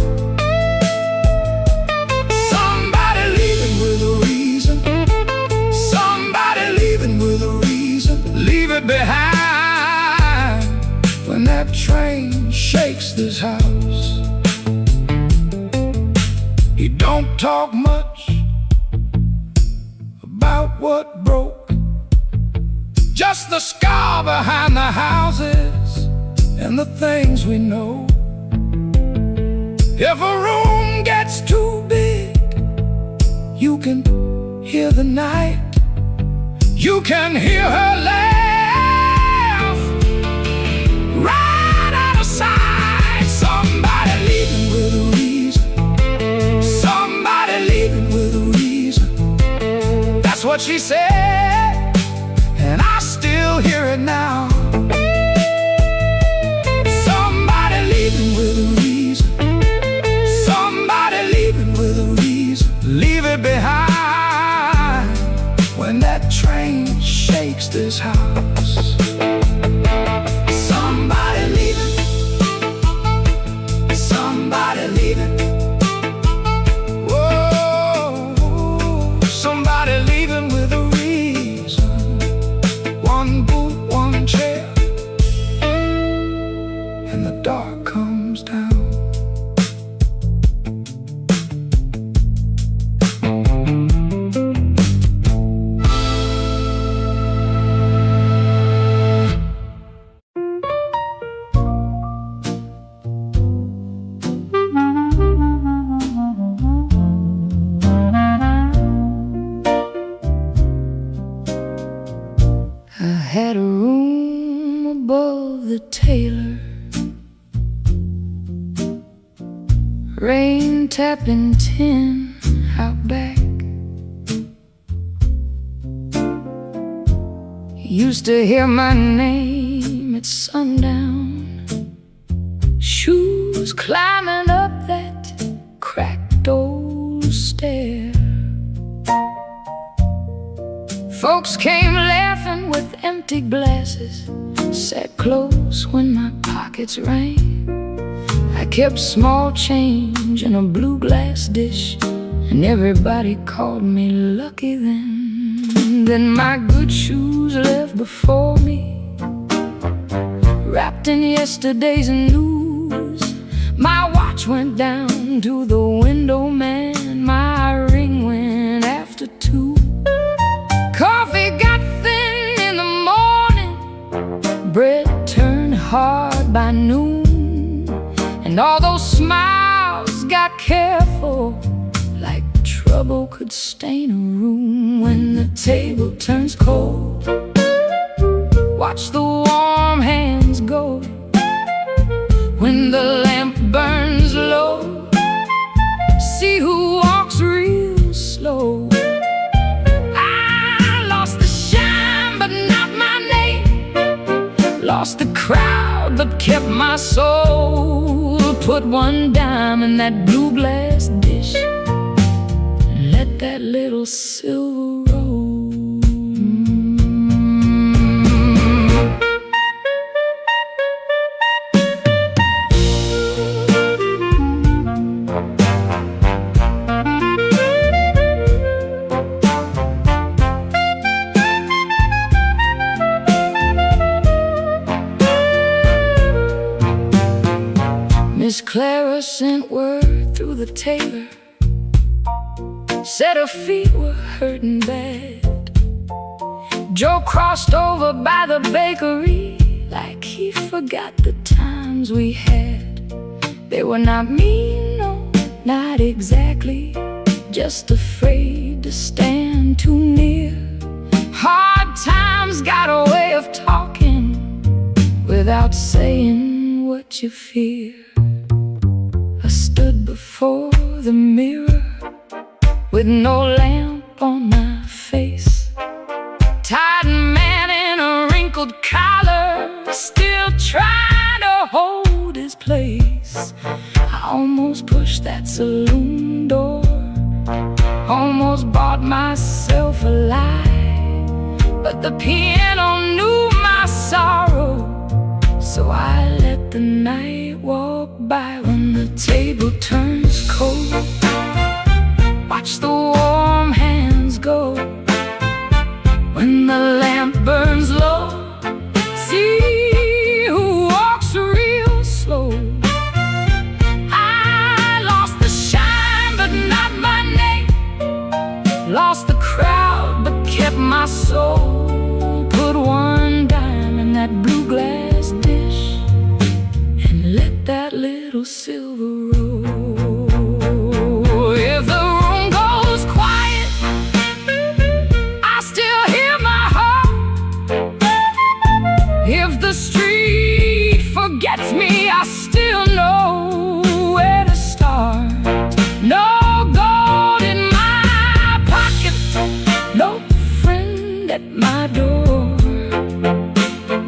Somebody leaving with a reason, somebody leaving with a reason. Leave it behind when that train shakes this house. He don't talk much about what broke, just the scar behind the houses and the things we know. If a room gets too big, you can hear the night, you can hear her laugh right out of sight. Somebody leaving with a reason, somebody leaving with a reason. That's what she said, and I still hear it now. Somebody leaving with a reason, somebody leaving with a reason. Leave it behind when that train shakes this house. Somebody leaving, somebody leaving. Whoa, somebody leaving with a reason. One boot, one chair, and the dark comes down. I had a room above the tailor, rain tapping tin out back. Used to hear my name at sundown was climbing up that cracked old stair. Folks came laughing with empty glasses, sat close when my pockets rang. I kept small change in a blue glass dish, and everybody called me lucky then. Then my good shoes left before me, wrapped in yesterday's news. My watch went down to the window man, my ring went after 2. Coffee got thin in the morning, bread turned hard by noon, and all those smiles got careful, like trouble could stain a room. When the table turns cold, watch the warm hands go. When the lamp burns low, see who walks real slow. I lost the shine but not my name, lost the crowd but kept my soul. Put one dime in that blue glass dish and let that little silver roll. Miss Clara sent word through the tailor, said her feet were hurting bad. Joe crossed over by the bakery like he forgot the times we had. They were not mean, no, not exactly, just afraid to stand too near. Hard times got a way of talking without saying what you fear. I stood before the mirror with no lamp on my face, tired man in a wrinkled collar, still trying to hold his place. I almost pushed that saloon door, almost bought myself a lie, but the piano knew my sorrow, so I let the night walk by. When the table turns cold, watch the warm hands go. When the lamp burns low, see who walks real slow. I lost the shine but not my name, lost the crowd but kept my soul. Put one dime in that blue glass dish and let that little silver roll. If the room goes quiet, I still hear my heart. If the street forgets me, I still know where to start. No gold in my pocket, no friend at my door,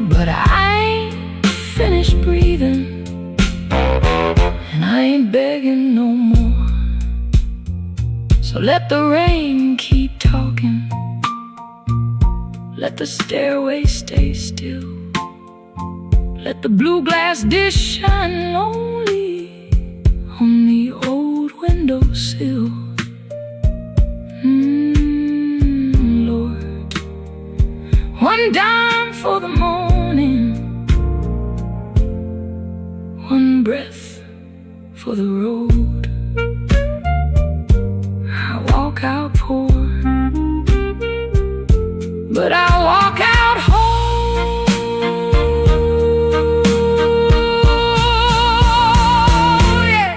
but I ain't finished breathing, and I ain't begging no more. So let the rain keep talking, let the stairway stay still, let the blue glass dish shine lonely on the old windowsill. Lord, one dime for the morning, one breath for the road. I walk out poor, but I walk out whole. Yeah.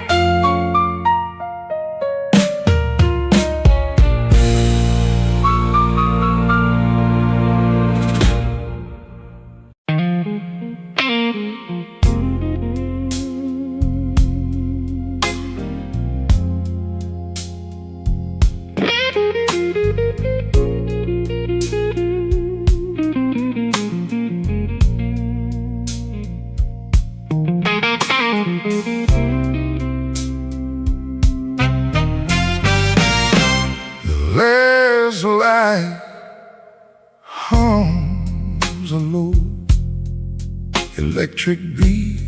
This life hums a low electric beat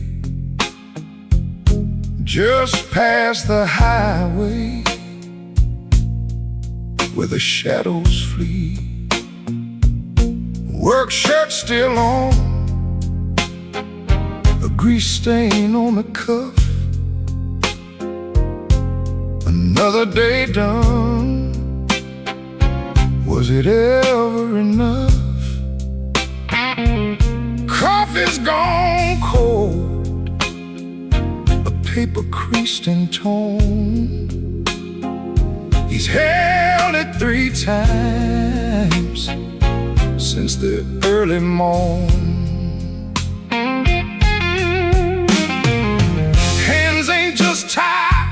just past the highway where the shadows flee. Work shirt still on, a grease stain on the cuff. Another day done. Was it ever enough? Coffee's gone cold, a paper creased in tone. He's held it 3 times since the early morn. Hands ain't just tied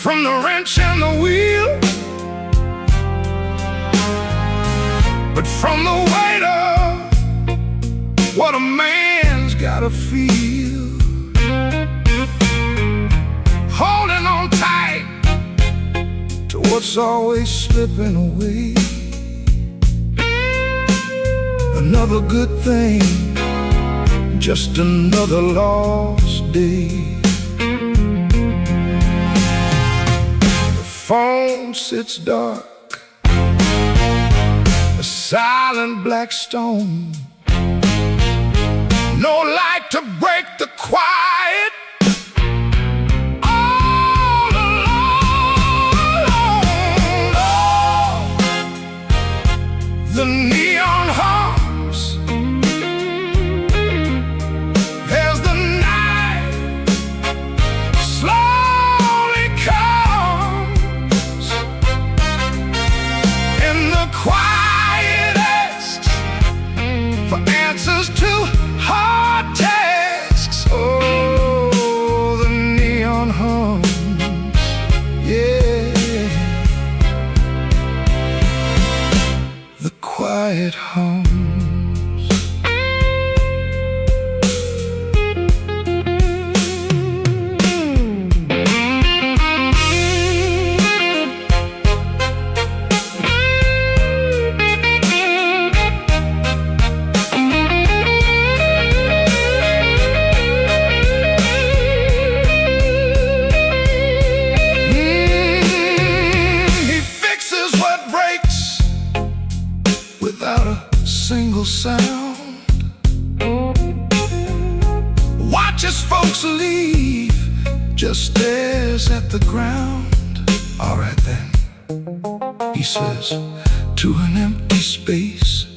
from the wrench and the wheel, but from the weight of what a man's gotta feel. Holding on tight to what's always slipping away. Another good thing, just another lost day. The phone sits dark, a silent black stone. No light to break the quiet. All alone, oh, the neon hums as the night slowly comes, and the quiet asks for answers to hard tasks. Oh, the neon hums, yeah, the quiet hums. Without a single sound, watches folks leave, just stares at the ground. All right then, he says to an empty space,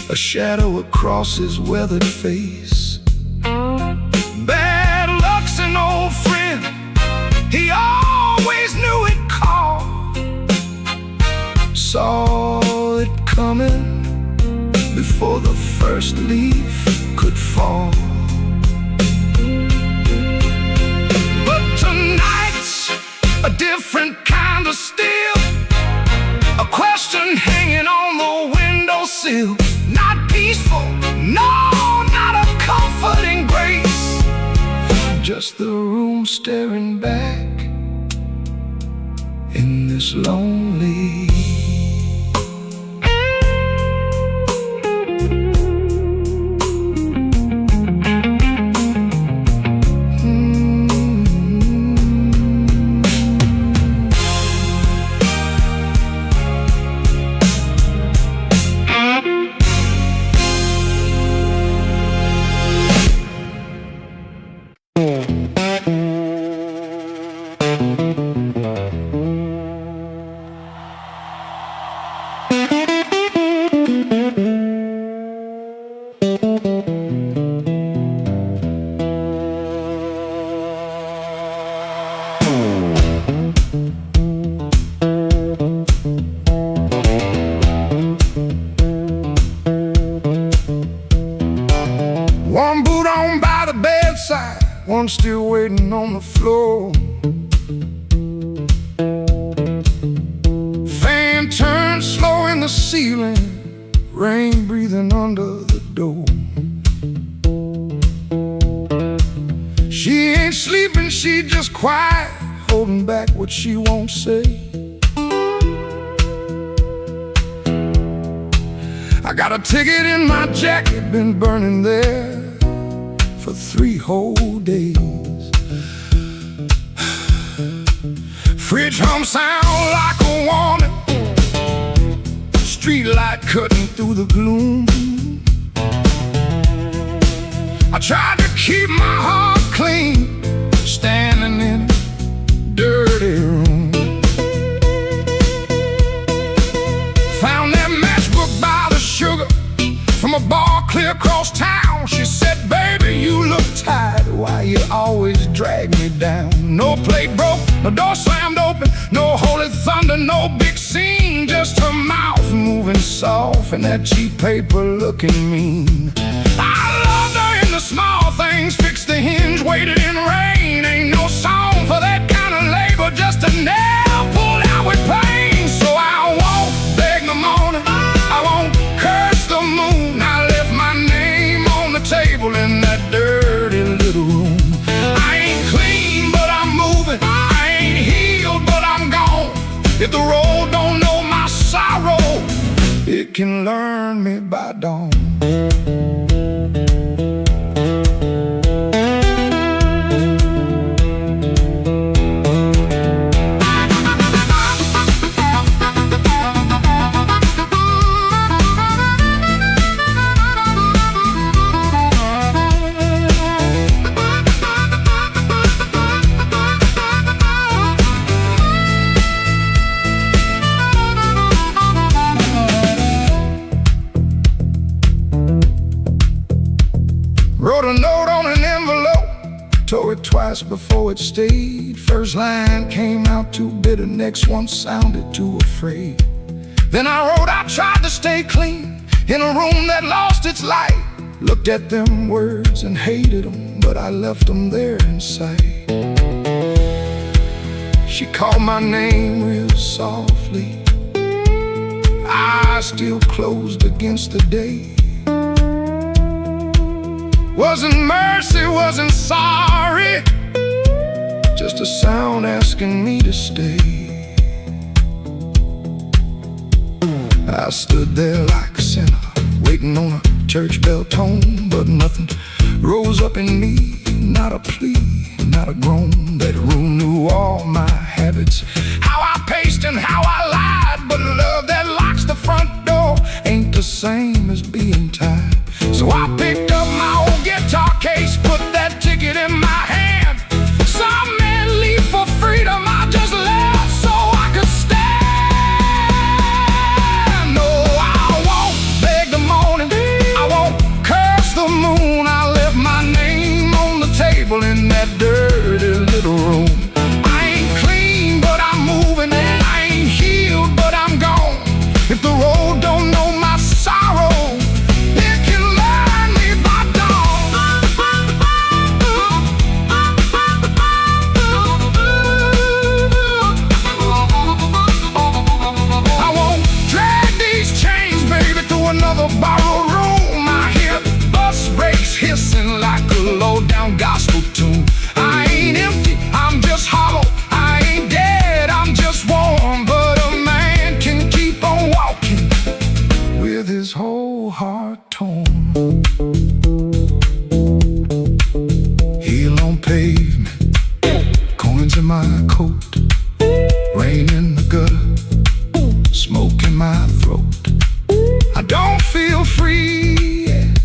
a shadow across his weathered face. Bad luck's an old friend, he always knew it called. Saw it coming before the first leaf could fall. But tonight's a different kind of steel, a question hanging on the windowsill. Not peaceful, no, not a comforting grace, just the room staring back in this lonely. One boot on by the bedside, one still waiting on the floor. Fan turned slow in the ceiling, rain breathing under the door. She ain't sleeping, she just quiet, holding back what she won't say. Got a ticket in my jacket, been burning there for 3 whole days. Fridge hum sound like a warning, street light cutting through the gloom. I tried to keep my heart clean, standing in a dirty room. Found that matchbook by the sugar from a bar clear across town. She said, baby, you look tired, why you always drag me down? No plate broke, no door slammed open, no holy thunder, no big scene, just her mouth moving soft and that cheap paper looking mean. I loved her in the small things, fixed the hinge, waited in rain. Ain't no song for that kind of labor, just a nail pulled out with pain. So I won't beg the morning, I won't curse the moon. I left my name on the table in that dirty little room. I ain't clean, but I'm moving. I ain't healed, but I'm gone. If the road don't know my sorrow, it can learn me by dawn. Wrote a note on an envelope, tore it twice before it stayed. First line came out too bitter, next one sounded too afraid. Then I wrote, I tried to stay clean in a room that lost its light. Looked at them words and hated them, but I left them there inside. She called my name real softly, eyes still closed against the day. Wasn't mercy, wasn't sorry, just a sound asking me to stay. I stood there like a sinner, waiting on a church bell tone, but nothing rose up in me, not a plea, not a groan. That room knew all my habits, how I paced and how I lied, but love that locks the front door ain't the same as being tied. So I picked up my old guitar case, put that ticket in my hand. Some men leave for freedom, I just left so I could stand. No, I won't beg the morning, I won't curse the moon. I left my name on the table in that dirty little room. I ain't clean, but I'm moving. I ain't healed, but I'm gone. If the road don't know my sorrow, another borrowed room. I hear bus brakes hissing like a low-down gospel tune. I ain't empty, I'm just hollow. I ain't dead, I'm just warm. But a man can keep on walking with his whole heart torn. Heel on pavement, coins in my coat, rain in the gutter, smoke in my throat. I don't feel free yet,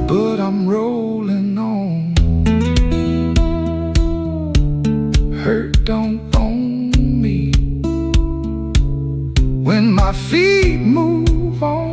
but I'm rolling on. Hurt don't own me when my feet move on.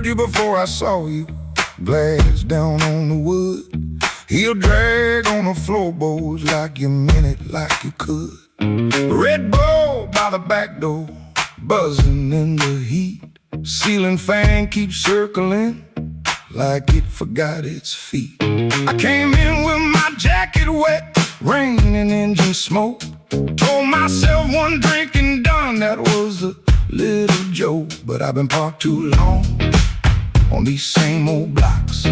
heard you before I saw you. Glass down on the wood, heel drag on the floorboards like you meant it, like you could. Red Bull by the back door, buzzing in the heat. Ceiling fan keeps circling like it forgot its feet. I came in with my jacket wet, rain and engine smoke. Told myself one drink and done, that was a little joke. But I've been parked too long on these same old blocks,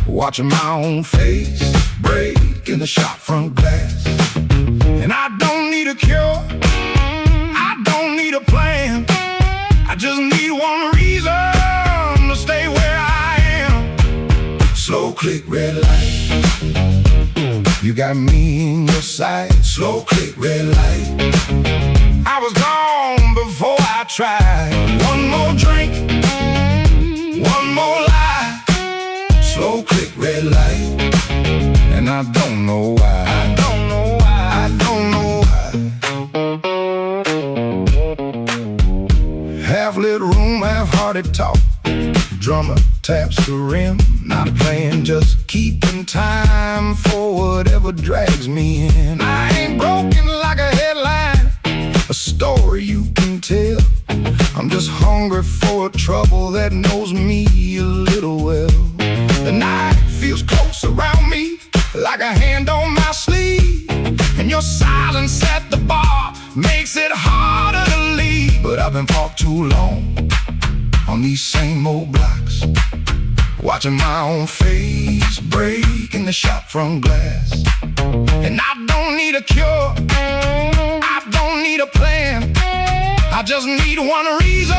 watching my own face break in the shop front glass. And I don't need a cure, I don't need a plan, I just need one reason to stay where I am. Slow click, red light, you got me in your sight. Slow click, red light, I was gone before I tried. One more drink, one more lie. Slow click, red light, and I don't know why. I don't know why. I don't know why. Half lit room, half-hearted talk. Drummer taps the rim, not playing, just keeping time for whatever drags me in. I ain't broken like a headline, a story you can tell. I'm just hungry for a trouble that knows me a little well. The night feels close around me, like a hand on my sleeve, and your silence at the bar makes it harder to leave. But I've been parked too long on these same old blocks, watching my own face break in the shop front glass. And I don't need a cure, I don't need a plan, I just need one reason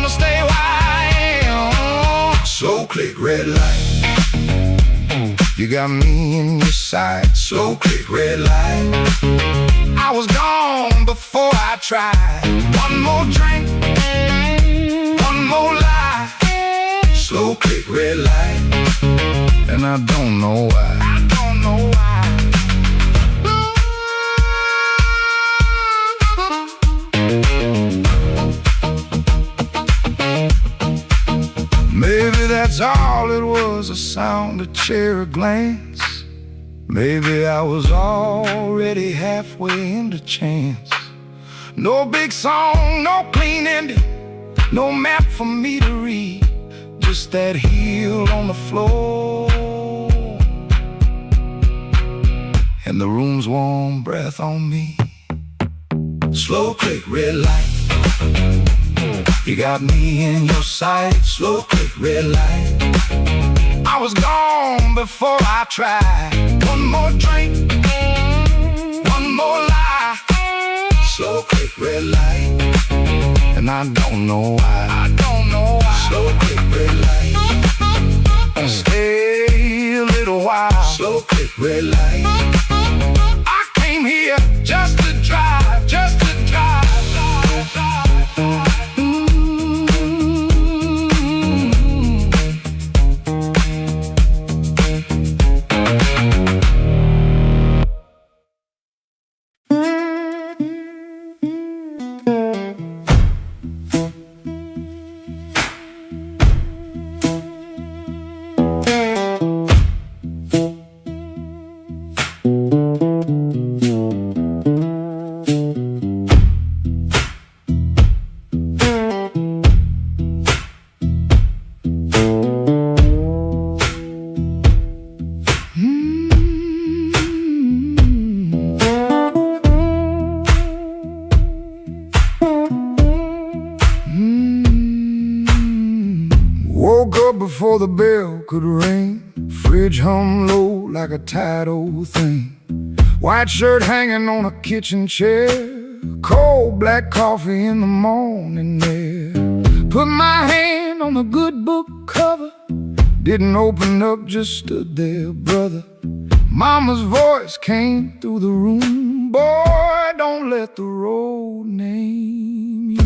to stay where I am. Slow click, red light, you got me in your sight. Slow click, red light, I was gone before I tried. One more drink, one more lie. Slow click, red light, and I don't know why. I don't know why. Maybe that's all it was, a sound, a chair, a glance. Maybe I was already halfway into chance. No big song, no clean ending, no map for me to read, just that heel on the floor and the room's warm breath on me. Slow click, red light, you got me in your sight. Slow click, red light, I was gone before I tried. One more drink, one more lie. Slow click, red light, and I don't know why. I don't know why. Slow click, red light, stay a little while. Slow click, red light, I came here just to drive, just to drive. Woke up before the bell could ring, fridge hum low like a tired old thing. White shirt hanging on a kitchen chair, cold black coffee in the morning air. Put my hand on the good book cover, didn't open up, just stood there, brother. Mama's voice came through the room, boy, don't let the road name you.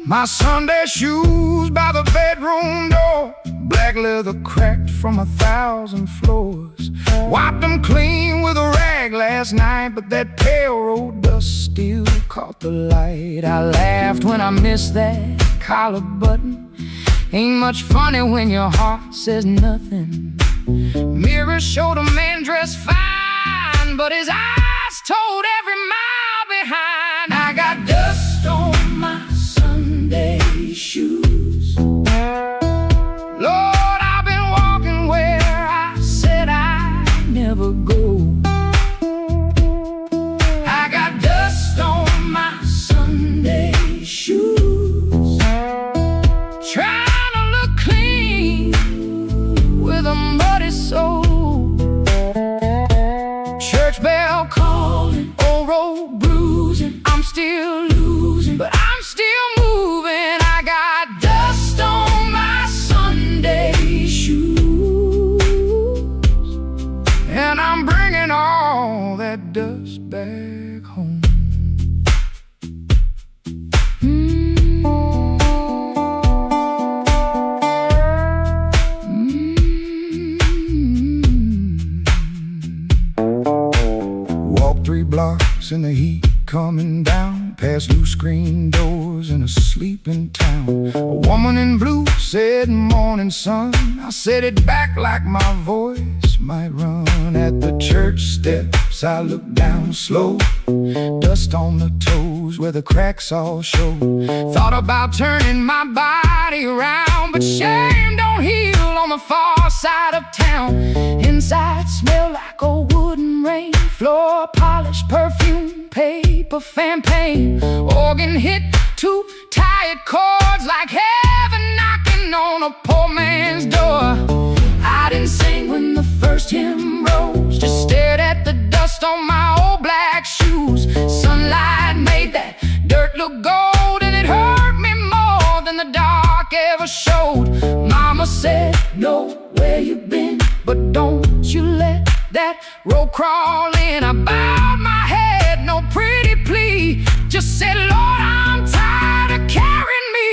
My Sunday shoes by the bedroom door, black leather cracked from 1,000 floors. Wiped them clean with a rag last night, but that pale road dust dust still caught the light. I laughed when I missed that collar button. Ain't much funny when your heart says nothing. Mirror showed a man dressed fine, but his eyes told every mile behind. I got dust on my Sunday shoes. Lord, I've been walking where I said I'd never go. I got dust on my Sunday shoes, trying to look clean with a muddy soul. Church bell calling, old road bruising. I'm still losing, but I'm still moving. I got dust on my Sunday shoes, and I'm bringing all that dust back home. Walk 3 blocks in the heat coming down, past loose screen doors in a sleeping town. A woman in blue said, "Morning, sun." I said it back like my voice might run. At the church steps I looked down slow, dust on the toes where the cracks all show. Thought about turning my body around, but shame don't heal on the far side of town. Inside smell like a wooden rain, floor polish, perfume, paper, fan paint. Organ hit 2 tired chords like heaven knocking on a poor man's door. I didn't sing when the first hymn rose, just stared at the dust on my old black shoes. Sunlight made that dirt look gold, and it hurt me more than the dark ever showed. Mama said, "Know where you been, but don't you let that road crawl in." I bowed my head, no pretty plea, just said, "Lord, I'm tired of carrying me."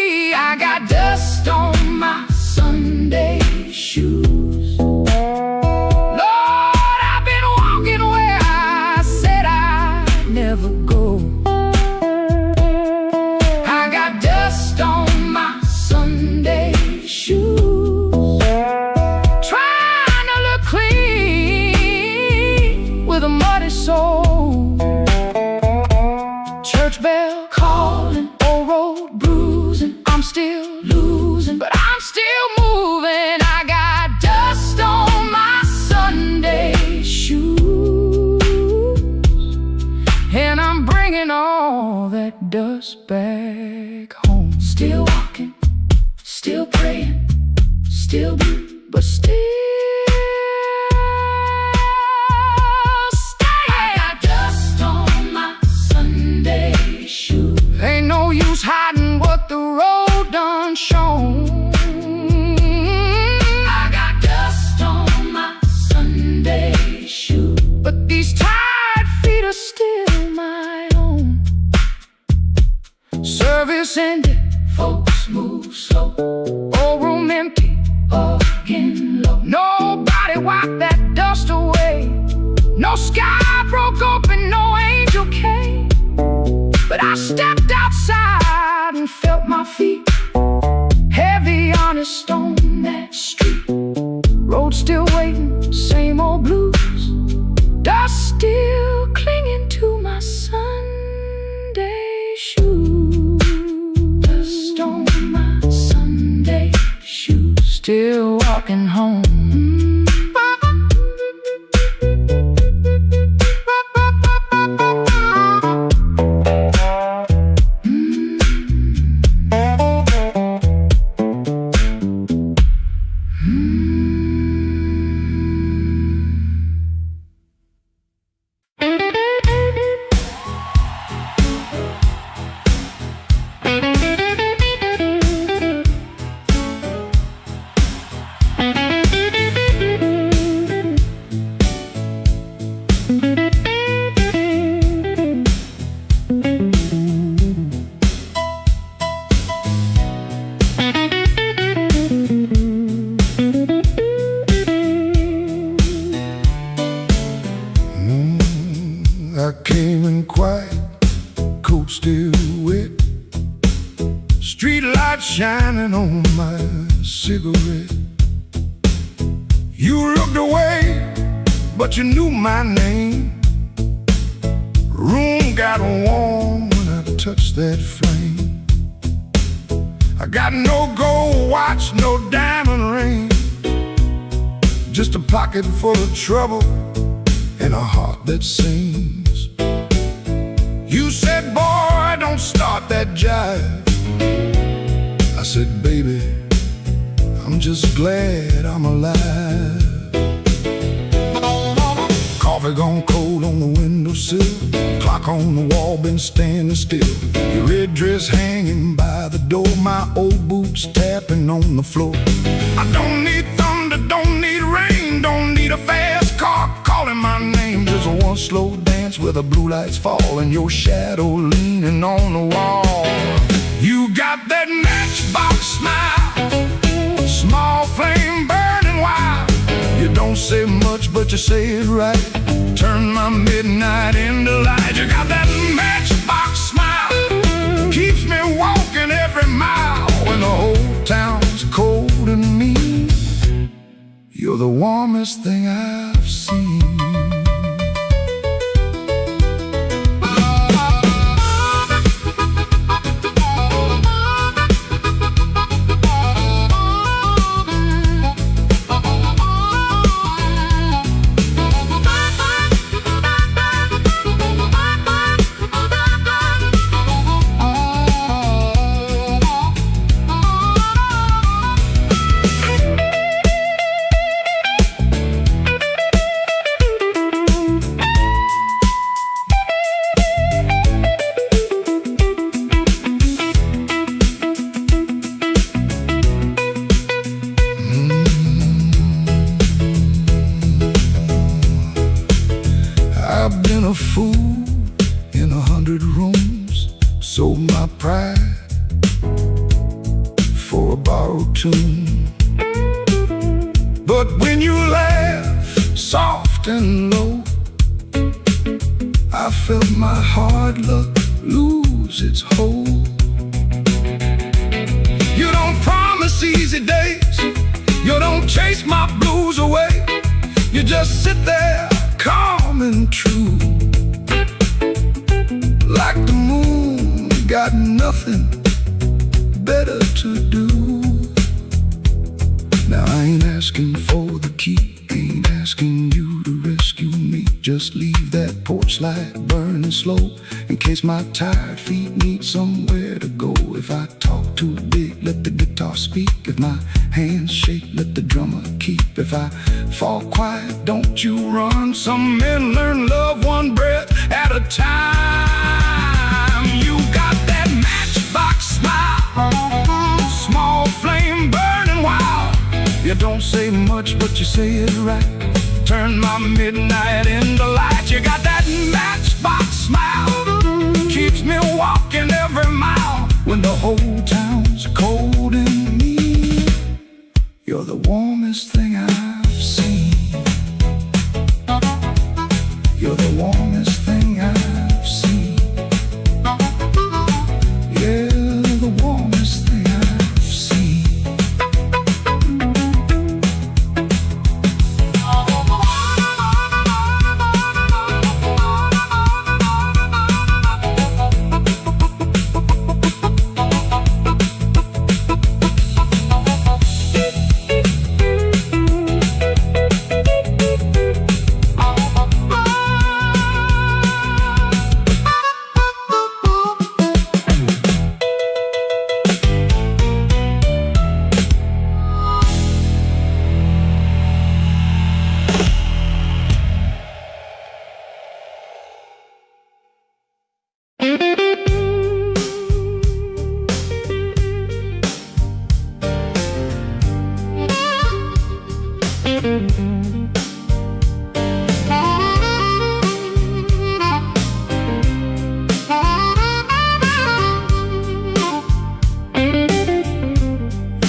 I got dust on my Sunday shoes. Lord, I've been walking where I said I'd never go. I got dust on my Sunday shoes, trying to look clean with a muddy soul. Church bell calling, old road bruising. I'm still losing, but I'm still moving. I got dust on my Sunday shoes, and I'm bringing all that dust back home. Still walking, still praying, still blue, but still staying. I got dust on my Sunday shoes. Ain't no use hiding what the road done shown. I got dust on my Sunday shoes, but these tired feet are still my own. Service ended, folks move slow. Old room empty, again low. Nobody wiped that dust away. No sky broke open, no angel came. But I stepped outside and felt my feet heavy on a stone that street. Road still waiting, same old blues. Dust still clinging to my Sunday shoes. Dust on my Sunday shoes, still walking home. still wet. Street light shining on my cigarette. You looked away, but you knew my name. Room got warm when I touched that flame. I got no gold watch, no diamond ring, just a pocket full of trouble and a heart that sings. You said, boy, don't start that jive. I said, baby, I'm just glad I'm alive. Coffee gone cold on the windowsill, clock on the wall been standing still. Your red dress hanging by the door, my old boots tapping on the floor. I don't need thunder, don't need rain, don't need a fast car calling my name. Just one slow dance where the blue lights fall and your shadow leaning on the wall. You got that matchbox smile, small flame burning wild. You don't say much, but you say it right. Turn my midnight into light. You got that matchbox smile, keeps me walking every mile. When the whole town's cold and mean, you're the warmest thing I've seen. I've been a fool in 100 rooms, sold my pride for a borrowed tune. But when you laugh soft and low, I felt my hard luck lose its hold. You don't promise easy days, you don't chase my blues away. You just sit there calm and true, like the moon, got nothing better to do. Now I ain't asking for the key, ain't asking you to rescue me. Just leave that porch light burning slow, in case my tired feet need somewhere to go. If I talk too big, let the guitar speak. If my hands shake, let the drummer keep. If I fall quiet, don't you run. Some men learn love one breath at a time. You got that matchbox smile, small flame burning wild. You don't say much, but you say it right. Turn my midnight into light. You got that matchbox smile, keeps me walking every mile. When the whole town's cold and mean, you're the warmest thing I've seen. You're the warmest thing I've seen. Yeah, the warmest thing I've seen.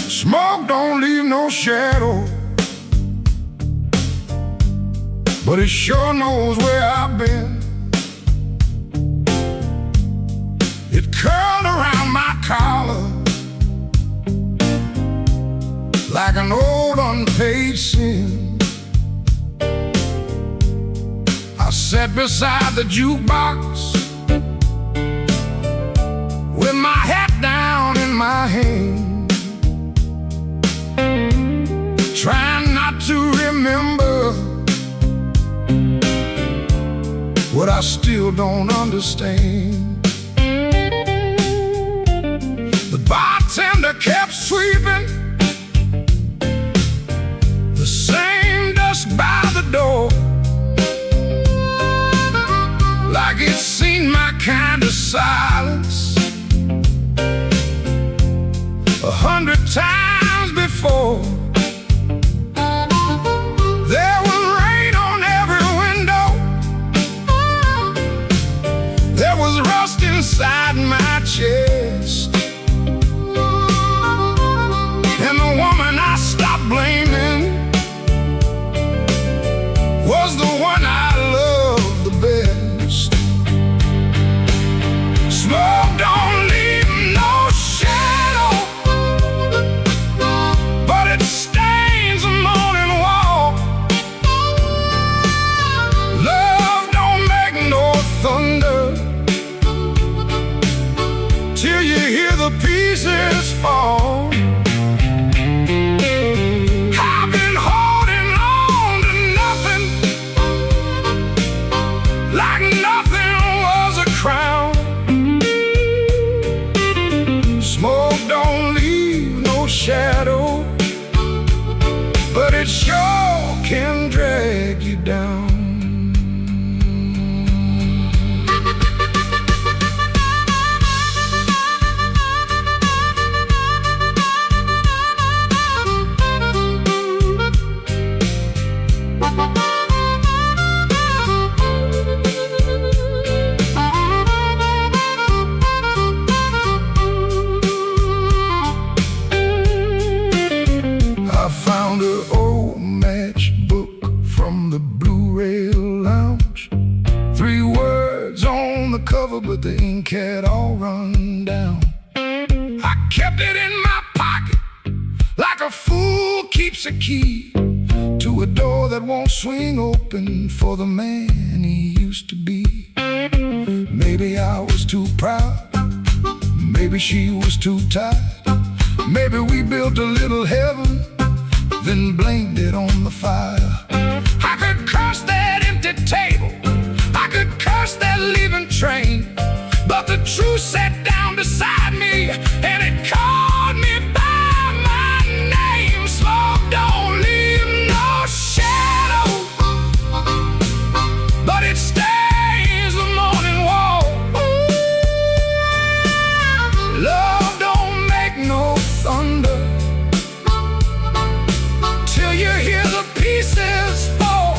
Smoke don't leave no shadow, but it sure knows where I've been. like an old unpaid sin. I sat beside the jukebox with my hat down in my hand, trying not to remember what I still don't understand. The bartender kept sweeping the same dust by the door, like it's seen my kind of silence 100 times before. There was rain on every window, there was rust inside my chest, and the woman I stopped blaming was the one I loved the best. Smoke don't leave no shadow, but it stains the morning wall. Love don't make no thunder till you hear the pieces fall. I've been holding on to nothing, like nothing was a crown. Smoke don't leave no shadow, but it sure can drag you down. I found an old matchbook from the Blue Rail Lounge. 3 words on the cover, but the ink had all run down. I kept it in my pocket like a fool keeps a key to a door that won't swing open for the man he used to be. Maybe I was too proud, maybe she was too tired, maybe we built a little heaven, then blamed it on the fire. I could curse that empty table, I could curse that leaving train, but the truth sat down beside me and it called me by my name. Smoke don't leave no shadow, but it stains the morning wall. Love don't make no thunder till you hear the pieces fall.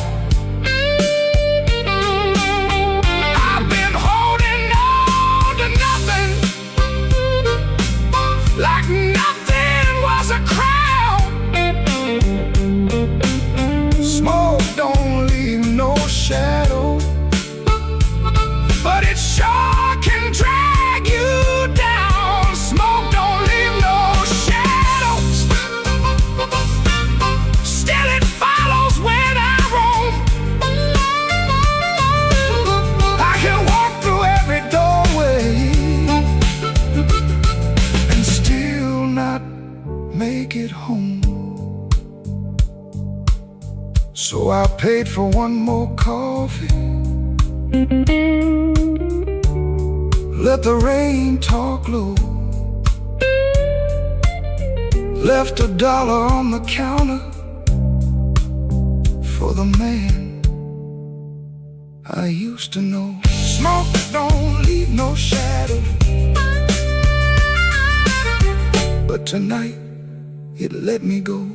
I've been holding on to nothing, like nothing was a crown. Smoke don't leave no shadow, but it sure can drag you down. Smoke don't leave no shadow, still it follows when I roam. I can walk through every doorway and still not make it home. So I paid for one more coffee, let the rain talk low, left $1 on the counter for the man I used to know. Smoke don't leave no shadow, but tonight it let me go.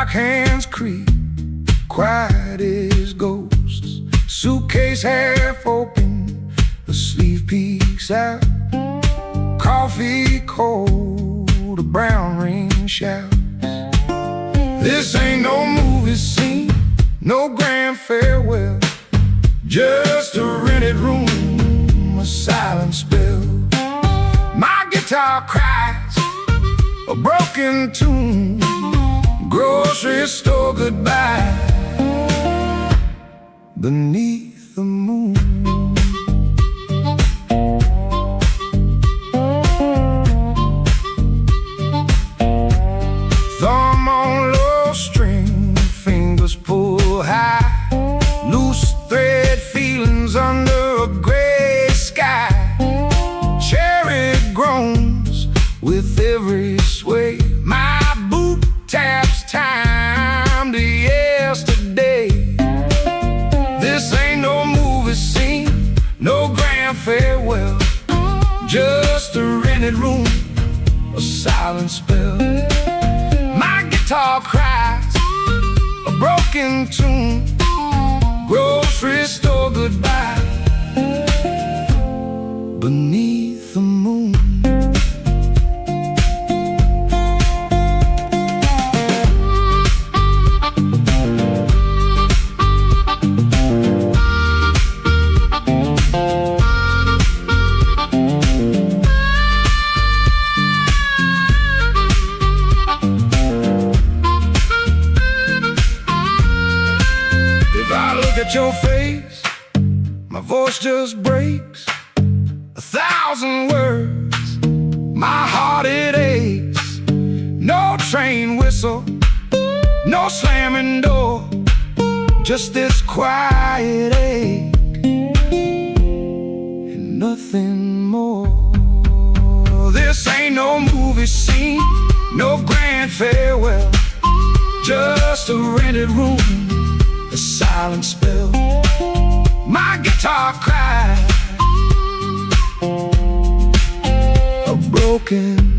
Lock hands creep, quiet as ghosts. Suitcase half open, the sleeve peeks out. Coffee cold, a brown ring shouts. This ain't no movie scene, no grand farewell. Just a rented room, a silent spell. My guitar cries a broken tune, grocery store goodbye beneath the moon. Thumb on low string, fingers pull high. Loose thread feelings under a gray sky. Cherry groans with every sway. My boot taps time to yesterday. This ain't no movie scene, no grand farewell. Just a rented room, a silent spell. My guitar cries a broken tune, grocery store goodbye beneath the moon. At your face, my voice just breaks 1,000 words, my heart it aches. No train whistle, no slamming door, just this quiet ache and nothing more. This ain't no movie scene, no grand farewell. Just a rented room, a silent spell. My guitar cries a broken.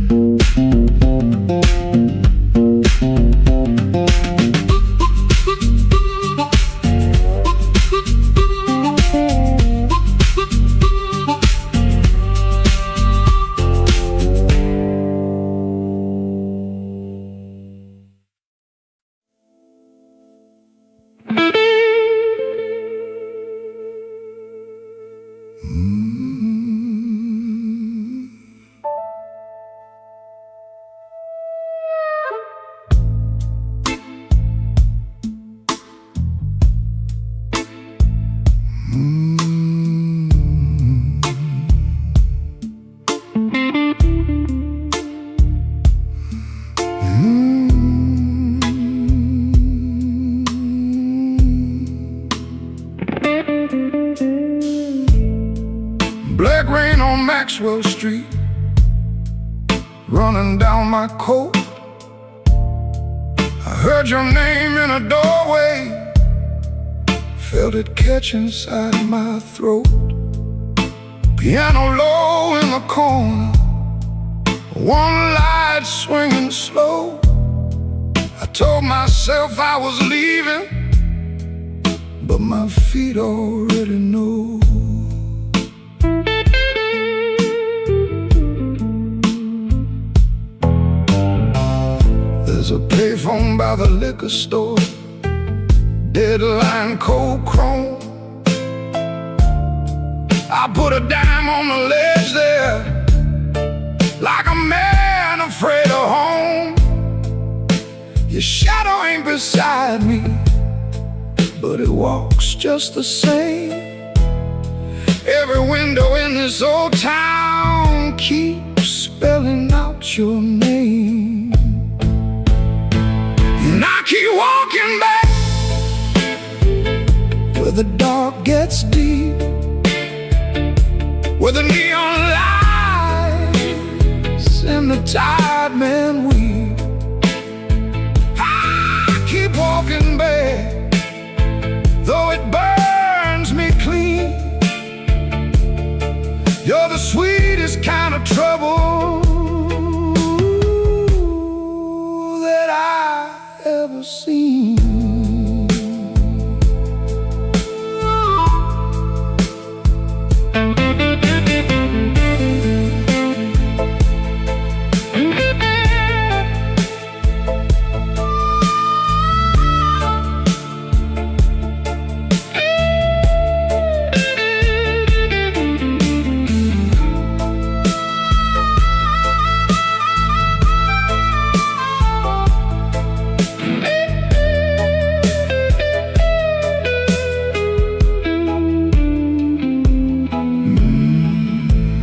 Black rain on Maxwell Street, running down my coat. I heard your name in a doorway, felt it catch inside my throat. Piano low in the corner, one light swinging slow. I told myself I was leaving, but my feet already know. There's a payphone by the liquor store, deadline cold chrome. I put a dime on the ledge there, like a man afraid of home. Your shadow ain't beside me, but it walks just the same. Every window in this old town keeps spelling out your name. And I keep walking back where the dark gets deep, where the neon lights and the tired men weep. I keep walking back, though it burns me clean. You're the sweetest kind of trouble that I ever ever seen.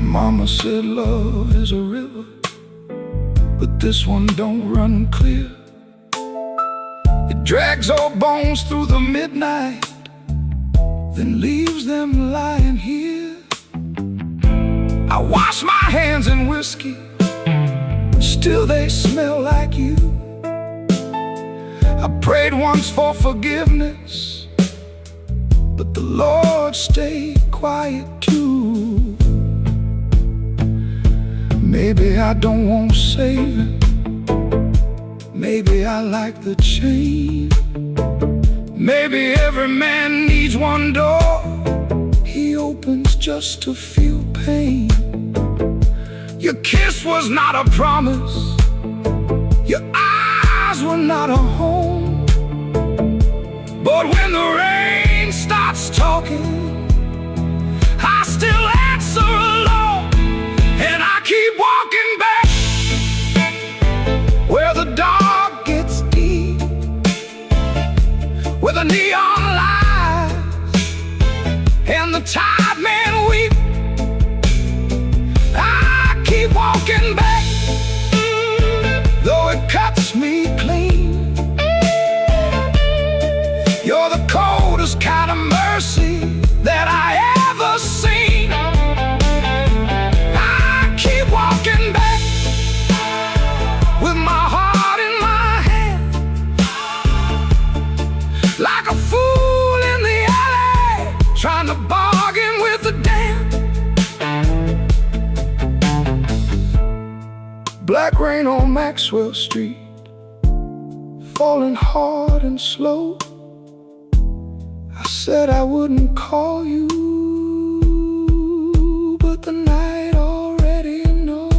Mama said love is a river, but this one don't run clear. It drags old bones through the midnight, then leaves them lying here. I wash my hands in whiskey, still they smell like you. I prayed once for forgiveness, but the Lord stayed quiet too. Maybe I don't want saving, maybe I like the chain. Maybe every man needs one door he opens just to feel pain. Your kiss was not a promise, your eyes were not a home. But when the rain starts talking, I still answer alone. And I keep walking back where the dark gets deep, where the neon lies and the tide men weep. I keep walking back, though it cuts me clean. You're the coldest kind of mercy that I ever seen. Walking back with my heart in my hand, like a fool in the alley, trying to bargain with the damned. Black rain on Maxwell Street, falling hard and slow. I said I wouldn't call you, but the night already knows.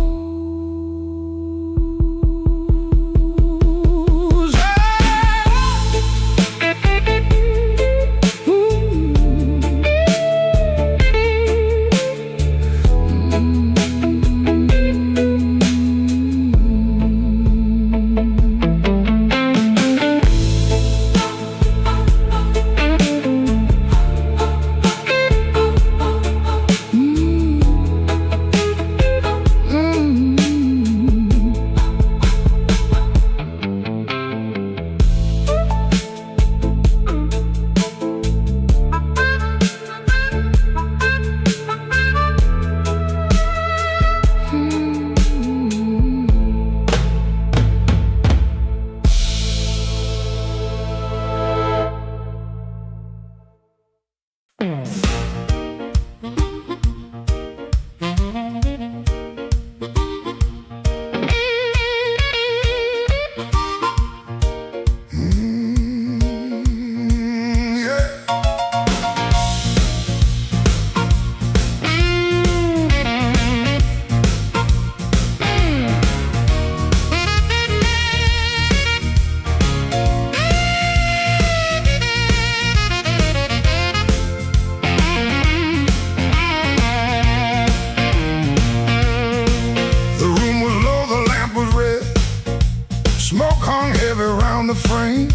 The frame.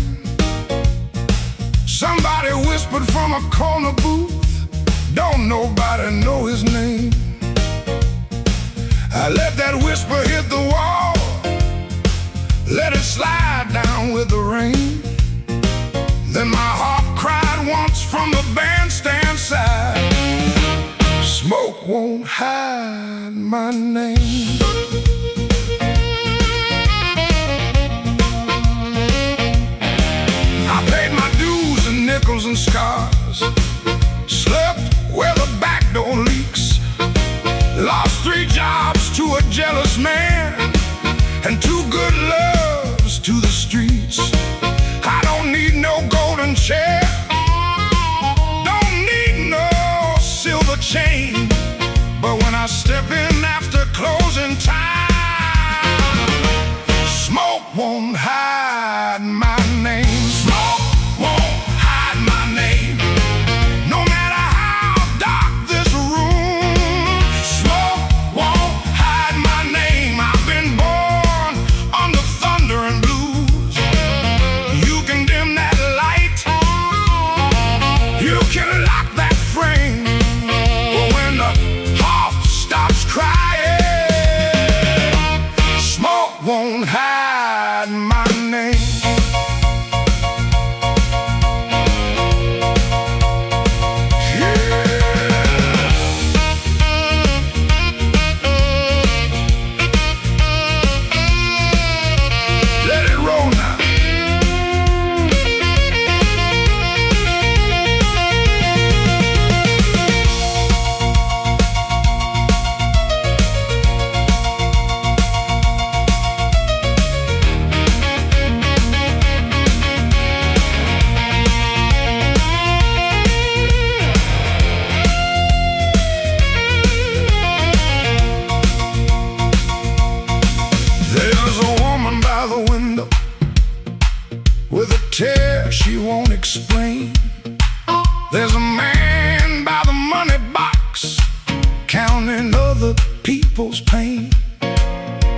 Somebody whispered from a corner booth, don't nobody know his name. I let that whisper hit the wall, let it slide down with the rain. Then my heart cried once from the bandstand side, smoke won't hide my name. Nickels and scars, slept where the back door leaks, lost 3 jobs to a jealous man, and 2 good loves to the streets. tear she won't explain. There's a man by the money box counting other people's pain.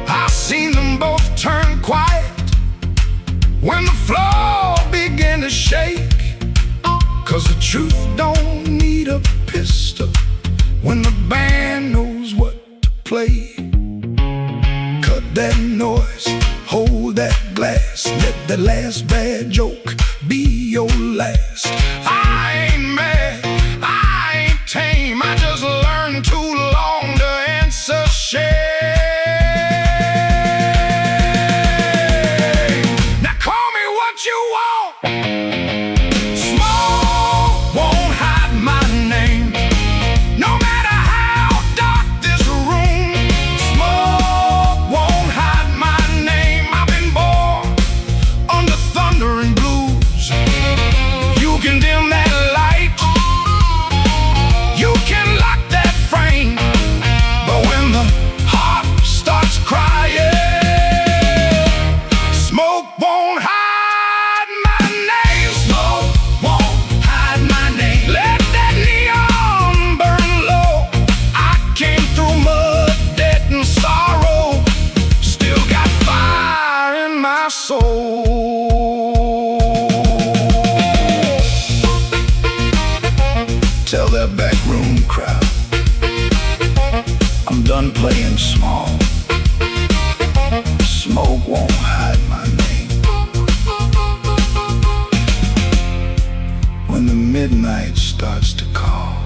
I've seen them both turn quiet when the floor began to shake. 'Cause the truth don't need a pistol when the band knows what to play. Cut that noise, hold that glass, let that last bad joke be your last. I ain't mad, I ain't tame, I just learned too long to answer shame. Now call me what you want, smoke won't hide my name. No matter how dark this room, smoke won't hide my name. I've been born under thunder and blues. You can dim that light, you can lock that frame, but when the heart starts crying, smoke won't hide my name. Smoke won't hide my name. Let that neon burn low. I came through mud, debt, and sorrow, still got fire in my soul. Tell that backroom crowd I'm done playing small. Smoke won't hide my name. When the midnight starts to call,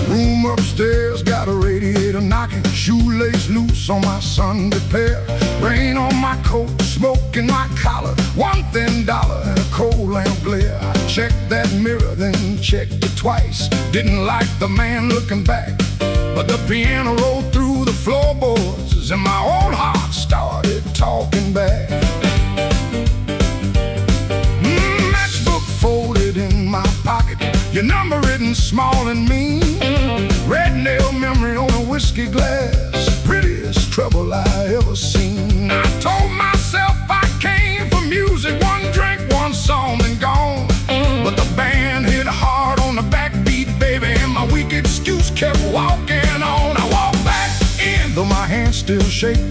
room upstairs got a radiator knocking, shoelace loose on my Sunday pair, rain on my coat, smoke in my collar, one thin dollar and a cold lamp glare. I checked that mirror, then checked it twice. Didn't like the man looking back, but the piano rolled through the floorboards and my old heart started talking back. Matchbook folded in my pocket, your number written small and mean, red nail memory on a whiskey glass, prettiest trouble I ever seen. I told myself I came for music, one drink, one song, and gone. But the band hit hard on the backbeat, baby, and my weak excuse kept walking on. I walked back in, though my hands still shake.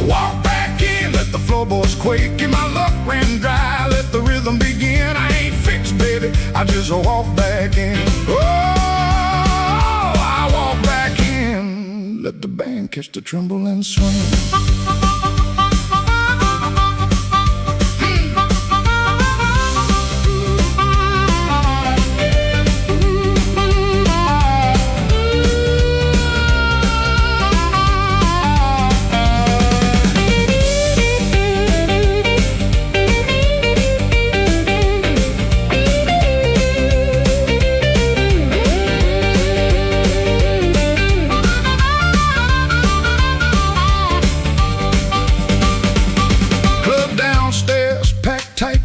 Walk back in, let the floorboards quake, and my luck ran dry, let the rhythm begin. I ain't fixed, baby, I just walk back in. Oh, I walk back in, let the band catch the tremble and swing.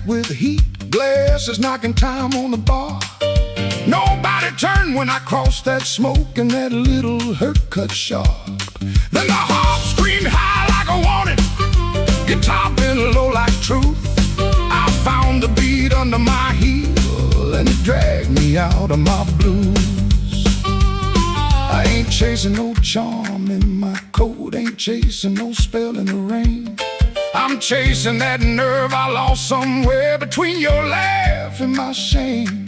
With heat, glasses knocking time on the bar. Nobody turned when I crossed that smoke, and that little hurt cut sharp. Then the heart screamed high like a warning, guitar bent low like truth. I found the beat under my heel, and it dragged me out of my blues. I ain't chasing no charm in my coat, ain't chasing no spell in the rain. I'm chasing that nerve I lost somewhere between your laugh and my shame.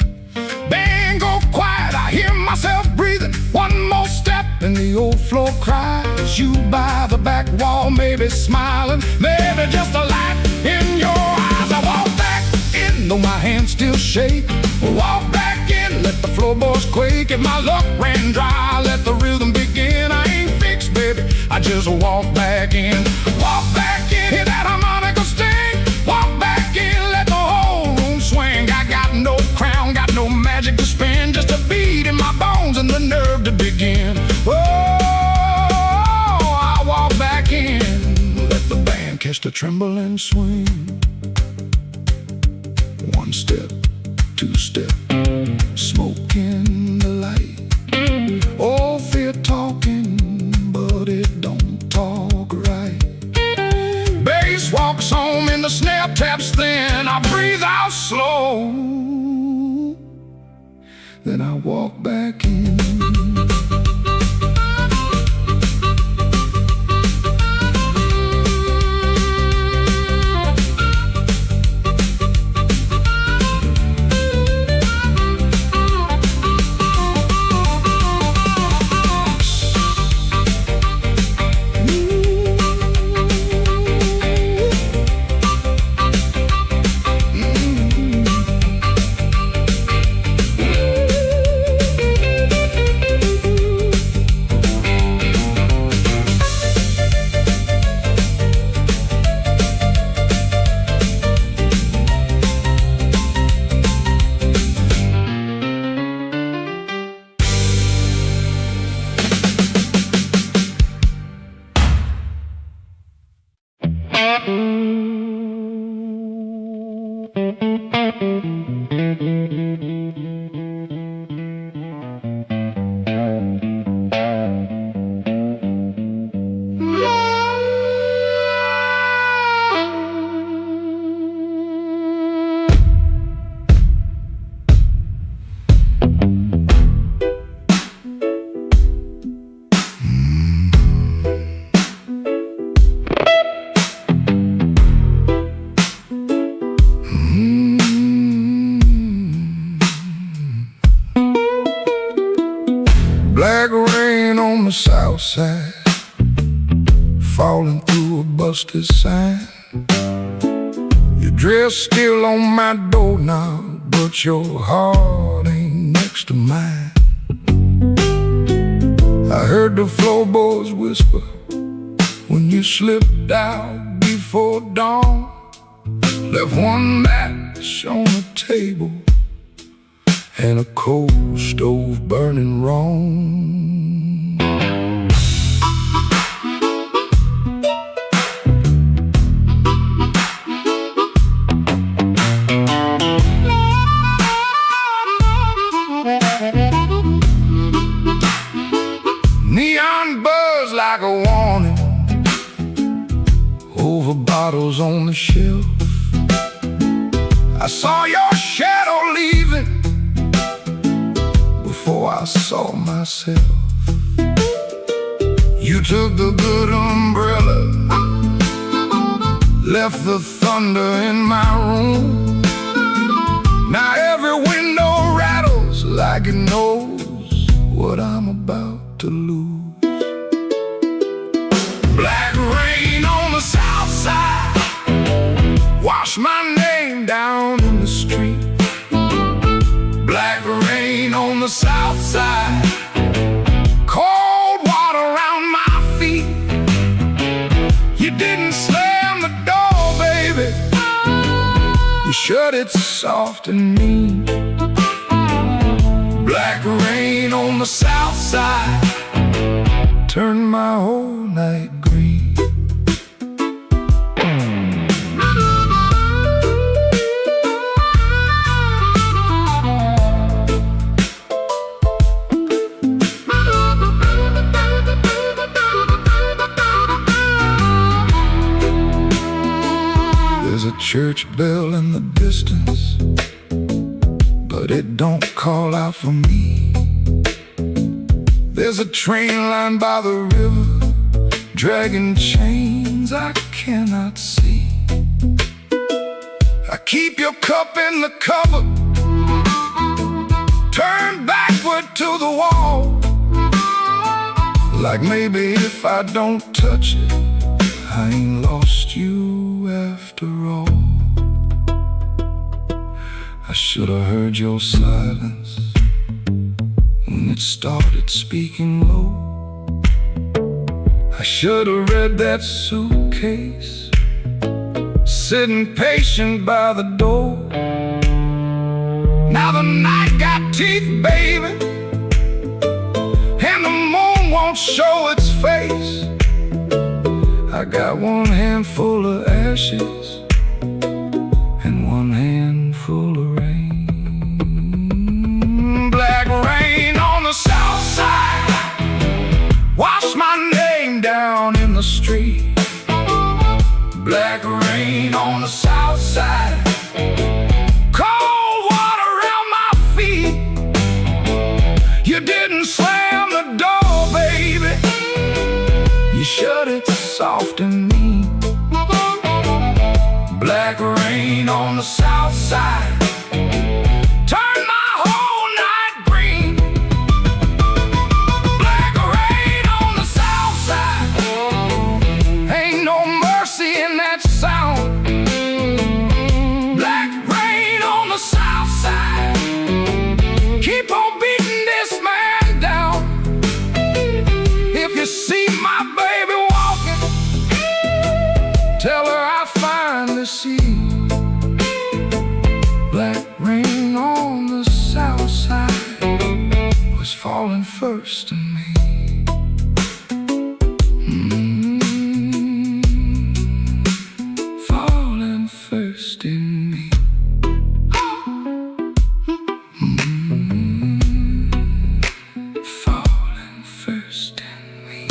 Band go quiet, I hear myself breathing. One more step and the old floor cries. You by the back wall, maybe smiling, maybe just a light in your eyes. I walk back in, though my hands still shake. Walk back in, let the floorboards quake. If my luck ran dry, let the rhythm begin. I ain't fixed, baby, I just walk back in. Walk back in, hear that harmonica sting. Walk back in, let the whole room swing. I got no crown, got no magic to spin, just a beat in my bones and the nerve to begin. Oh, I walk back in, let the band catch the tremble and swing. One step, two step, smoke in the light. Oh, fear talking, but it don't talk right. Bass walks home and the snare taps thin. I breathe out slow, then I walk back in. Black rain on the south side, falling through a busted sign. Your dress still on my doorknob, but your heart ain't next to mine. I heard the floorboards whisper when you slipped out before dawn. Left one match on the table and a coal stove burning wrong. Neon buzz like a warning over bottles on the shelf. I saw your shadow leaving before I saw myself. You took the good umbrella, left the thunder in my room. Now every window rattles like it knows what I'm about to lose. Black rain on the south side, wash my name down in the street. Black rain on the south side, cold water around my feet. You didn't slam the door, baby, you shut it soft and mean. Black rain on the south side, turned my whole night green. There's a church bell in the distance, but it don't call out for me. There's a train line by the river, dragging chains I cannot see. keep your cup in the cupboard, turn backward to the wall. Like maybe if I don't touch it, I ain't lost you after all. I should have heard your silence when it started speaking low. I should have read that suitcase sitting patient by the door. Now the night got teeth, baby, and the moon won't show its face. I got one handful of ashes and one handful of rain. Black rain on the south side, wash my name down in the street. Black rain on the south side, cold water around my feet. You didn't slam the door, baby, you shut it soft and neat. Black rain on the south side, turn my whole night green. Black rain on the south side, ain't no mercy in that sound. Black rain on the south side, keep on beating this man down. If you see my baby walking, tell her I finally see. Black rain on the south side was falling first to me. Falling first in me. Falling first in me.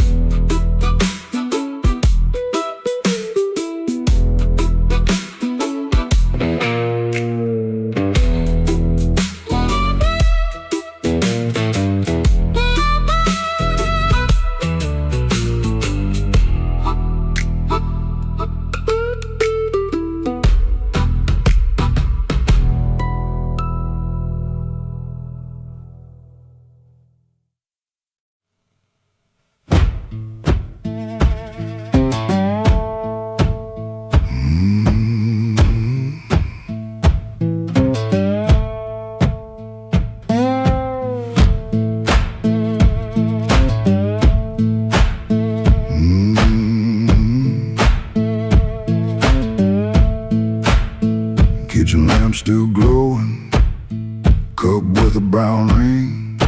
Kitchen lamp still glowing, cup with a brown ring.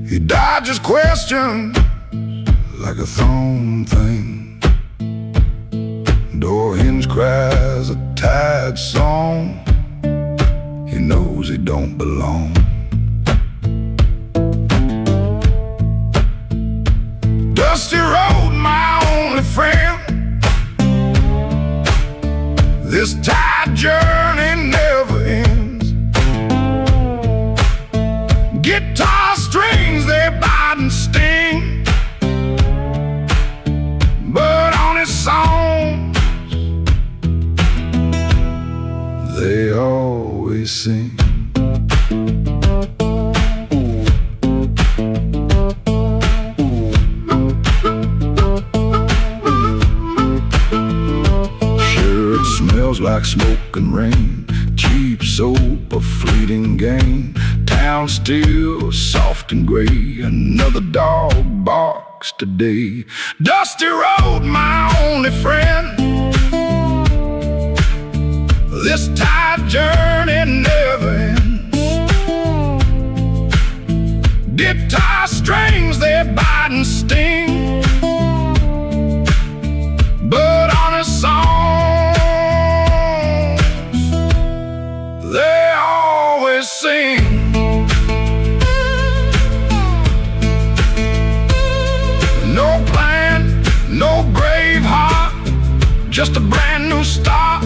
He dodges questions like a thrown thing. Door hinge cries a tired song. He knows he don't belong. Dusty road, my only friend. This tired journey never ends. Guitar strings, they bite and sting, but on his songs, they always sing. Smells like smoke and rain, cheap soap, a fleeting gain. Town still soft and gray, another dog barks today. Dusty road, my only friend. This tired journey never ends. Guitar strings, they bite and sting, but on his songs, they always sing. No plan, no brave heart, just a brand new start.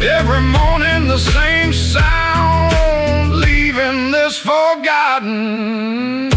Every morning the same sound, leaving this forgotten.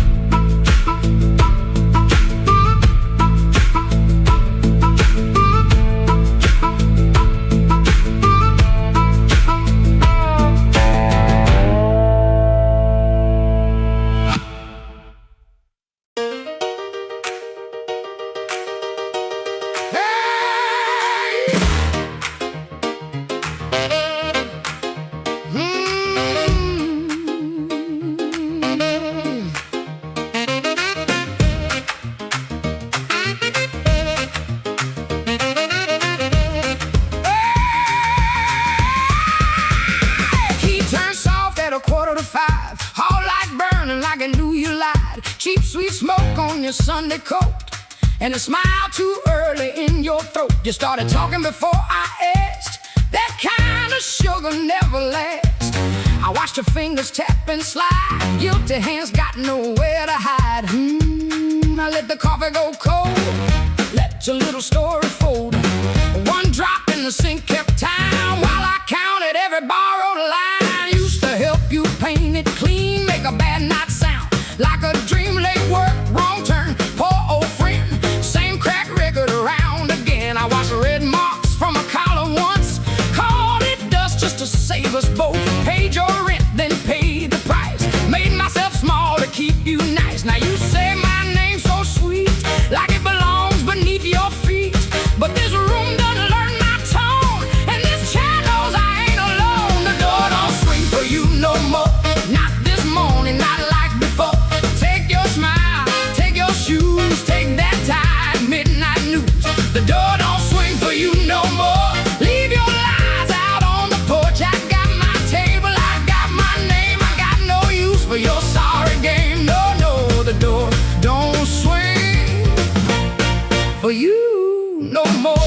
cheap sweet smoke on your Sunday coat, and a smile too early in your throat. You started talking before I asked. That kind of sugar never lasts. I watched your fingers tap and slide. Guilty hands got nowhere to hide. I let the coffee go cold. Let your little story fold. One drop in the sink kept time while I counted every borrowed line. Used to help you paint it clean, make a bad night sound like a dream. Late work, wrong turn, poor old friend. Same crack record around again. I watched red marks from a collar once. Called it dust just to save us both. Paid your rent, then paid the price. Made myself small to keep you nice. Now you say my name so sweet, like it belongs beneath your feet. But this room doesn't learn my tone, and this chair knows I ain't alone. The door don't swing for you no more. Not this morning, not like before. Take your smile, take your shoes, take that tired midnight news. The door don't swing for you no more. Leave your lies out on the porch. I got my table, I got my name. I got no use for your sorry game. No, no, the door don't swing for you no more.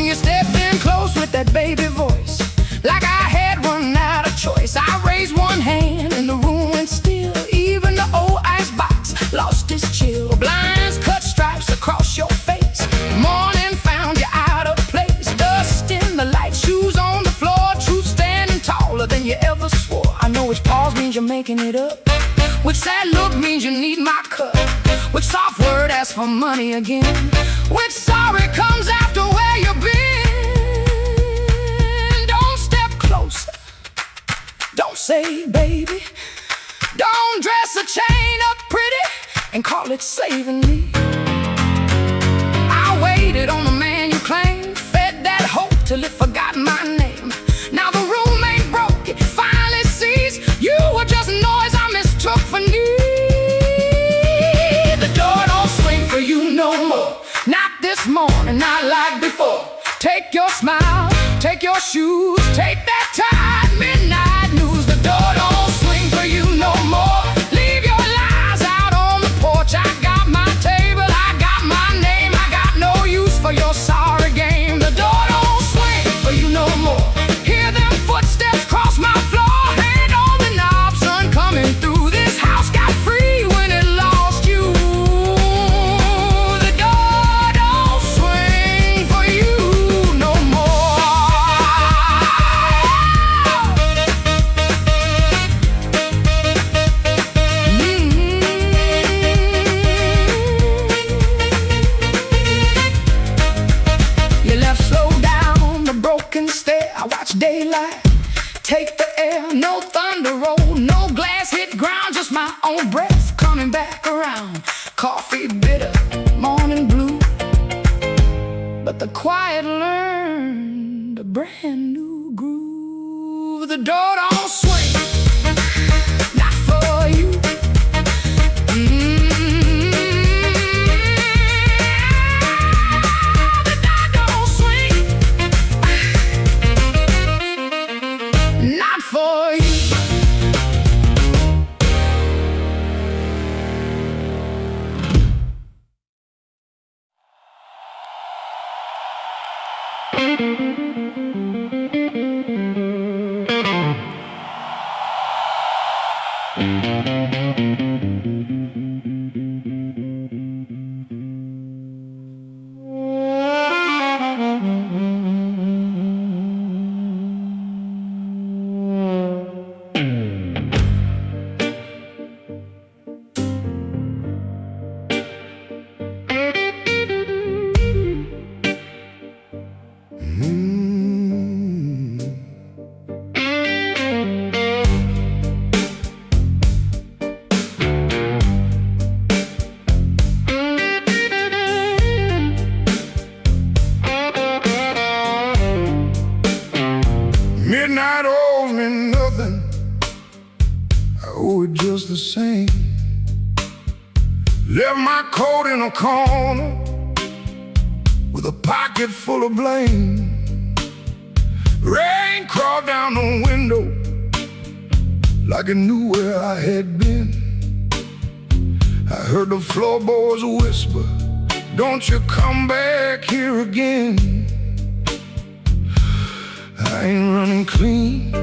You stepped in close with that baby voice, like I had run out of choice. I raised one hand and the room went still. Even the old icebox lost its chill. Blinds cut stripes across your face. Morning found you out of place. Dust in the light, shoes on the floor. Truth standing taller than you ever swore. I know which pause means you're making it up. Which sad look means you need my cup. Which soft word asks for money again. Which sorry comes after where you've been. Don't step closer. Don't say baby. Don't dress a chain up pretty and call it saving me. I waited on the man you claimed, fed that hope till it forgot my name. Now the room ain't broke, it finally sees you were just noise I mistook for need. The door don't swing for you no more. Not this morning, not like before. Take your smile, take your shoes, take that tired midnight news. The door don't swing for you no more. Leave your lies out on the porch. I got my table, I got my name. I got no use for your sorry game. The door don't swing for you no more. Hear them footsteps cross my floor. Hand on the knob, sun coming through. This house got free when it lost you. The door don't swing for you no more. You left slow down the broken stair. I watched daylight take the air. No thunder roll, no glass hit ground. Just my own breath coming back around. Coffee bitter, morning blue. But the quiet learned a brand new groove. The door don't swing, not for you. The door don't swing, not for you. throw it just the same. Left my coat in a corner with a pocket full of blame. Rain crawled down the window like it knew where I had been. I heard the floorboards whisper, "Don't you come back here again." I ain't running clean,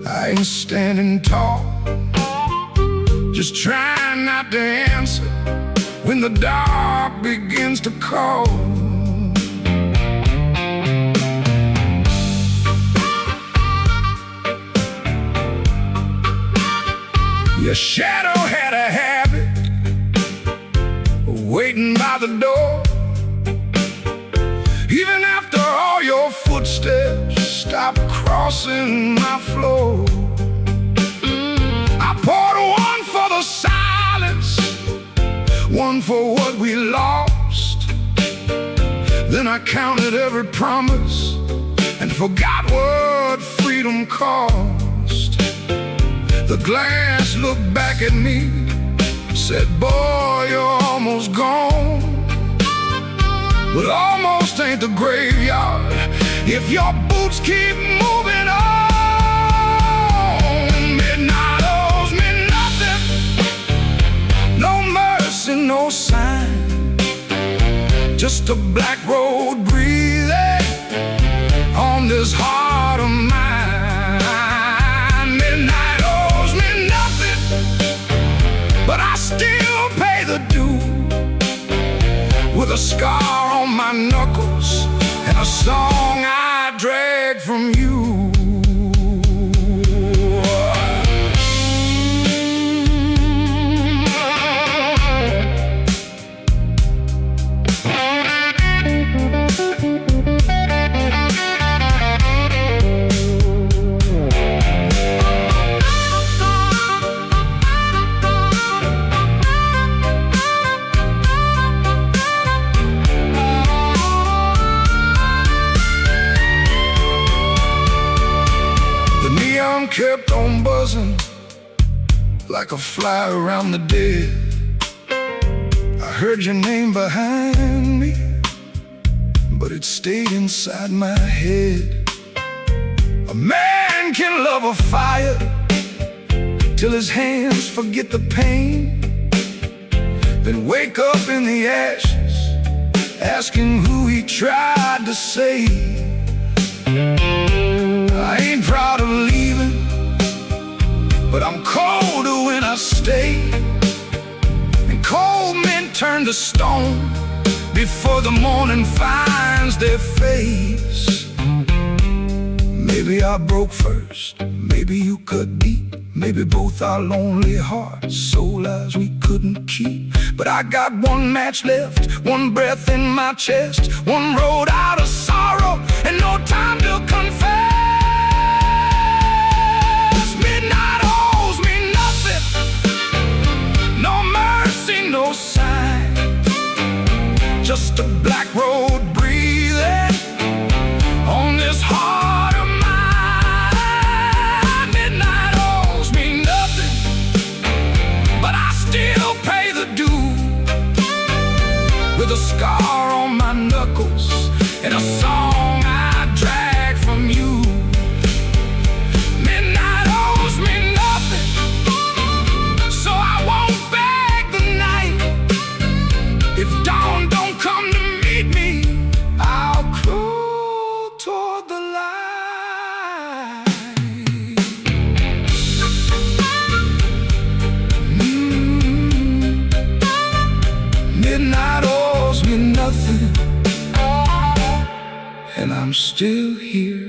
I ain't standing tall, just trying not to answer when the dark begins to call. Your shadow had a habit of waiting by the door. Even after all your footsteps stopped crossing my floor. I poured one for the silence, one for what we lost. Then I counted every promise and forgot what freedom cost. The glass looked back at me, said, "Boy, you're almost gone." But almost ain't the graveyard if your boots keep moving on. Midnight owes me nothing, no mercy, no sign, just a black road breathing on this heart of mine. Midnight owes me nothing, but I still pay the due, with a scar on my knuckles and a song I drag from you. Kept on buzzing like a fly around the dead. I heard your name behind me, but it stayed inside my head. A man can love a fire till his hands forget the pain, then wake up in the ashes asking who he tried to save. I ain't proud of leaving, but I'm colder when I stay. And cold men turn to stone before the morning finds their face. Maybe I broke first, maybe you cut deep, maybe both our lonely hearts, soul lives we couldn't keep. But I got one match left, one breath in my chest, one road out of sorrow, and no time to confess. Midnight owes me nothing, no mercy, no sign, just a black road breathing on this heart of mine. Midnight owes me nothing, but I still pay the due, with a scar on my knuckles and a song I drag from you. Midnight owes me nothing, so I won't beg the night. If dawn don't come to meet me, I'll crawl toward the light. Midnight owes me nothing, and I'm still here.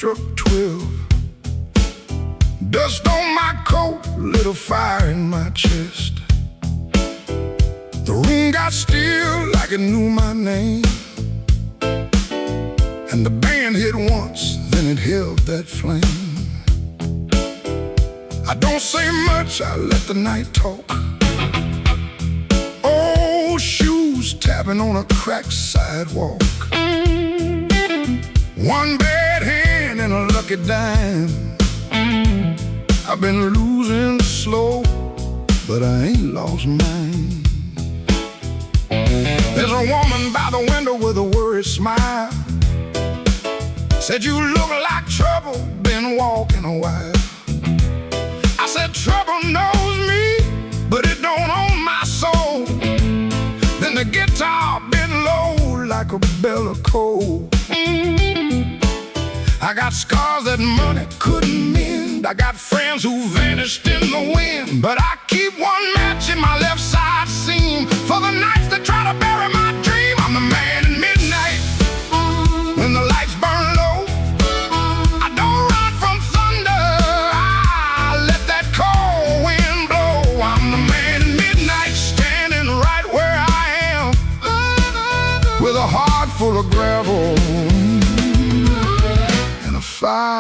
struck 12. Dust on my coat, lit a fire in my chest. The room got still like it knew my name. And the band hit once, then it held that flame. I don't say much, I let the night talk. Old shoes tapping on a cracked sidewalk. One bad hand and a lucky dime. I've been losing slow, but I ain't lost mine. There's a woman by the window with a worried smile. Said you look like trouble, been walking a while. I said trouble knows me, but it don't own my soul. Then the guitar bent low like a bell of coal. I got scars that money couldn't mend. I got friends who vanished in the wind. But I keep one match in my left side seam for the nights that try to bury my dream. I'm the man in midnight when the lights burn low. I don't run from thunder, I let that cold wind blow. I'm the man in midnight standing right where I am, with a heart full of gravel and a fire